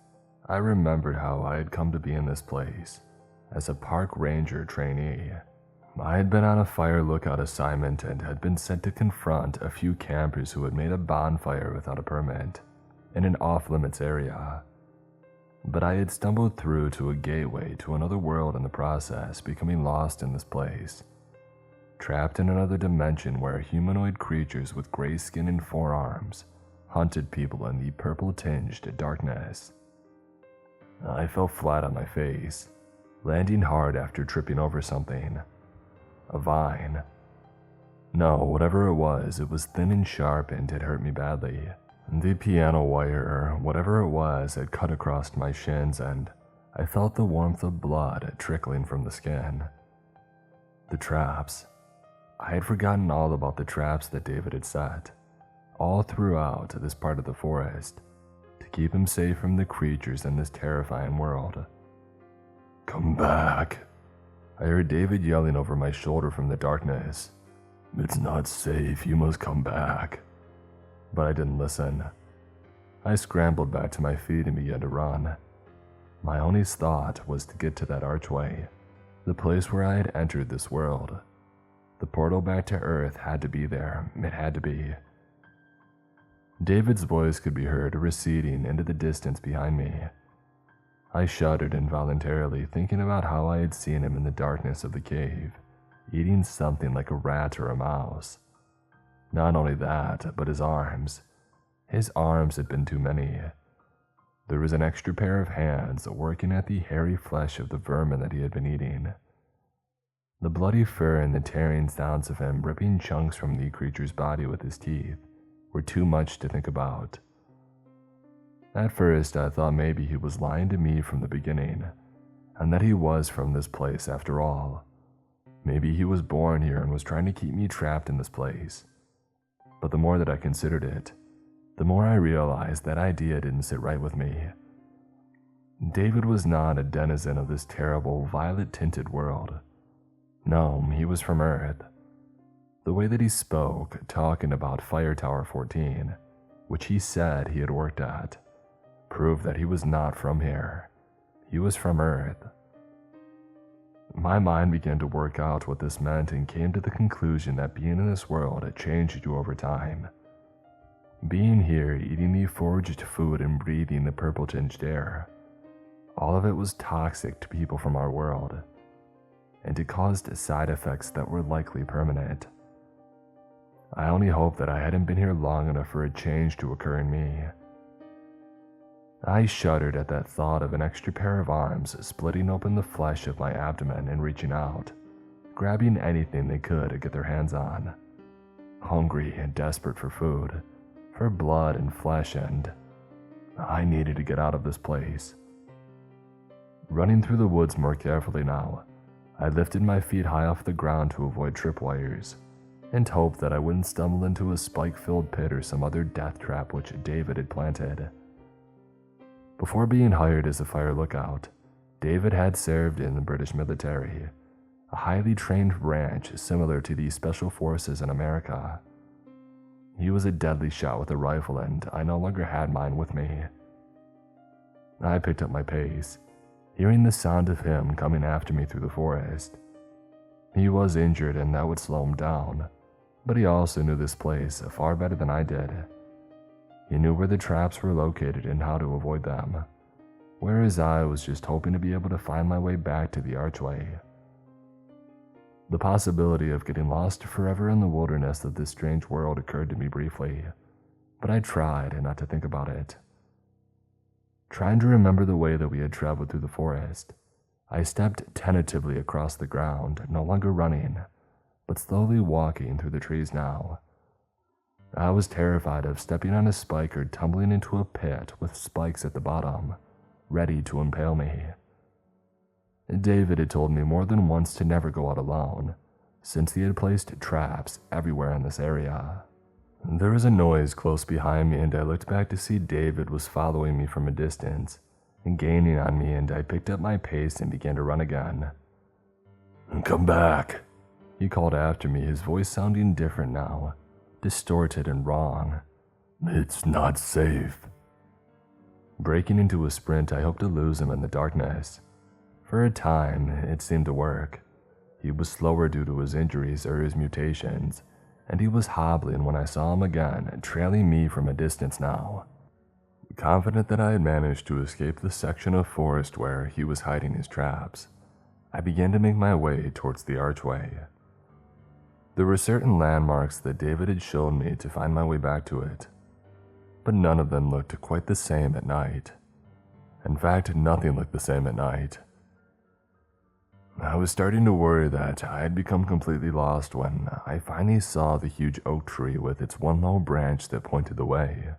A: I remembered how I had come to be in this place, as a park ranger trainee. I had been on a fire lookout assignment and had been sent to confront a few campers who had made a bonfire without a permit in an off-limits area. But I had stumbled through to a gateway to another world in the process, becoming lost in this place, trapped in another dimension where humanoid creatures with gray skin and forearms hunted people in the purple-tinged darkness. I fell flat on my face, landing hard after tripping over something. A vine. No, whatever it was thin and sharp and it hurt me badly. The piano wire, or whatever it was, had cut across my shins and I felt the warmth of blood trickling from the skin. The traps. I had forgotten all about the traps that David had set, all throughout this part of the forest, to keep him safe from the creatures in this terrifying world. "Come back," I heard David yelling over my shoulder from the darkness. "It's not safe, you must come back." But I didn't listen. I scrambled back to my feet and began to run. My only thought was to get to that archway, the place where I had entered this world. The portal back to Earth had to be there, it had to be. David's voice could be heard receding into the distance behind me. I shuddered involuntarily, thinking about how I had seen him in the darkness of the cave, eating something like a rat or a mouse. Not only that, but his arms. His arms had been too many. There was an extra pair of hands working at the hairy flesh of the vermin that he had been eating. The bloody fur and the tearing sounds of him ripping chunks from the creature's body with his teeth were too much to think about. At first, I thought maybe he was lying to me from the beginning, and that he was from this place after all. Maybe he was born here and was trying to keep me trapped in this place. But the more that I considered it, the more I realized that idea didn't sit right with me. David was not a denizen of this terrible, violet-tinted world. No, he was from Earth. The way that he spoke, talking about Fire Tower 14, which he said he had worked at, proved that he was not from here. He was from Earth. My mind began to work out what this meant and came to the conclusion that being in this world had changed you over time. Being here, eating the foraged food and breathing the purple-tinged air, all of it was toxic to people from our world, and it caused side effects that were likely permanent. I only hoped that I hadn't been here long enough for a change to occur in me. I shuddered at that thought of an extra pair of arms splitting open the flesh of my abdomen and reaching out, grabbing anything they could to get their hands on. Hungry and desperate for food, for blood and flesh, and I needed to get out of this place. Running through the woods more carefully now, I lifted my feet high off the ground to avoid tripwires, and hoped that I wouldn't stumble into a spike-filled pit or some other death trap which David had planted. Before being hired as a fire lookout, David had served in the British military, a highly trained branch similar to the Special Forces in America. He was a deadly shot with a rifle, and I no longer had mine with me. I picked up my pace, hearing the sound of him coming after me through the forest. He was injured and that would slow him down, but he also knew this place far better than I did. He knew where the traps were located and how to avoid them, whereas I was just hoping to be able to find my way back to the archway. The possibility of getting lost forever in the wilderness of this strange world occurred to me briefly, but I tried not to think about it. Trying to remember the way that we had traveled through the forest, I stepped tentatively across the ground, no longer running, but slowly walking through the trees now. I was terrified of stepping on a spike or tumbling into a pit with spikes at the bottom, ready to impale me. David had told me more than once to never go out alone, since he had placed traps everywhere in this area. There was a noise close behind me, and I looked back to see David was following me from a distance and gaining on me, and I picked up my pace and began to run again. "Come back," he called after me, his voice sounding different now, distorted and wrong. "It's not safe." Breaking into a sprint, I hoped to lose him in the darkness. For a time, it seemed to work. He was slower due to his injuries or his mutations, and he was hobbling when I saw him again, trailing me from a distance now. Confident that I had managed to escape the section of forest where he was hiding his traps, I began to make my way towards the archway. There were certain landmarks that David had shown me to find my way back to it, but none of them looked quite the same at night. In fact, nothing looked the same at night. I was starting to worry that I had become completely lost when I finally saw the huge oak tree with its one low branch that pointed the way.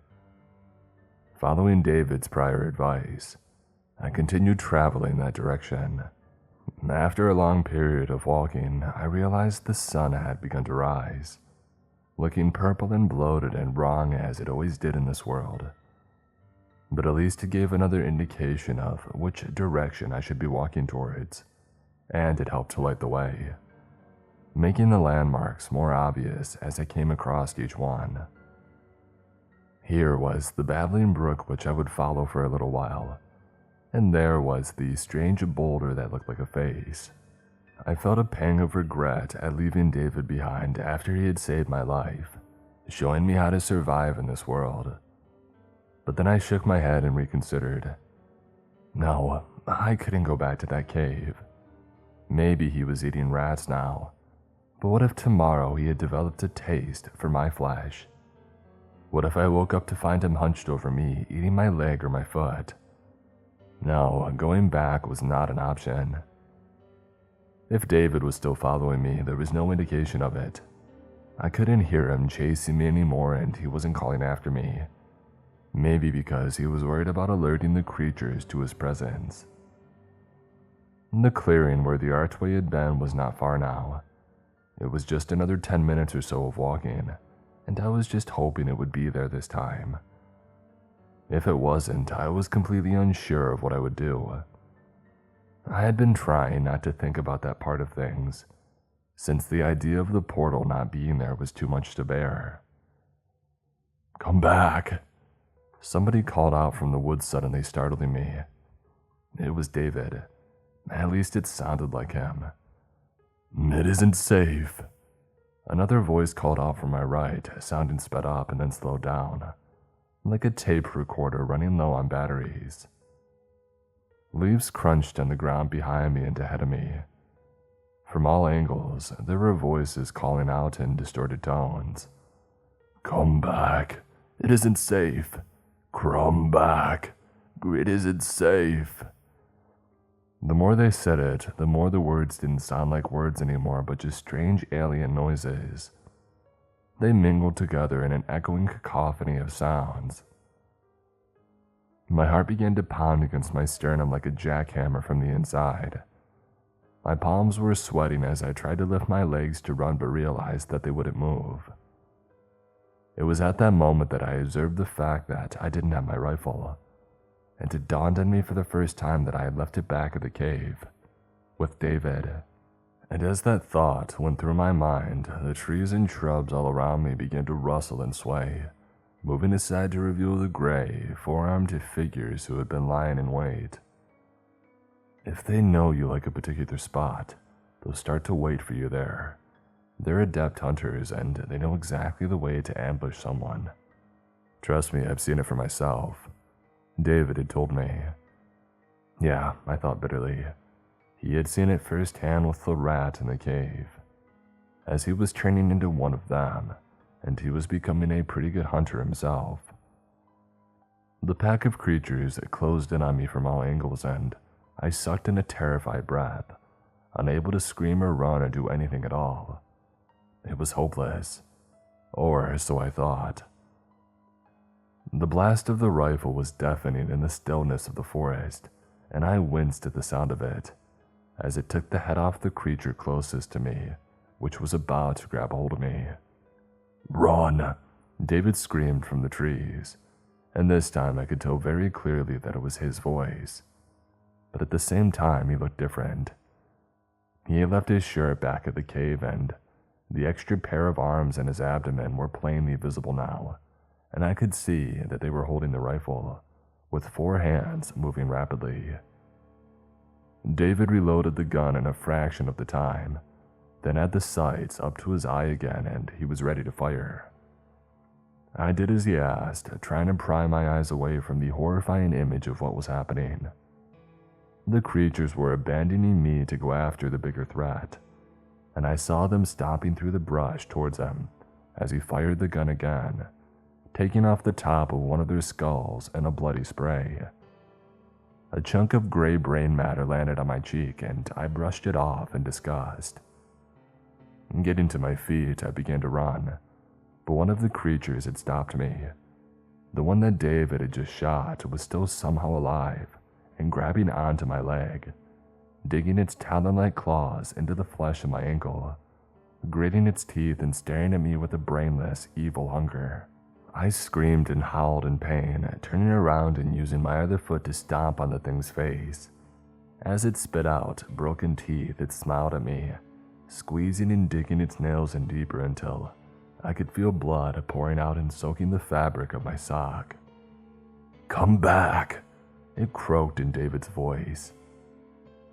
A: Following David's prior advice, I continued traveling that direction. After a long period of walking, I realized the sun had begun to rise, looking purple and bloated and wrong as it always did in this world. But at least it gave another indication of which direction I should be walking towards, and it helped to light the way, making the landmarks more obvious as I came across each one. Here was the babbling brook which I would follow for a little while, and there was the strange boulder that looked like a face. I felt a pang of regret at leaving David behind after he had saved my life, showing me how to survive in this world. But then I shook my head and reconsidered. No, I couldn't go back to that cave. Maybe he was eating rats now, but what if tomorrow he had developed a taste for my flesh? What if I woke up to find him hunched over me, eating my leg or my foot? No, going back was not an option. If David was still following me, there was no indication of it. I couldn't hear him chasing me anymore, and he wasn't calling after me. maybe because he was worried about alerting the creatures to his presence. The clearing where the archway had been was not far now. It was just another 10 minutes or so of walking, and I was just hoping it would be there this time. If it wasn't, I was completely unsure of what I would do. I had been trying not to think about that part of things, since the idea of the portal not being there was too much to bear. "Come back!" Somebody called out from the woods, suddenly startling me. It was David. At least it sounded like him. "It isn't safe." Another voice called out from my right, sounding sped up and then slowed down, like a tape recorder running low on batteries. Leaves crunched on the ground behind me and ahead of me. From all angles, there were voices calling out in distorted tones. "Come back. It isn't safe. Come back. It isn't safe." The more they said it, the more the words didn't sound like words anymore, but just strange alien noises. They mingled together in an echoing cacophony of sounds. My heart began to pound against my sternum like a jackhammer from the inside. My palms were sweating as I tried to lift my legs to run but realized that they wouldn't move. It was at that moment that I observed the fact that I didn't have my rifle, and it dawned on me for the first time that I had left it back at the cave, with David. And as that thought went through my mind, the trees and shrubs all around me began to rustle and sway, moving aside to reveal the gray, four-armed figures who had been lying in wait. If they know you like a particular spot, they'll start to wait for you there. They're adept hunters, and they know exactly the way to ambush someone. Trust me, I've seen it for myself. David had told me. Yeah, I thought bitterly. He had seen it firsthand with the rat in the cave, as he was turning into one of them, and he was becoming a pretty good hunter himself. The pack of creatures closed in on me from all angles, and I sucked in a terrified breath, unable to scream or run or do anything at all. It was hopeless, or so I thought. The blast of the rifle was deafening in the stillness of the forest, and I winced at the sound of it, as it took the head off the creature closest to me, which was about to grab hold of me. "Run!" David screamed from the trees, and this time I could tell very clearly that it was his voice. But at the same time, he looked different. He had left his shirt back at the cave, and the extra pair of arms in his abdomen were plainly visible now, and I could see that they were holding the rifle, with 4 hands moving rapidly. David reloaded the gun in a fraction of the time, then had the sights up to his eye again, and he was ready to fire. I did as he asked, trying to pry my eyes away from the horrifying image of what was happening. The creatures were abandoning me to go after the bigger threat, and I saw them stomping through the brush towards him as he fired the gun again, taking off the top of one of their skulls in a bloody spray. A chunk of gray brain matter landed on my cheek, and I brushed it off in disgust. Getting to my feet, I began to run, but one of the creatures had stopped me. The one that David had just shot was still somehow alive and grabbing onto my leg, digging its talon-like claws into the flesh of my ankle, gritting its teeth and staring at me with a brainless, evil hunger. I screamed and howled in pain, turning around and using my other foot to stomp on the thing's face. As it spit out broken teeth, it smiled at me, squeezing and digging its nails in deeper until I could feel blood pouring out and soaking the fabric of my sock. "Come back," it croaked in David's voice.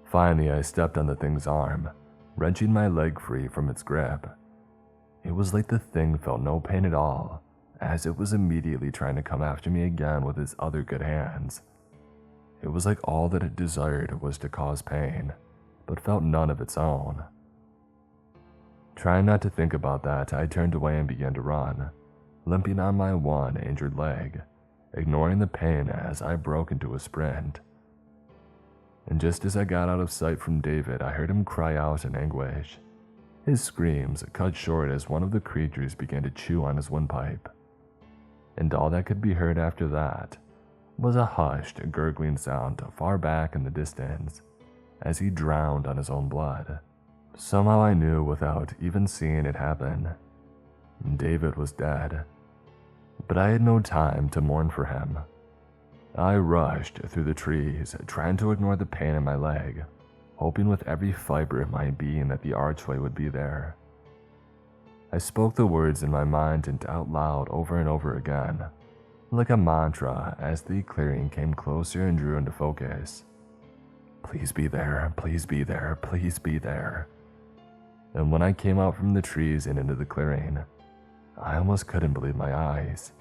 A: Finally, I stepped on the thing's arm, wrenching my leg free from its grip. It was like the thing felt no pain at all, as it was immediately trying to come after me again with its other good hands. It was like all that it desired was to cause pain, but felt none of its own. Trying not to think about that, I turned away and began to run, limping on my one injured leg, ignoring the pain as I broke into a sprint. And just as I got out of sight from David, I heard him cry out in anguish. His screams cut short as one of the creatures began to chew on his windpipe. and all that could be heard after that was a hushed, gurgling sound far back in the distance as he drowned on his own blood. Somehow I knew without even seeing it happen. David was dead, but I had no time to mourn for him. I rushed through the trees, trying to ignore the pain in my leg, hoping with every fiber of my being that the archway would be there. I spoke the words in my mind and out loud over and over again, like a mantra as the clearing came closer and drew into focus. Please be there, please be there, please be there. And when I came out from the trees and into the clearing, I almost couldn't believe my eyes.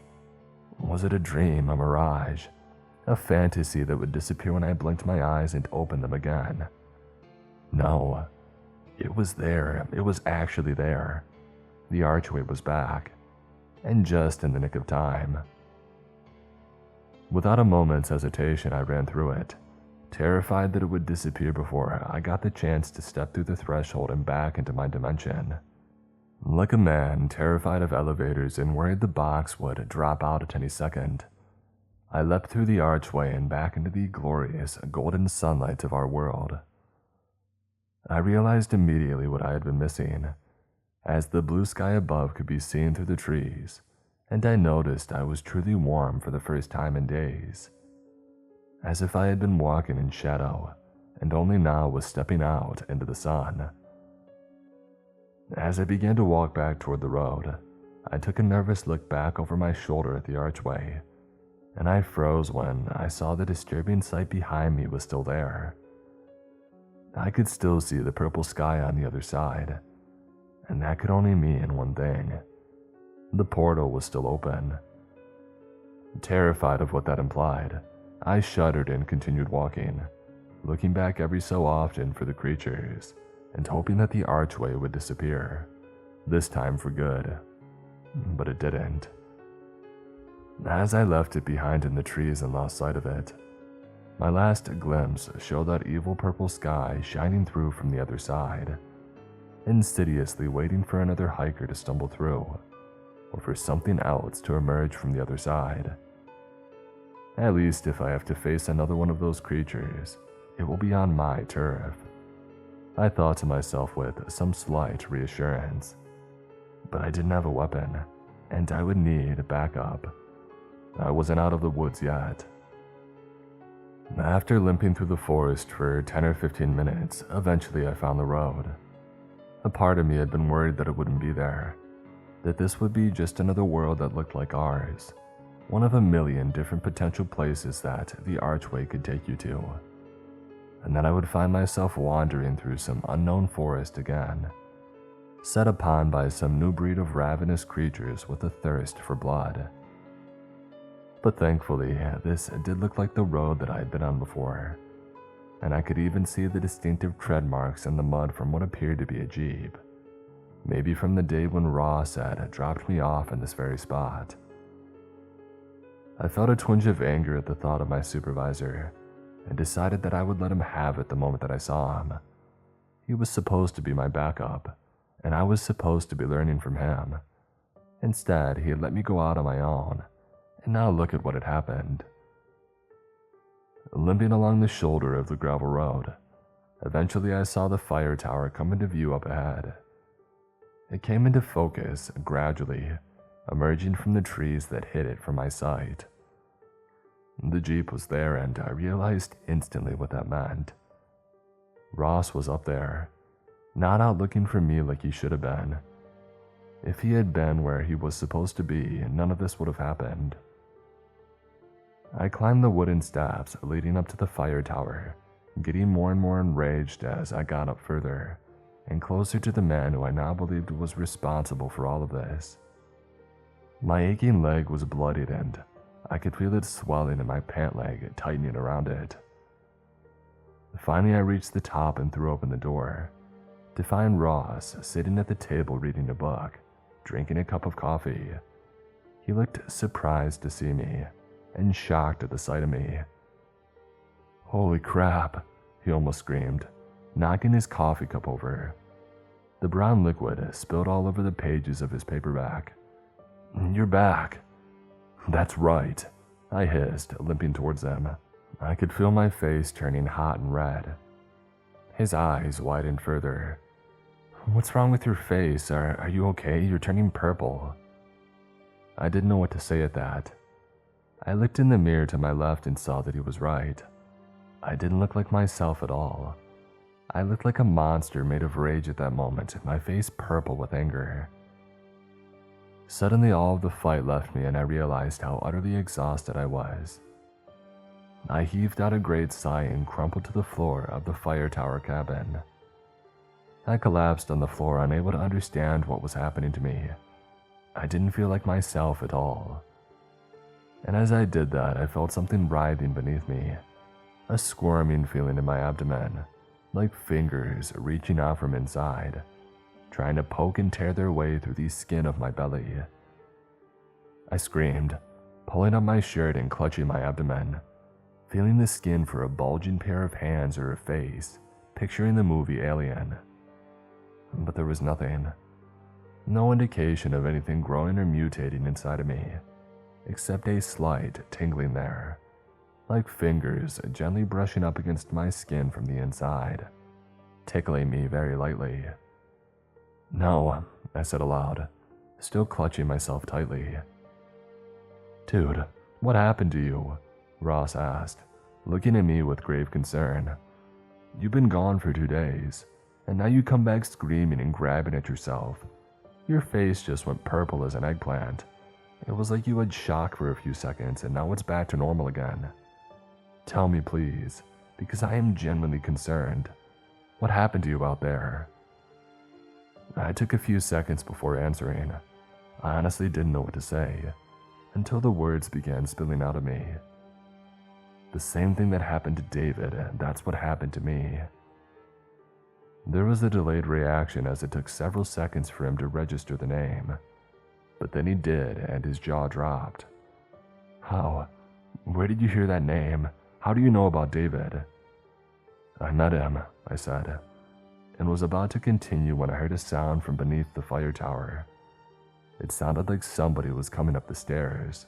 A: Was it a dream, a mirage, a fantasy that would disappear when I blinked my eyes and opened them again? No, it was there. It was actually there. The archway was back, and just in the nick of time. Without a moment's hesitation, I ran through it, terrified that it would disappear before I got the chance to step through the threshold and back into my dimension. Like a man terrified of elevators and worried the box would drop out at any second, I leapt through the archway and back into the glorious golden sunlight of our world. I realized immediately what I had been missing, as the blue sky above could be seen through the trees, and I noticed I was truly warm for the first time in days, as if I had been walking in shadow and only now was stepping out into the sun. As I began to walk back toward the road, I took a nervous look back over my shoulder at the archway, and I froze when I saw the disturbing sight behind me was still there. I could still see the purple sky on the other side, and that could only mean one thing. The portal was still open. Terrified of what that implied, I shuddered and continued walking, looking back every so often for the creatures, and hoping that the archway would disappear, this time for good. But it didn't. As I left it behind in the trees and lost sight of it, my last glimpse showed that evil purple sky shining through from the other side, insidiously waiting for another hiker to stumble through, or for something else to emerge from the other side. At least if I have to face another one of those creatures, it will be on my turf, I thought to myself with some slight reassurance. But I didn't have a weapon, and I would need backup. I wasn't out of the woods yet. After limping through the forest for 10 or 15 minutes, eventually I found the road. A part of me had been worried that it wouldn't be there, that this would be just another world that looked like ours, one of a million different potential places that the archway could take you to, and that I would find myself wandering through some unknown forest again, set upon by some new breed of ravenous creatures with a thirst for blood. But thankfully, this did look like the road that I had been on before, and I could even see the distinctive tread marks in the mud from what appeared to be a jeep, maybe from the day when Ross had dropped me off in this very spot. I felt a twinge of anger at the thought of my supervisor, and decided that I would let him have it the moment that I saw him. He was supposed to be my backup, and I was supposed to be learning from him. Instead, he had let me go out on my own, and now look at what had happened. Limping along the shoulder of the gravel road, eventually I saw the fire tower come into view up ahead. It came into focus gradually, emerging from the trees that hid it from my sight. The jeep was there, and I realized instantly what that meant. Ross was up there, not out looking for me like he should have been. If he had been where he was supposed to be, none of this would have happened. I climbed the wooden steps leading up to the fire tower, getting more and more enraged as I got up further, and closer to the man who I now believed was responsible for all of this. My aching leg was bloodied, and I could feel it swelling in my pant leg, tightening around it. Finally, I reached the top and threw open the door, to find Ross sitting at the table reading a book, drinking a cup of coffee. He looked surprised to see me, and shocked at the sight of me. "Holy crap," he almost screamed, knocking his coffee cup over. The brown liquid spilled all over the pages of his paperback. "You're back." That's right, I hissed, limping towards him. I could feel my face turning hot and red. His eyes widened further. What's wrong with your face? Are you okay? You're turning purple. I didn't know what to say at that. I looked in the mirror to my left and saw that he was right. I didn't look like myself at all. I looked like a monster made of rage at that moment, my face purple with anger. Suddenly all of the fight left me and I realized how utterly exhausted I was. I heaved out a great sigh and crumpled to the floor of the fire tower cabin. I collapsed on the floor, unable to understand what was happening to me. I didn't feel like myself at all. And as I did that, I felt something writhing beneath me, a squirming feeling in my abdomen, like fingers reaching out from inside, trying to poke and tear their way through the skin of my belly. I screamed, pulling up my shirt and clutching my abdomen, feeling the skin for a bulging pair of hands or a face, picturing the movie Alien. But there was nothing. No indication of anything growing or mutating inside of me, except a slight tingling there, like fingers gently brushing up against my skin from the inside, tickling me very lightly. No, I said aloud, still clutching myself tightly. Dude, what happened to you? Ross asked, looking at me with grave concern. You've been gone for 2 days, and now you come back screaming and grabbing at yourself. Your face just went purple as an eggplant. It was like you had shock for a few seconds and now it's back to normal again. Tell me please, because I am genuinely concerned. What happened to you out there? I took a few seconds before answering. I honestly didn't know what to say, until the words began spilling out of me. The same thing that happened to David, that's what happened to me. There was a delayed reaction as it took several seconds for him to register the name. But then he did, and his jaw dropped. How? Where did you hear that name? How do you know about David? I met him, I said, and was about to continue when I heard a sound from beneath the fire tower. It sounded like somebody was coming up the stairs.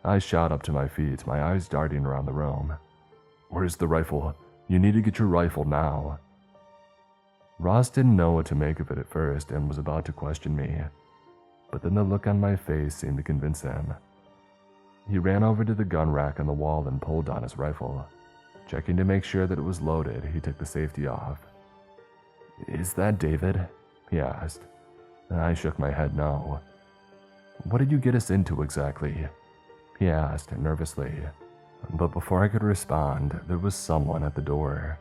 A: I shot up to my feet, my eyes darting around the room. Where's the rifle? You need to get your rifle now. Ross didn't know what to make of it at first and was about to question me, but then the look on my face seemed to convince him. He ran over to the gun rack on the wall and pulled on his rifle. Checking to make sure that it was loaded, he took the safety off. Is that David? He asked. I shook my head no. What did you get us into exactly? He asked nervously. But before I could respond, there was someone at the door.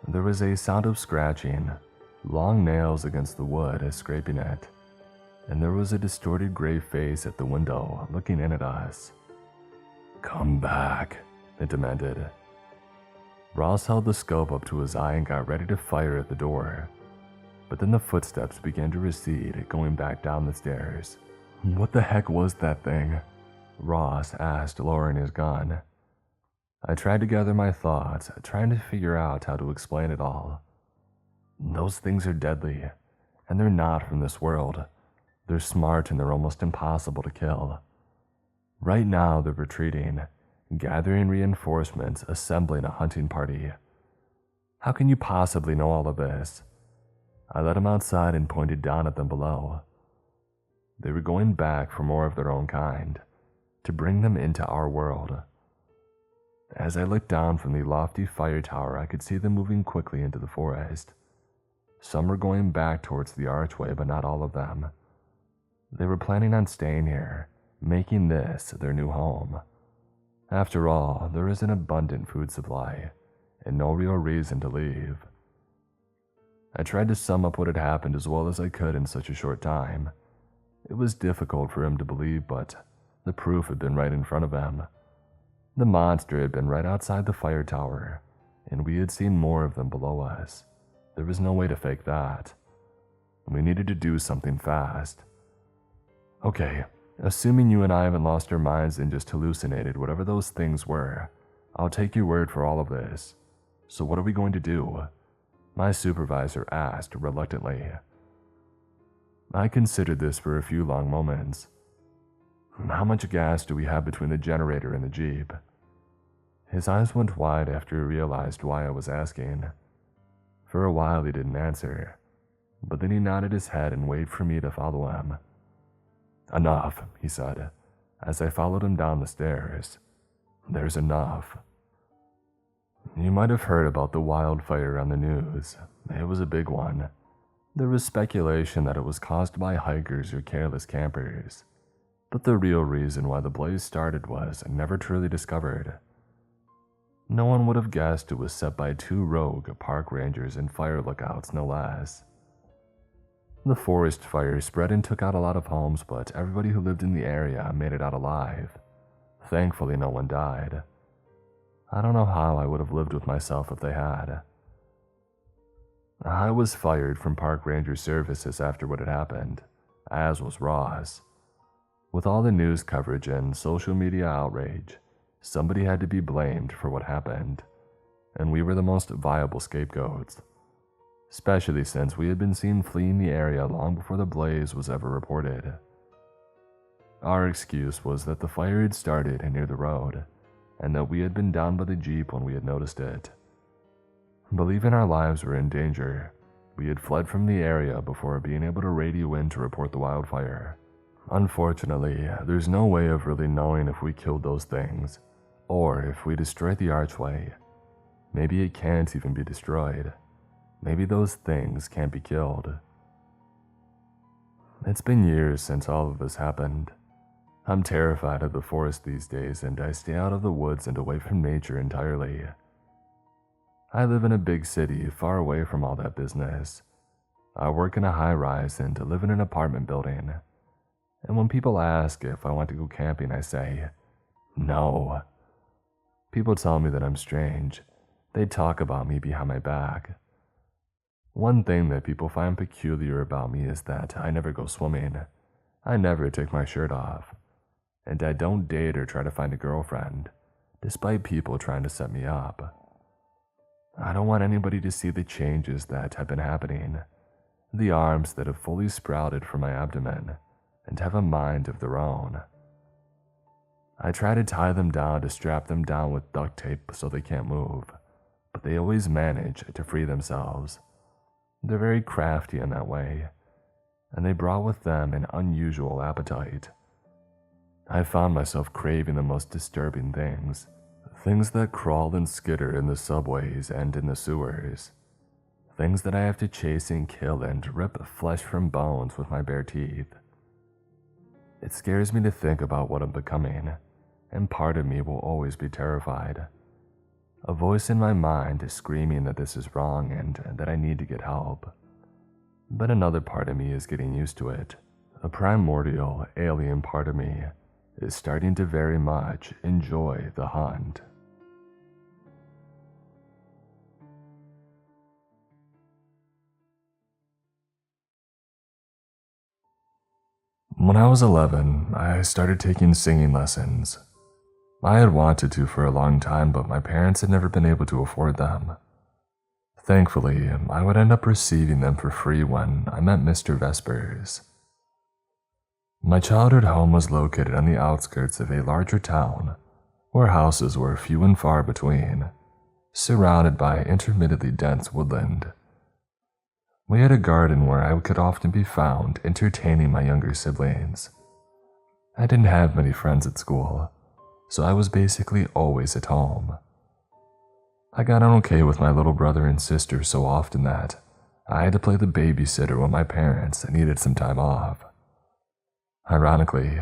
A: There was a sound of scratching, long nails against the wood as scraping it, and there was a distorted gray face at the window looking in at us. Come back, it demanded. Ross held the scope up to his eye and got ready to fire at the door, but then the footsteps began to recede, going back down the stairs. What the heck was that thing? Ross asked, lowering his gun. I tried to gather my thoughts, trying to figure out how to explain it all. Those things are deadly, and they're not from this world. They're smart and they're almost impossible to kill. Right now they're retreating, gathering reinforcements, assembling a hunting party. How can you possibly know all of this? I led him outside and pointed down at them below. They were going back for more of their own kind, to bring them into our world. As I looked down from the lofty fire tower, I could see them moving quickly into the forest. Some were going back towards the archway, but not all of them. They were planning on staying here, making this their new home. After all, there is an abundant food supply, and no real reason to leave. I tried to sum up what had happened as well as I could in such a short time. It was difficult for him to believe, but the proof had been right in front of him. The monster had been right outside the fire tower, and we had seen more of them below us. There was no way to fake that. We needed to do something fast. Okay, assuming you and I haven't lost our minds and just hallucinated whatever those things were, I'll take your word for all of this. So what are we going to do? My supervisor asked reluctantly. I considered this for a few long moments. How much gas do we have between the generator and the Jeep? His eyes went wide after he realized why I was asking. For a while he didn't answer, but then he nodded his head and waved for me to follow him. Enough, he said, as I followed him down the stairs. There's enough. You might have heard about the wildfire on the news. It was a big one. There was speculation that it was caused by hikers or careless campers, but the real reason why the blaze started was never truly discovered. No one would have guessed it was set by 2 rogue park rangers and fire lookouts, no less. The forest fire spread and took out a lot of homes, but everybody who lived in the area made it out alive. Thankfully, no one died. I don't know how I would have lived with myself if they had. I was fired from park ranger services after what had happened, as was Ross. With all the news coverage and social media outrage, somebody had to be blamed for what happened, and we were the most viable scapegoats, especially since we had been seen fleeing the area long before the blaze was ever reported. Our excuse was that the fire had started near the road, and that we had been down by the Jeep when we had noticed it. Believing our lives were in danger, we had fled from the area before being able to radio in to report the wildfire. Unfortunately, there's no way of really knowing if we killed those things, or if we destroyed the archway. Maybe it can't even be destroyed. Maybe those things can't be killed. It's been years since all of this happened. I'm terrified of the forest these days, and I stay out of the woods and away from nature entirely. I live in a big city far away from all that business. I work in a high-rise and live in an apartment building. And when people ask if I want to go camping, I say, no. People tell me that I'm strange. They talk about me behind my back. One thing that people find peculiar about me is that I never go swimming. I never take my shirt off. And I don't date or try to find a girlfriend, despite people trying to set me up. I don't want anybody to see the changes that have been happening, the arms that have fully sprouted from my abdomen and have a mind of their own. I try to tie them down to strap them down with duct tape so they can't move, but they always manage to free themselves. They're very crafty in that way, and they brought with them an unusual appetite. I found myself craving the most disturbing things that crawl and skitter in the subways and in the sewers, things that I have to chase and kill and rip flesh from bones with my bare teeth. It scares me to think about what I'm becoming, and part of me will always be terrified. A voice in my mind is screaming that this is wrong and that I need to get help. But another part of me is getting used to it. A primordial, alien part of me is starting to very much enjoy the hunt. When I was 11, I started taking singing lessons. I had wanted to for a long time, but my parents had never been able to afford them. Thankfully, I would end up receiving them for free when I met Mr. Vespers. My childhood home was located on the outskirts of a larger town, where houses were few and far between, surrounded by intermittently dense woodland. We had a garden where I could often be found entertaining my younger siblings. I didn't have many friends at school, so I was basically always at home. I got on okay with my little brother and sister so often that I had to play the babysitter when my parents needed some time off. Ironically,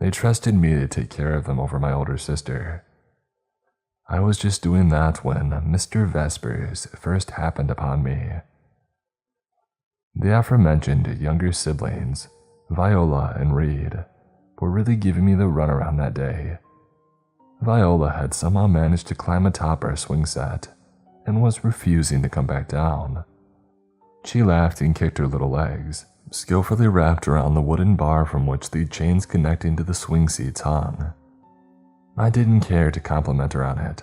A: they trusted me to take care of them over my older sister. I was just doing that when Mr. Vespers first happened upon me. The aforementioned younger siblings, Viola and Reed, were really giving me the runaround that day. Viola had somehow managed to climb atop our swing set and was refusing to come back down. She laughed and kicked her little legs, skillfully wrapped around the wooden bar from which the chains connecting to the swing seats hung. I didn't care to compliment her on it.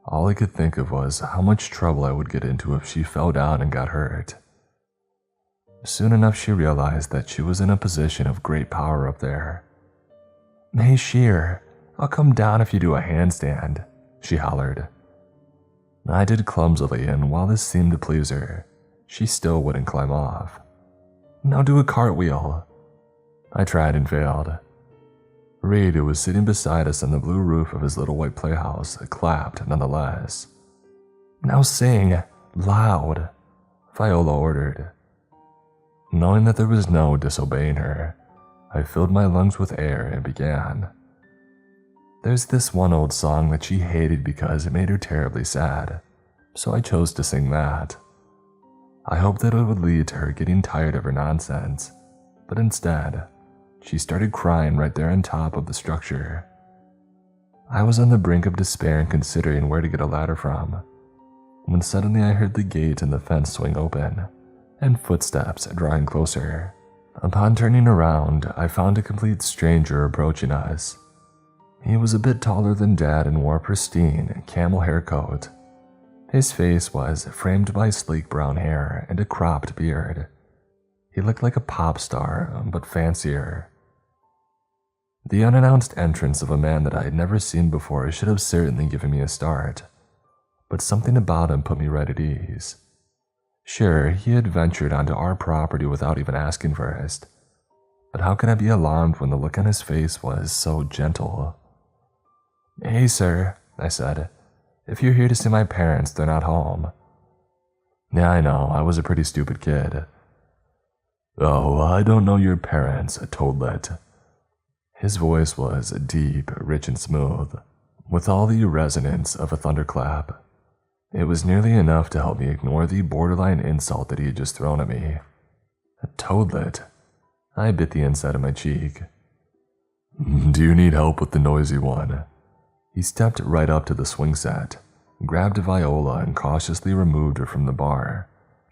A: All I could think of was how much trouble I would get into if she fell down and got hurt. Soon enough, she realized that she was in a position of great power up there. "Hey, Sheer, I'll come down if you do a handstand," she hollered. I did clumsily, and while this seemed to please her, she still wouldn't climb off. "Now do a cartwheel." I tried and failed. Reed, who was sitting beside us on the blue roof of his little white playhouse, clapped nonetheless. "Now sing, loud," Viola ordered. Knowing that there was no disobeying her, I filled my lungs with air and began. There's this one old song that she hated because it made her terribly sad, so I chose to sing that. I hoped that it would lead to her getting tired of her nonsense, but instead, she started crying right there on top of the structure. I was on the brink of despair and considering where to get a ladder from, when suddenly I heard the gate in the fence swing open, and footsteps drawing closer. Upon turning around, I found a complete stranger approaching us. He was a bit taller than Dad and wore a pristine camel hair coat. His face was framed by sleek brown hair and a cropped beard. He looked like a pop star, but fancier. The unannounced entrance of a man that I had never seen before should have certainly given me a start, but something about him put me right at ease. Sure, he had ventured onto our property without even asking first, but how could I be alarmed when the look on his face was so gentle? "Hey, sir," I said. "If you're here to see my parents, they're not home." Yeah, I know, I was a pretty stupid kid. "Oh, I don't know your parents, toadlet." His voice was deep, rich, and smooth, with all the resonance of a thunderclap. It was nearly enough to help me ignore the borderline insult that he had just thrown at me. A toadlet. I bit the inside of my cheek. "Do you need help with the noisy one?" He stepped right up to the swing set, grabbed Viola and cautiously removed her from the bar,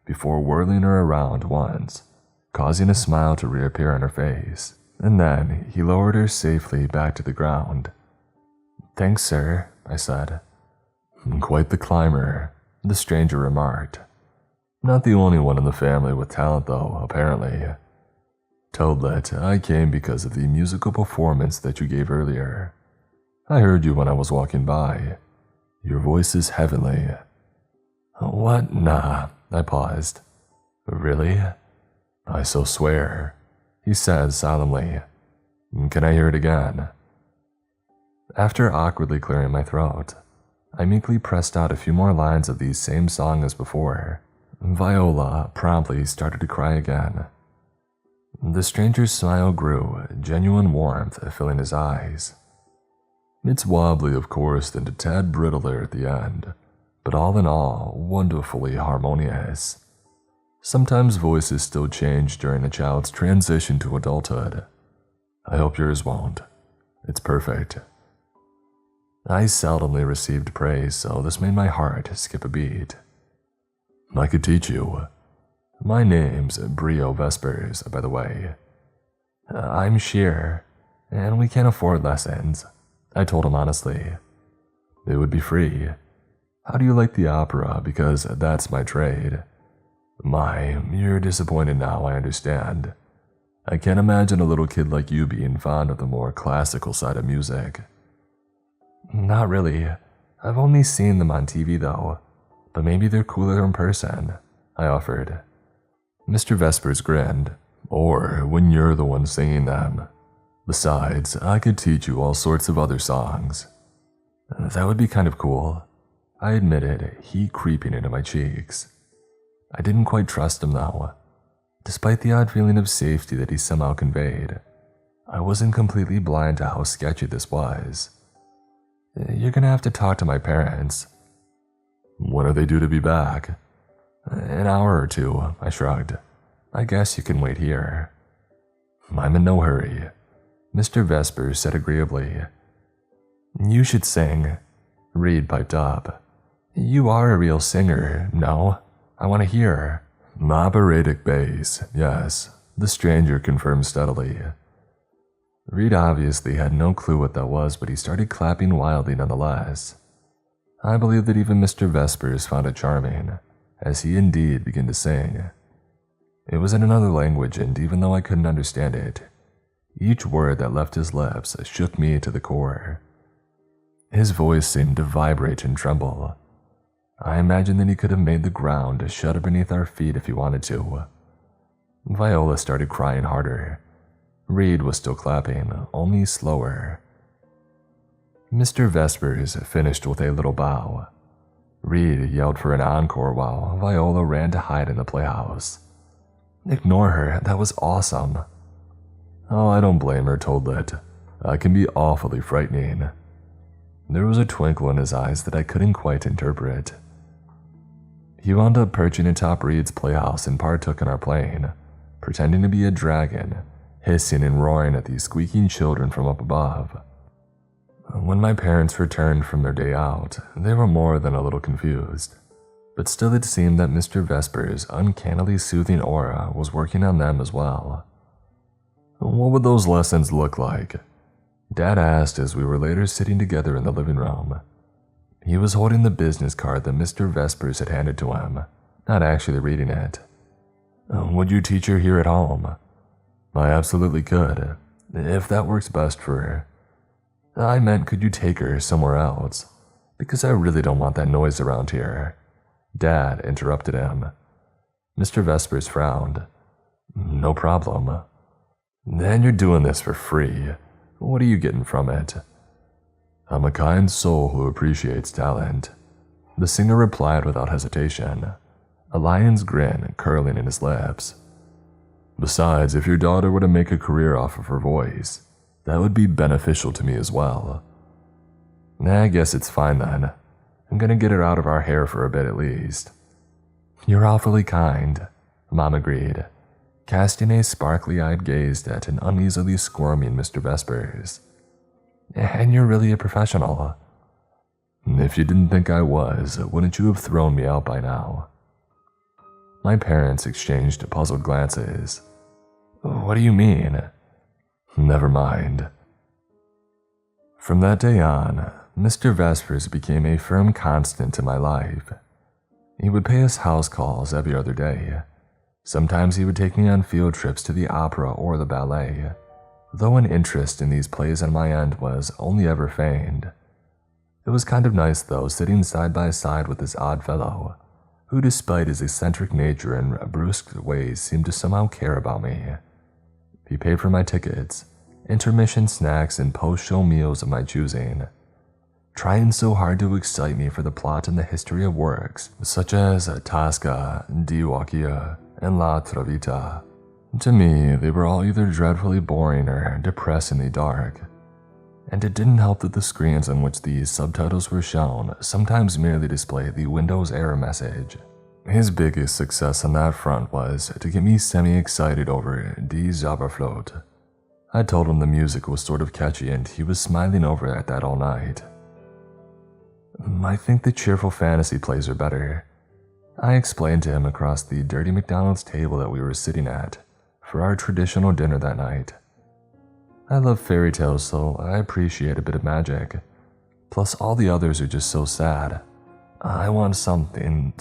A: before whirling her around once, causing a smile to reappear on her face, and then he lowered her safely back to the ground. "Thanks, sir," I said. "Quite the climber," the stranger remarked. "Not the only one in the family with talent, though, apparently. Toadlet, I came because of the musical performance that you gave earlier. I heard you when I was walking by. Your voice is heavenly." "What? Nah," I paused. "Really?" "I so swear," he said solemnly. "Can I hear it again?" After awkwardly clearing my throat, I meekly pressed out a few more lines of the same song as before. Viola promptly started to cry again. The stranger's smile grew, genuine warmth filling his eyes. It's wobbly, of course, and a tad brittle there at the end, but all in all, wonderfully harmonious. Sometimes voices still change during a child's transition to adulthood. I hope yours won't. It's perfect. I seldomly received praise, so this made my heart skip a beat. "I could teach you. My name's Brio Vespers, by the way." "I'm Sheer, and we can't afford lessons," I told him honestly. "It would be free. How do you like the opera, because that's my trade?" You're disappointed now, I understand. I can't imagine a little kid like you being fond of the more classical side of music." "Not really. I've only seen them on TV, though, but maybe they're cooler in person," I offered. Mr. Vespers grinned. "Or when you're the one singing them. Besides, I could teach you all sorts of other songs." "That would be kind of cool," I admitted, heat creeping into my cheeks. I didn't quite trust him, though. Despite the odd feeling of safety that he somehow conveyed, I wasn't completely blind to how sketchy this was. "You're gonna have to talk to my parents." "When are they due to be back?" "An hour or two," I shrugged. "I guess you can wait here." "I'm in no hurry," Mr. Vespers said agreeably. "You should sing," Reed piped up. "You are a real singer, no? I want to hear." "Operatic bass, yes," the stranger confirmed steadily. Reed obviously had no clue what that was, but he started clapping wildly nonetheless. I believe that even Mr. Vespers found it charming, as he indeed began to sing. It was in another language, and even though I couldn't understand it, Each word that left his lips shook me to the core. His voice seemed to vibrate and tremble. I imagined that he could have made the ground shudder beneath our feet if he wanted to. Viola started crying harder. Reed was still clapping, only slower. Mr. Vespers finished with a little bow. Reed yelled for an encore while Viola ran to hide in the playhouse. Ignore her, that was awesome. Oh, I don't blame her, Toadlet. I can be awfully frightening. There was a twinkle in his eyes that I couldn't quite interpret. He wound up perching atop Reed's playhouse and partook in our playing, pretending to be a dragon, hissing and roaring at these squeaking children from up above. When my parents returned from their day out, they were more than a little confused, but still it seemed that Mr. Vesper's uncannily soothing aura was working on them as well. What would those lessons look like? Dad asked as we were later sitting together in the living room. He was holding the business card that Mr. Vespers had handed to him, not actually reading it. Would you teach her here at home? I absolutely could, if that works best for her. I meant, could you take her somewhere else? Because I really don't want that noise around here. Dad interrupted him. Mr. Vespers frowned. No problem. Then you're doing this for free. What are you getting from it? I'm a kind soul who appreciates talent. The singer replied without hesitation, a lion's grin curling in his lips. Besides, if your daughter were to make a career off of her voice, that would be beneficial to me as well. I guess it's fine then. I'm gonna get her out of our hair for a bit at least. You're awfully kind, Mom agreed, casting a sparkly-eyed gaze at an uneasily squirming Mr. Vespers. And you're really a professional. If you didn't think I was, wouldn't you have thrown me out by now? My parents exchanged puzzled glances. What do you mean? Never mind. From that day on, Mr. Vespers became a firm constant in my life. He would pay us house calls every other day. Sometimes he would take me on field trips to the opera or the ballet, though an interest in these plays on my end was only ever feigned. It was kind of nice, though, sitting side by side with this odd fellow, who despite his eccentric nature and brusque ways seemed to somehow care about me. He paid for my tickets, intermission snacks, and post-show meals of my choosing, trying so hard to excite me for the plot and the history of works such as Tasca, Diwakia, and La Travita. To me, they were all either dreadfully boring or depressingly dark, and it didn't help that the screens on which these subtitles were shown sometimes merely displayed the Windows error message. His biggest success on that front was to get me semi-excited over Die Zauberflöte. I told him the music was sort of catchy and he was smiling over at that all night. I think the cheerful fantasy plays are better, I explained to him across the dirty McDonald's table that we were sitting at for our traditional dinner that night. I love fairy tales, so I appreciate a bit of magic. Plus all the others are just so sad. I want something.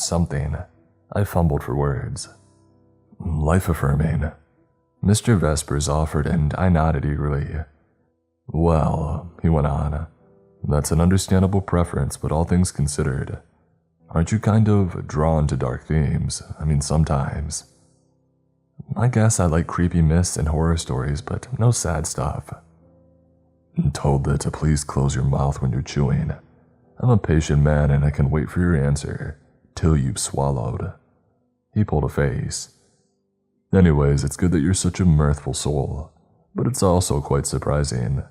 A: I fumbled for words. Life-affirming, Mr. Vespers offered, and I nodded eagerly. Well, he went on, that's an understandable preference, but all things considered, aren't you kind of drawn to dark themes? I mean, sometimes. I guess I like creepy myths and horror stories, but no sad stuff. Told that to please close your mouth when you're chewing. I'm a patient man and I can wait for your answer till you've swallowed. He pulled a face. Anyways, it's good that you're such a mirthful soul, but it's also quite surprising.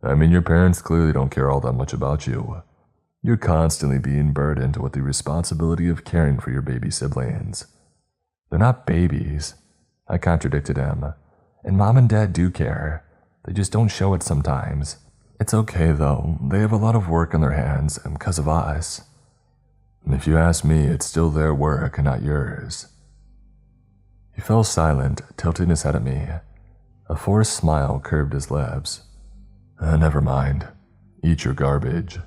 A: I mean, your parents clearly don't care all that much about you. You're constantly being burdened with the responsibility of caring for your baby siblings. They're not babies, I contradicted him, and Mom and Dad do care. They just don't show it sometimes. It's okay though, they have a lot of work on their hands because of us. If you ask me, it's still their work, not yours. He fell silent, tilting his head at me. A forced smile curved his lips. Never mind. Eat your garbage.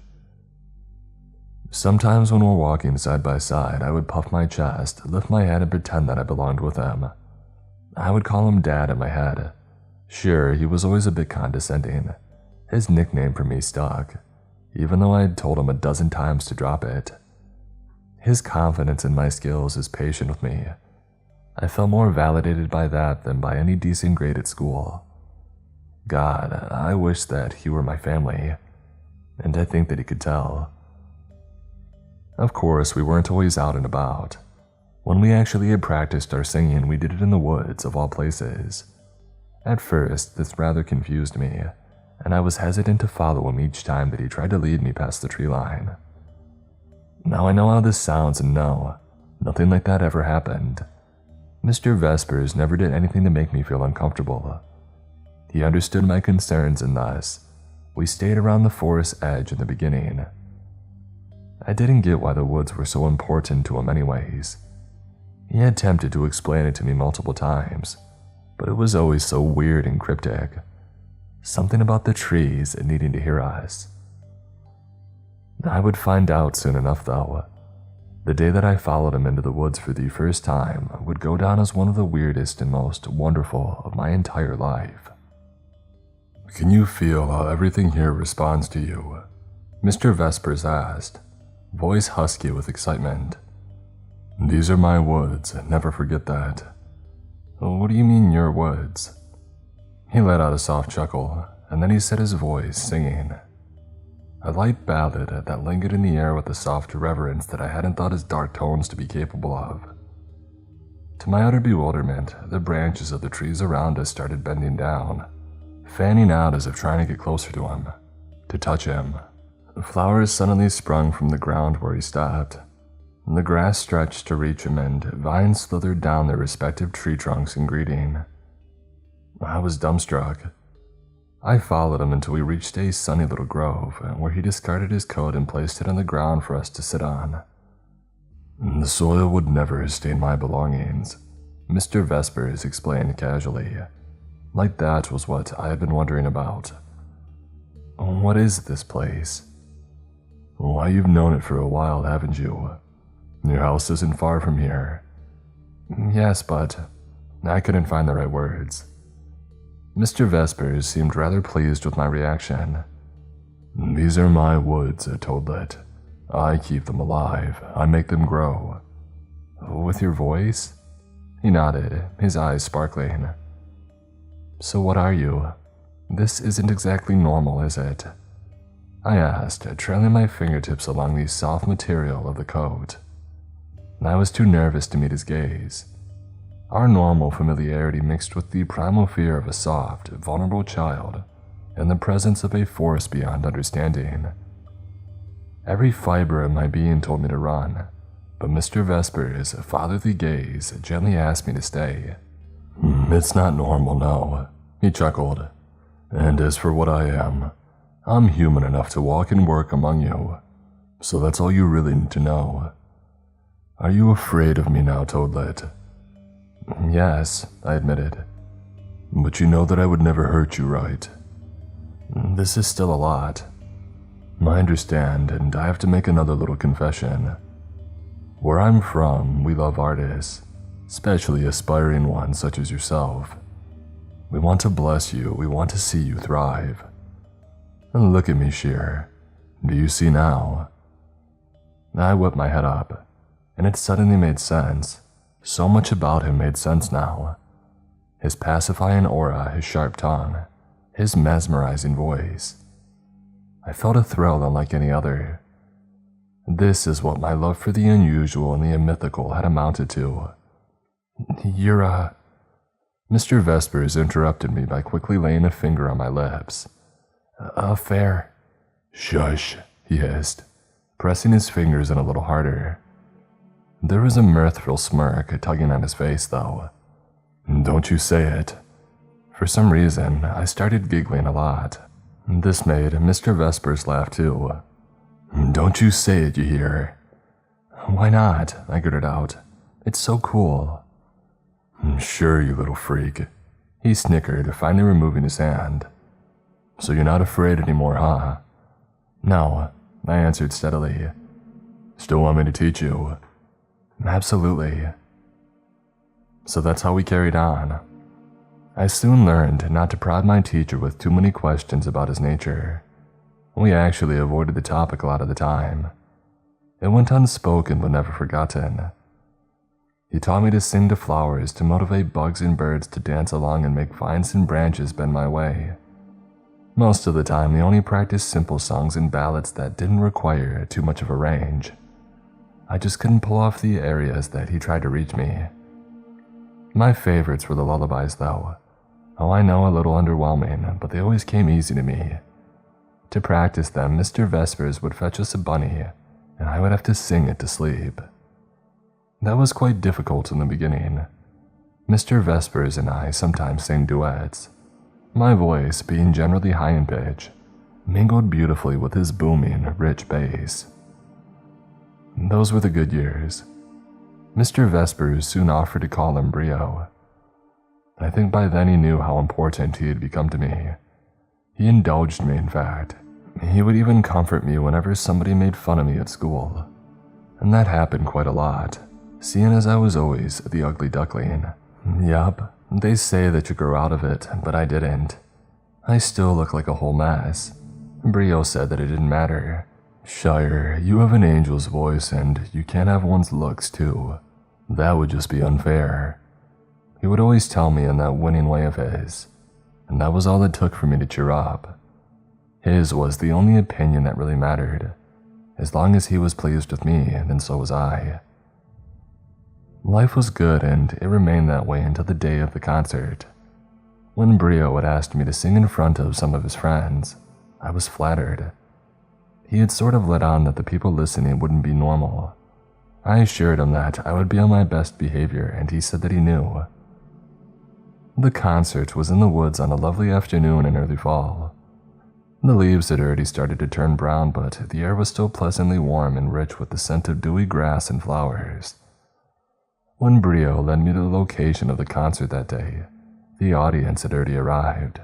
A: Sometimes when we're walking side by side, I would puff my chest, lift my head, and pretend that I belonged with him. I would call him Dad in my head, Sure, he was always a bit condescending. His nickname for me stuck, even though I had told him a dozen times to drop it. His confidence in my skills is patient with me. I felt more validated by that than by any decent grade at school. God, I wish that he were my family, and I think that he could tell. Of course, we weren't always out and about. When we actually had practiced our singing, we did it in the woods, of all places. At first, this rather confused me, and I was hesitant to follow him each time that he tried to lead me past the tree line. Now I know how this sounds, and no, nothing like that ever happened. Mr. Vespers never did anything to make me feel uncomfortable. He understood my concerns, and thus, we stayed around the forest edge in the beginning. I didn't get why the woods were so important to him anyways. He had attempted to explain it to me multiple times, but it was always so weird and cryptic. Something about the trees needing to hear us. I would find out soon enough, though. The day that I followed him into the woods for the first time would go down as one of the weirdest and most wonderful of my entire life. "Can you feel how everything here responds to you?" Mr. Vespers asked, voice husky with excitement. "These are my woods, never forget that." "What do you mean, your woods?" He let out a soft chuckle, and then he set his voice, singing. A light ballad that lingered in the air with a soft reverence that I hadn't thought his dark tones to be capable of. To my utter bewilderment, the branches of the trees around us started bending down, fanning out as if trying to get closer to him, to touch him. Flowers suddenly sprung from the ground where he stopped. The grass stretched to reach him, and vines slithered down their respective tree trunks in greeting. I was dumbstruck. I followed him until we reached a sunny little grove, where he discarded his coat and placed it on the ground for us to sit on. "The soil would never stain my belongings," Mr. Vespers explained casually, like that was what I had been wondering about. "What is this place?" "Why, you've known it for a while, haven't you? Your house isn't far from here." "Yes, but..." I couldn't find the right words. Mr. Vespers seemed rather pleased with my reaction. "These are my woods, Toadlet. I keep them alive. I make them grow." "With your voice?" He nodded, his eyes sparkling. "So what are you? This isn't exactly normal, is it?" I asked, trailing my fingertips along the soft material of the coat. I was too nervous to meet his gaze. Our normal familiarity mixed with the primal fear of a soft, vulnerable child in the presence of a force beyond understanding. Every fiber of my being told me to run, but Mr. Vespers' fatherly gaze gently asked me to stay. "It's not normal, no," he chuckled. "And as for what I am, I'm human enough to walk and work among you, so that's all you really need to know. Are you afraid of me now, Toadlet?" "Yes," I admitted. "But you know that I would never hurt you, right?" "This is still a lot." "I understand, and I have to make another little confession. Where I'm from, we love artists, especially aspiring ones such as yourself. We want to bless you, we want to see you thrive. And look at me, Sheer. Do you see now?" I whipped my head up, and it suddenly made sense. So much about him made sense now. His pacifying aura, his sharp tongue, his mesmerizing voice. I felt a thrill unlike any other. This is what my love for the unusual and the mythical had amounted to. "You're Mr. Vespers interrupted me by quickly laying a finger on my lips. "A fair..." "Shush," he hissed, pressing his fingers in a little harder. There was a mirthful smirk tugging at his face, though. "Don't you say it." For some reason, I started giggling a lot. This made Mr. Vespers laugh too. "Don't you say it, you hear?" "Why not?" I gritted out. "It's so cool." "Sure, you little freak," he snickered, finally removing his hand. "So you're not afraid anymore, huh?" "No," I answered steadily. "Still want me to teach you?" "Absolutely." So that's how we carried on. I soon learned not to prod my teacher with too many questions about his nature. We actually avoided the topic a lot of the time. It went unspoken but never forgotten. He taught me to sing to flowers to motivate bugs and birds to dance along and make vines and branches bend my way. Most of the time, he only practiced simple songs and ballads that didn't require too much of a range. I just couldn't pull off the areas that he tried to reach me. My favorites were the lullabies, though. Oh, I know, a little underwhelming, but they always came easy to me. To practice them, Mr. Vespers would fetch us a bunny, and I would have to sing it to sleep. That was quite difficult in the beginning. Mr. Vespers and I sometimes sang duets. My voice, being generally high in pitch, mingled beautifully with his booming, rich bass. Those were the good years. Mr. Vespers soon offered to call him Brio. I think by then he knew how important he had become to me. He indulged me, in fact. He would even comfort me whenever somebody made fun of me at school. And that happened quite a lot, seeing as I was always the ugly duckling. Yup, they say that you grow out of it, but I didn't. I still look like a whole mess. Brio said that it didn't matter. Shire, you have an angel's voice and you can't have one's looks too. That would just be unfair. He would always tell me in that winning way of his, and that was all it took for me to cheer up. His was the only opinion that really mattered. As long as he was pleased with me, then so was I. Life was good, and it remained that way until the day of the concert. When Brio had asked me to sing in front of some of his friends, I was flattered. He had sort of let on that the people listening wouldn't be normal. I assured him that I would be on my best behavior, and he said that he knew. The concert was in the woods on a lovely afternoon in early fall. The leaves had already started to turn brown, but the air was still pleasantly warm and rich with the scent of dewy grass and flowers. When Brio led me to the location of the concert that day, the audience had already arrived.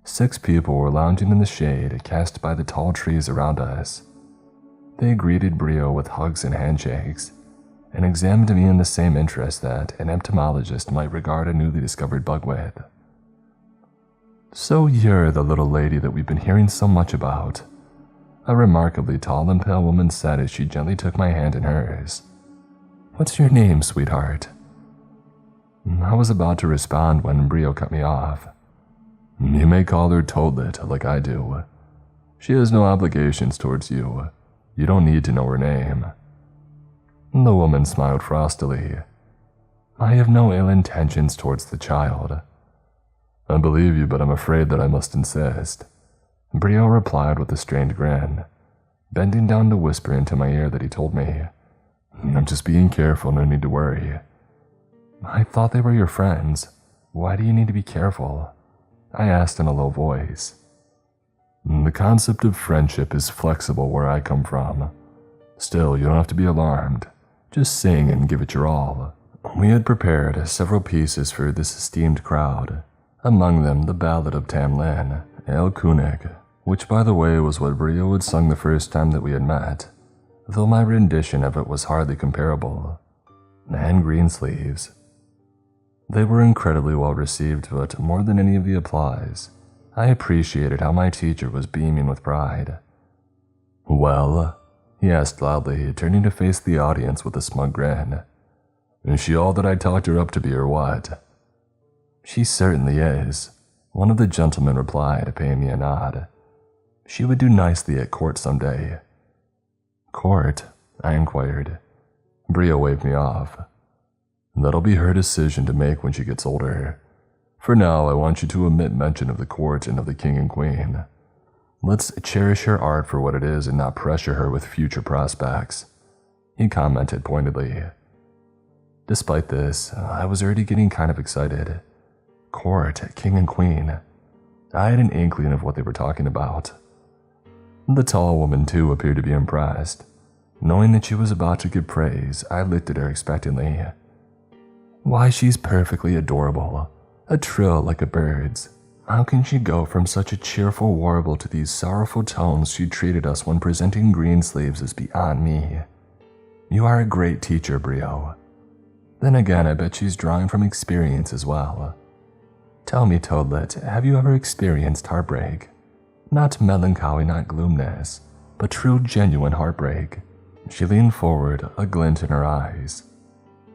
A: 6 people were lounging in the shade cast by the tall trees around us. They greeted Brio with hugs and handshakes, and examined me in the same interest that an entomologist might regard a newly discovered bug with. "So you're the little lady that we've been hearing so much about," a remarkably tall and pale woman said as she gently took my hand in hers. "What's your name, sweetheart?" I was about to respond when Brio cut me off. "You may call her Toadlet like I do. She has no obligations towards you. You don't need to know her name." The woman smiled frostily. "I have no ill intentions towards the child." "I believe you, but I'm afraid that I must insist," Brio replied with a strained grin, bending down to whisper into my ear that he told me, "I'm just being careful, no need to worry." "I thought they were your friends. Why do you need to be careful?" I asked in a low voice. "The concept of friendship is flexible where I come from. Still, you don't have to be alarmed. Just sing and give it your all." We had prepared several pieces for this esteemed crowd, among them the Ballad of Tam Lin, El Kunig, which by the way was what Brio had sung the first time that we had met, though my rendition of it was hardly comparable, and Greensleeves. They were incredibly well received, but more than any of the applause, I appreciated how my teacher was beaming with pride. "Well?" he asked loudly, turning to face the audience with a smug grin. "Is she all that I talked her up to be, or what?" "She certainly is," one of the gentlemen replied, paying me a nod. "She would do nicely at court someday." "Court?" I inquired. Brio waved me off. "That'll be her decision to make when she gets older. For now, I want you to omit mention of the court and of the king and queen. Let's cherish her art for what it is and not pressure her with future prospects," he commented pointedly. Despite this, I was already getting kind of excited. Court, king and queen. I had an inkling of what they were talking about. The tall woman, too, appeared to be impressed. Knowing that she was about to give praise, I looked at her expectantly. "Why, she's perfectly adorable. A trill like a bird's. How can she go from such a cheerful warble to these sorrowful tones she treated us when presenting Greensleeves is beyond me. You are a great teacher, Brio. Then again, I bet she's drawing from experience as well." Tell me, Toadlet, have you ever experienced heartbreak? Not melancholy, not gloomness, but true, genuine heartbreak. She leaned forward, a glint in her eyes.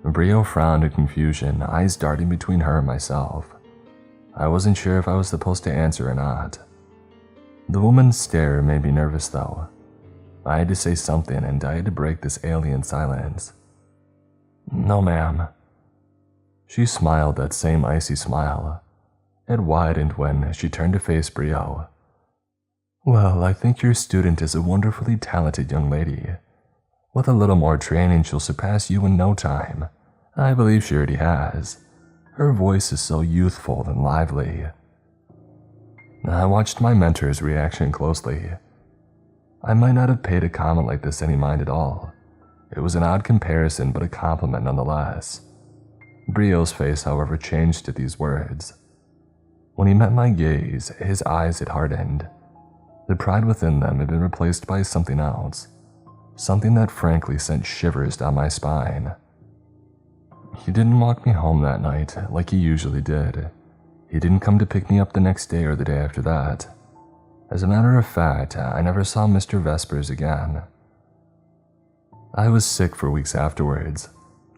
A: Brio frowned in confusion, eyes darting between her and myself. I wasn't sure if I was supposed to answer or not. The woman's stare made me nervous, though. I had to say something, and I had to break this alien silence. No, ma'am. She smiled that same icy smile. It widened when she turned to face Brio. Well, I think your student is a wonderfully talented young lady. With a little more training, she'll surpass you in no time. I believe she already has. Her voice is so youthful and lively. I watched my mentor's reaction closely. I might not have paid a comment like this any mind at all. It was an odd comparison, but a compliment nonetheless. Brio's face, however, changed at these words. When he met my gaze, his eyes had hardened. The pride within them had been replaced by something else. Something that frankly sent shivers down my spine. He didn't walk me home that night like he usually did. He didn't come to pick me up the next day or the day after that. As a matter of fact, I never saw Mr. Vespers again. I was sick for weeks afterwards.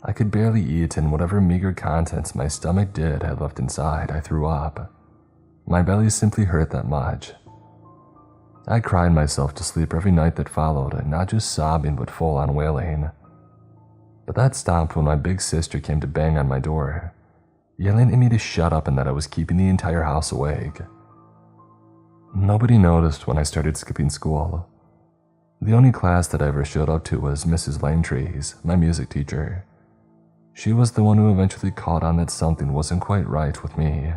A: I could barely eat, and whatever meager contents my stomach did had left inside, I threw up. My belly simply hurt that much. I cried myself to sleep every night that followed, not just sobbing but full-on wailing. But that stopped when my big sister came to bang on my door, yelling at me to shut up and that I was keeping the entire house awake. Nobody noticed when I started skipping school. The only class that I ever showed up to was Mrs. Langtree's, my music teacher. She was the one who eventually caught on that something wasn't quite right with me.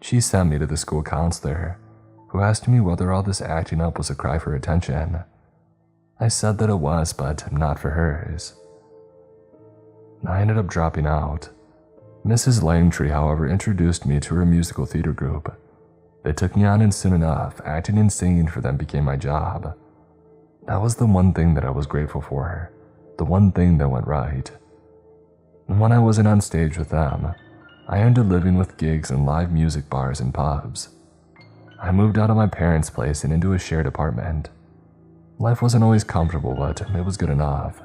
A: She sent me to the school counselor, who asked me whether all this acting up was a cry for attention. I said that it was, but not for hers. I ended up dropping out. Mrs. Langtree, however, introduced me to her musical theater group. They took me on, and soon enough, acting and singing for them became my job. That was the one thing that I was grateful for, the one thing that went right. And when I wasn't on stage with them, I earned a living with gigs in live music bars and pubs. I moved out of my parents' place and into a shared apartment. Life wasn't always comfortable, but it was good enough.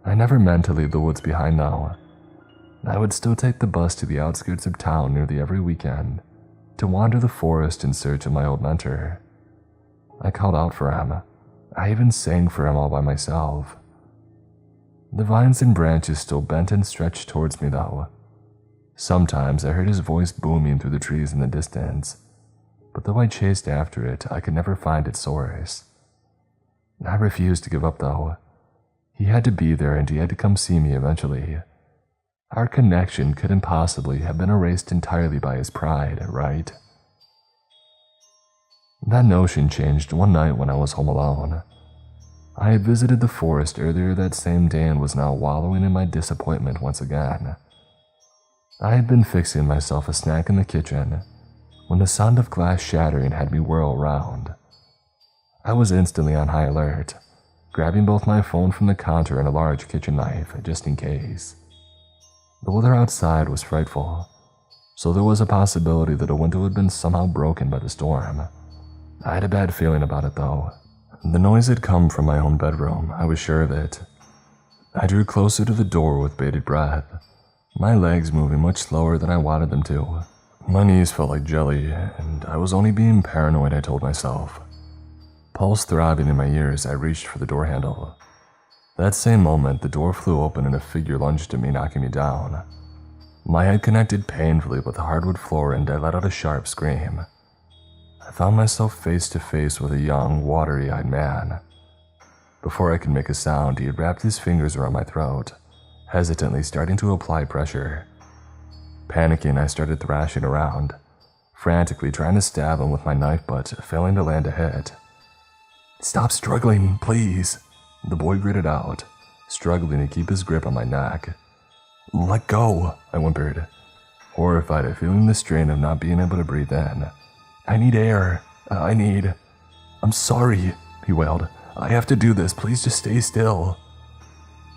A: I never meant to leave the woods behind, though. I would still take the bus to the outskirts of town nearly every weekend to wander the forest in search of my old mentor. I called out for him. I even sang for him all by myself. The vines and branches still bent and stretched towards me, though. Sometimes I heard his voice booming through the trees in the distance, but though I chased after it, I could never find its source. I refused to give up, though. He had to be there, and he had to come see me eventually. Our connection couldn't possibly have been erased entirely by his pride, right? That notion changed one night when I was home alone. I had visited the forest earlier that same day and was now wallowing in my disappointment once again. I had been fixing myself a snack in the kitchen when the sound of glass shattering had me whirl around. I was instantly on high alert, grabbing both my phone from the counter and a large kitchen knife, just in case. The weather outside was frightful, so there was a possibility that a window had been somehow broken by the storm. I had a bad feeling about it, though. The noise had come from my own bedroom, I was sure of it. I drew closer to the door with bated breath, my legs moving much slower than I wanted them to. My knees felt like jelly, and I was only being paranoid, I told myself. Pulse throbbing in my ears, I reached for the door handle. That same moment, the door flew open and a figure lunged at me, knocking me down. My head connected painfully with the hardwood floor, and I let out a sharp scream. I found myself face to face with a young, watery-eyed man. Before I could make a sound, he had wrapped his fingers around my throat, hesitantly starting to apply pressure. Panicking, I started thrashing around, frantically trying to stab him with my knife, but failing to land a hit. "Stop struggling, please," the boy gritted out, struggling to keep his grip on my neck. "Let go," I whimpered, horrified at feeling the strain of not being able to breathe in. "I need air. I'm sorry," he wailed. "I have to do this. Please just stay still."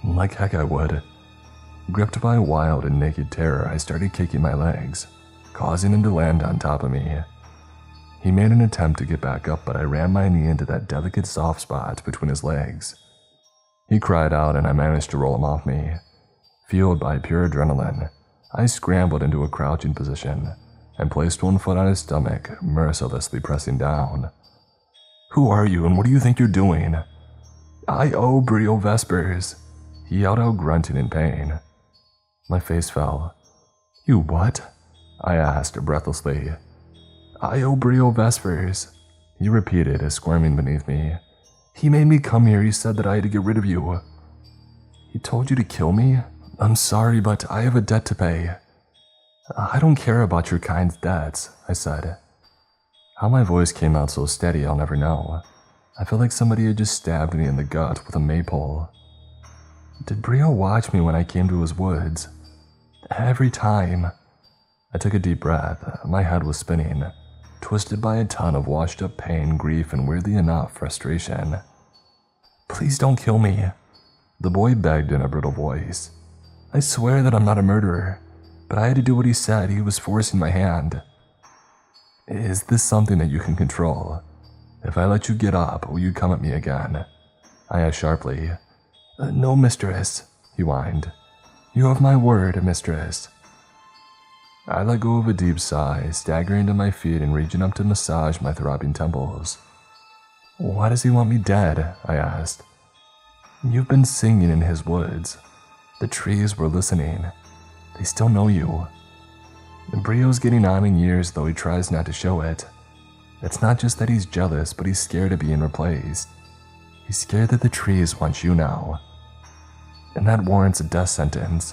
A: Like heck I would. Gripped by wild and naked terror, I started kicking my legs, causing him to land on top of me. He made an attempt to get back up, but I ran my knee into that delicate soft spot between his legs. He cried out and I managed to roll him off me. Fueled by pure adrenaline, I scrambled into a crouching position and placed one foot on his stomach, mercilessly pressing down. "Who are you and what do you think you're doing?" "I owe Brio Vespers," he yelled out, grunting in pain. My face fell. "You what?" I asked breathlessly. "I owe Brio Vespers," he repeated, squirming beneath me. "He made me come here. He said that I had to get rid of you." "He told you to kill me? I'm sorry, but I have a debt to pay." "I don't care about your kind's debts," I said. How my voice came out so steady, I'll never know. I felt like somebody had just stabbed me in the gut with a maypole. "Did Brio watch me when I came to his woods?" "Every time." I took a deep breath. My head was spinning, twisted by a ton of washed-up pain, grief, and weirdly enough, frustration. "Please don't kill me," the boy begged in a brittle voice. "I swear that I'm not a murderer, but I had to do what he said. He was forcing my hand." "Is this something that you can control? If I let you get up, will you come at me again?" I asked sharply. "No, mistress," he whined. "You have my word, mistress." I let go of a deep sigh, staggering to my feet and reaching up to massage my throbbing temples. "Why does he want me dead?" I asked. "You've been singing in his woods. The trees were listening. They still know you. Brio's getting on in years, though he tries not to show it. It's not just that he's jealous, but he's scared of being replaced. He's scared that the trees want you now. And that warrants a death sentence."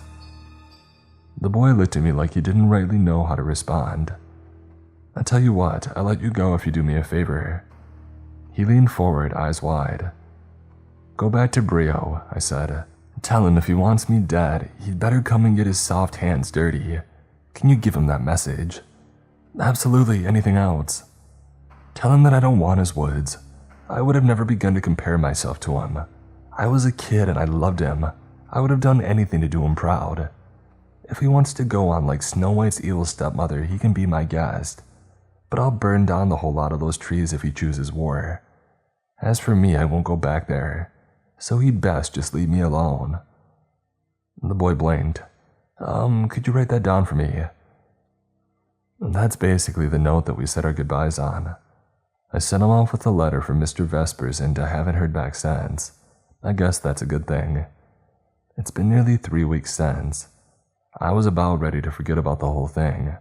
A: The boy looked at me like he didn't rightly know how to respond. "I tell you what, I'll let you go if you do me a favor." He leaned forward, eyes wide. "Go back to Brio," I said. "Tell him if he wants me dead, he'd better come and get his soft hands dirty. Can you give him that message?" "Absolutely, anything else?" "Tell him that I don't want his woods. I would have never begun to compare myself to him. I was a kid and I loved him. I would have done anything to do him proud. If he wants to go on like Snow White's evil stepmother, he can be my guest. But I'll burn down the whole lot of those trees if he chooses war. As for me, I won't go back there, so he'd best just leave me alone." The boy blinked. Could you write that down for me?" That's basically the note that we said our goodbyes on. I sent him off with a letter from Mr. Vespers, and I haven't heard back since. I guess that's a good thing. It's been nearly 3 weeks since. I was about ready to forget about the whole thing,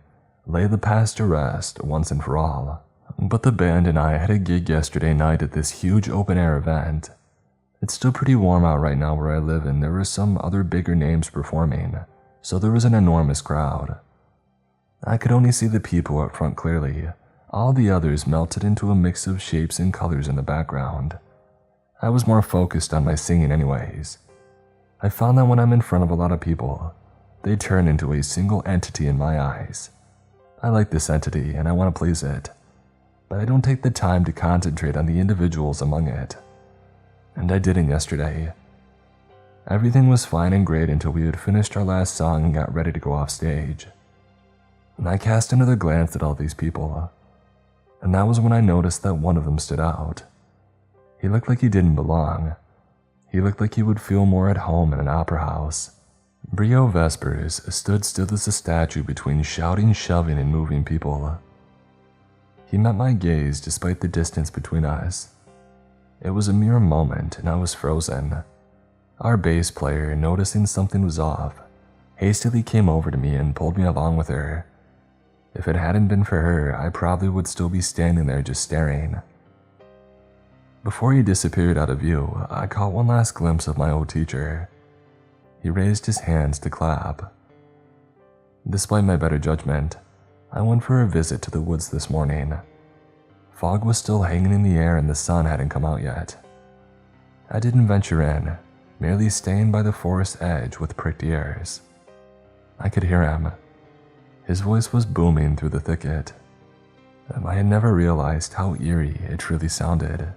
A: lay the past to rest once and for all. But the band and I had a gig yesterday night at this huge open-air event. It's still pretty warm out right now where I live, and there were some other bigger names performing, so there was an enormous crowd. I could only see the people up front clearly. All the others melted into a mix of shapes and colors in the background. I was more focused on my singing anyways. I found that when I'm in front of a lot of people, they turn into a single entity in my eyes. I like this entity and I want to please it, but I don't take the time to concentrate on the individuals among it. And I didn't yesterday. Everything was fine and great until we had finished our last song and got ready to go off stage. And I cast another glance at all these people, and that was when I noticed that one of them stood out. He looked like he didn't belong. He looked like he would feel more at home in an opera house. Brio Vespers stood still as a statue between shouting, shoving, and moving people. He met my gaze despite the distance between us. It was a mere moment, and I was frozen. Our bass player, noticing something was off, hastily came over to me and pulled me along with her. If it hadn't been for her, I probably would still be standing there just staring. Before he disappeared out of view, I caught one last glimpse of my old teacher. He raised his hands to clap. Despite my better judgment, I went for a visit to the woods this morning. Fog was still hanging in the air and the sun hadn't come out yet. I didn't venture in, merely staying by the forest edge with pricked ears. I could hear him. His voice was booming through the thicket. I had never realized how eerie it truly sounded.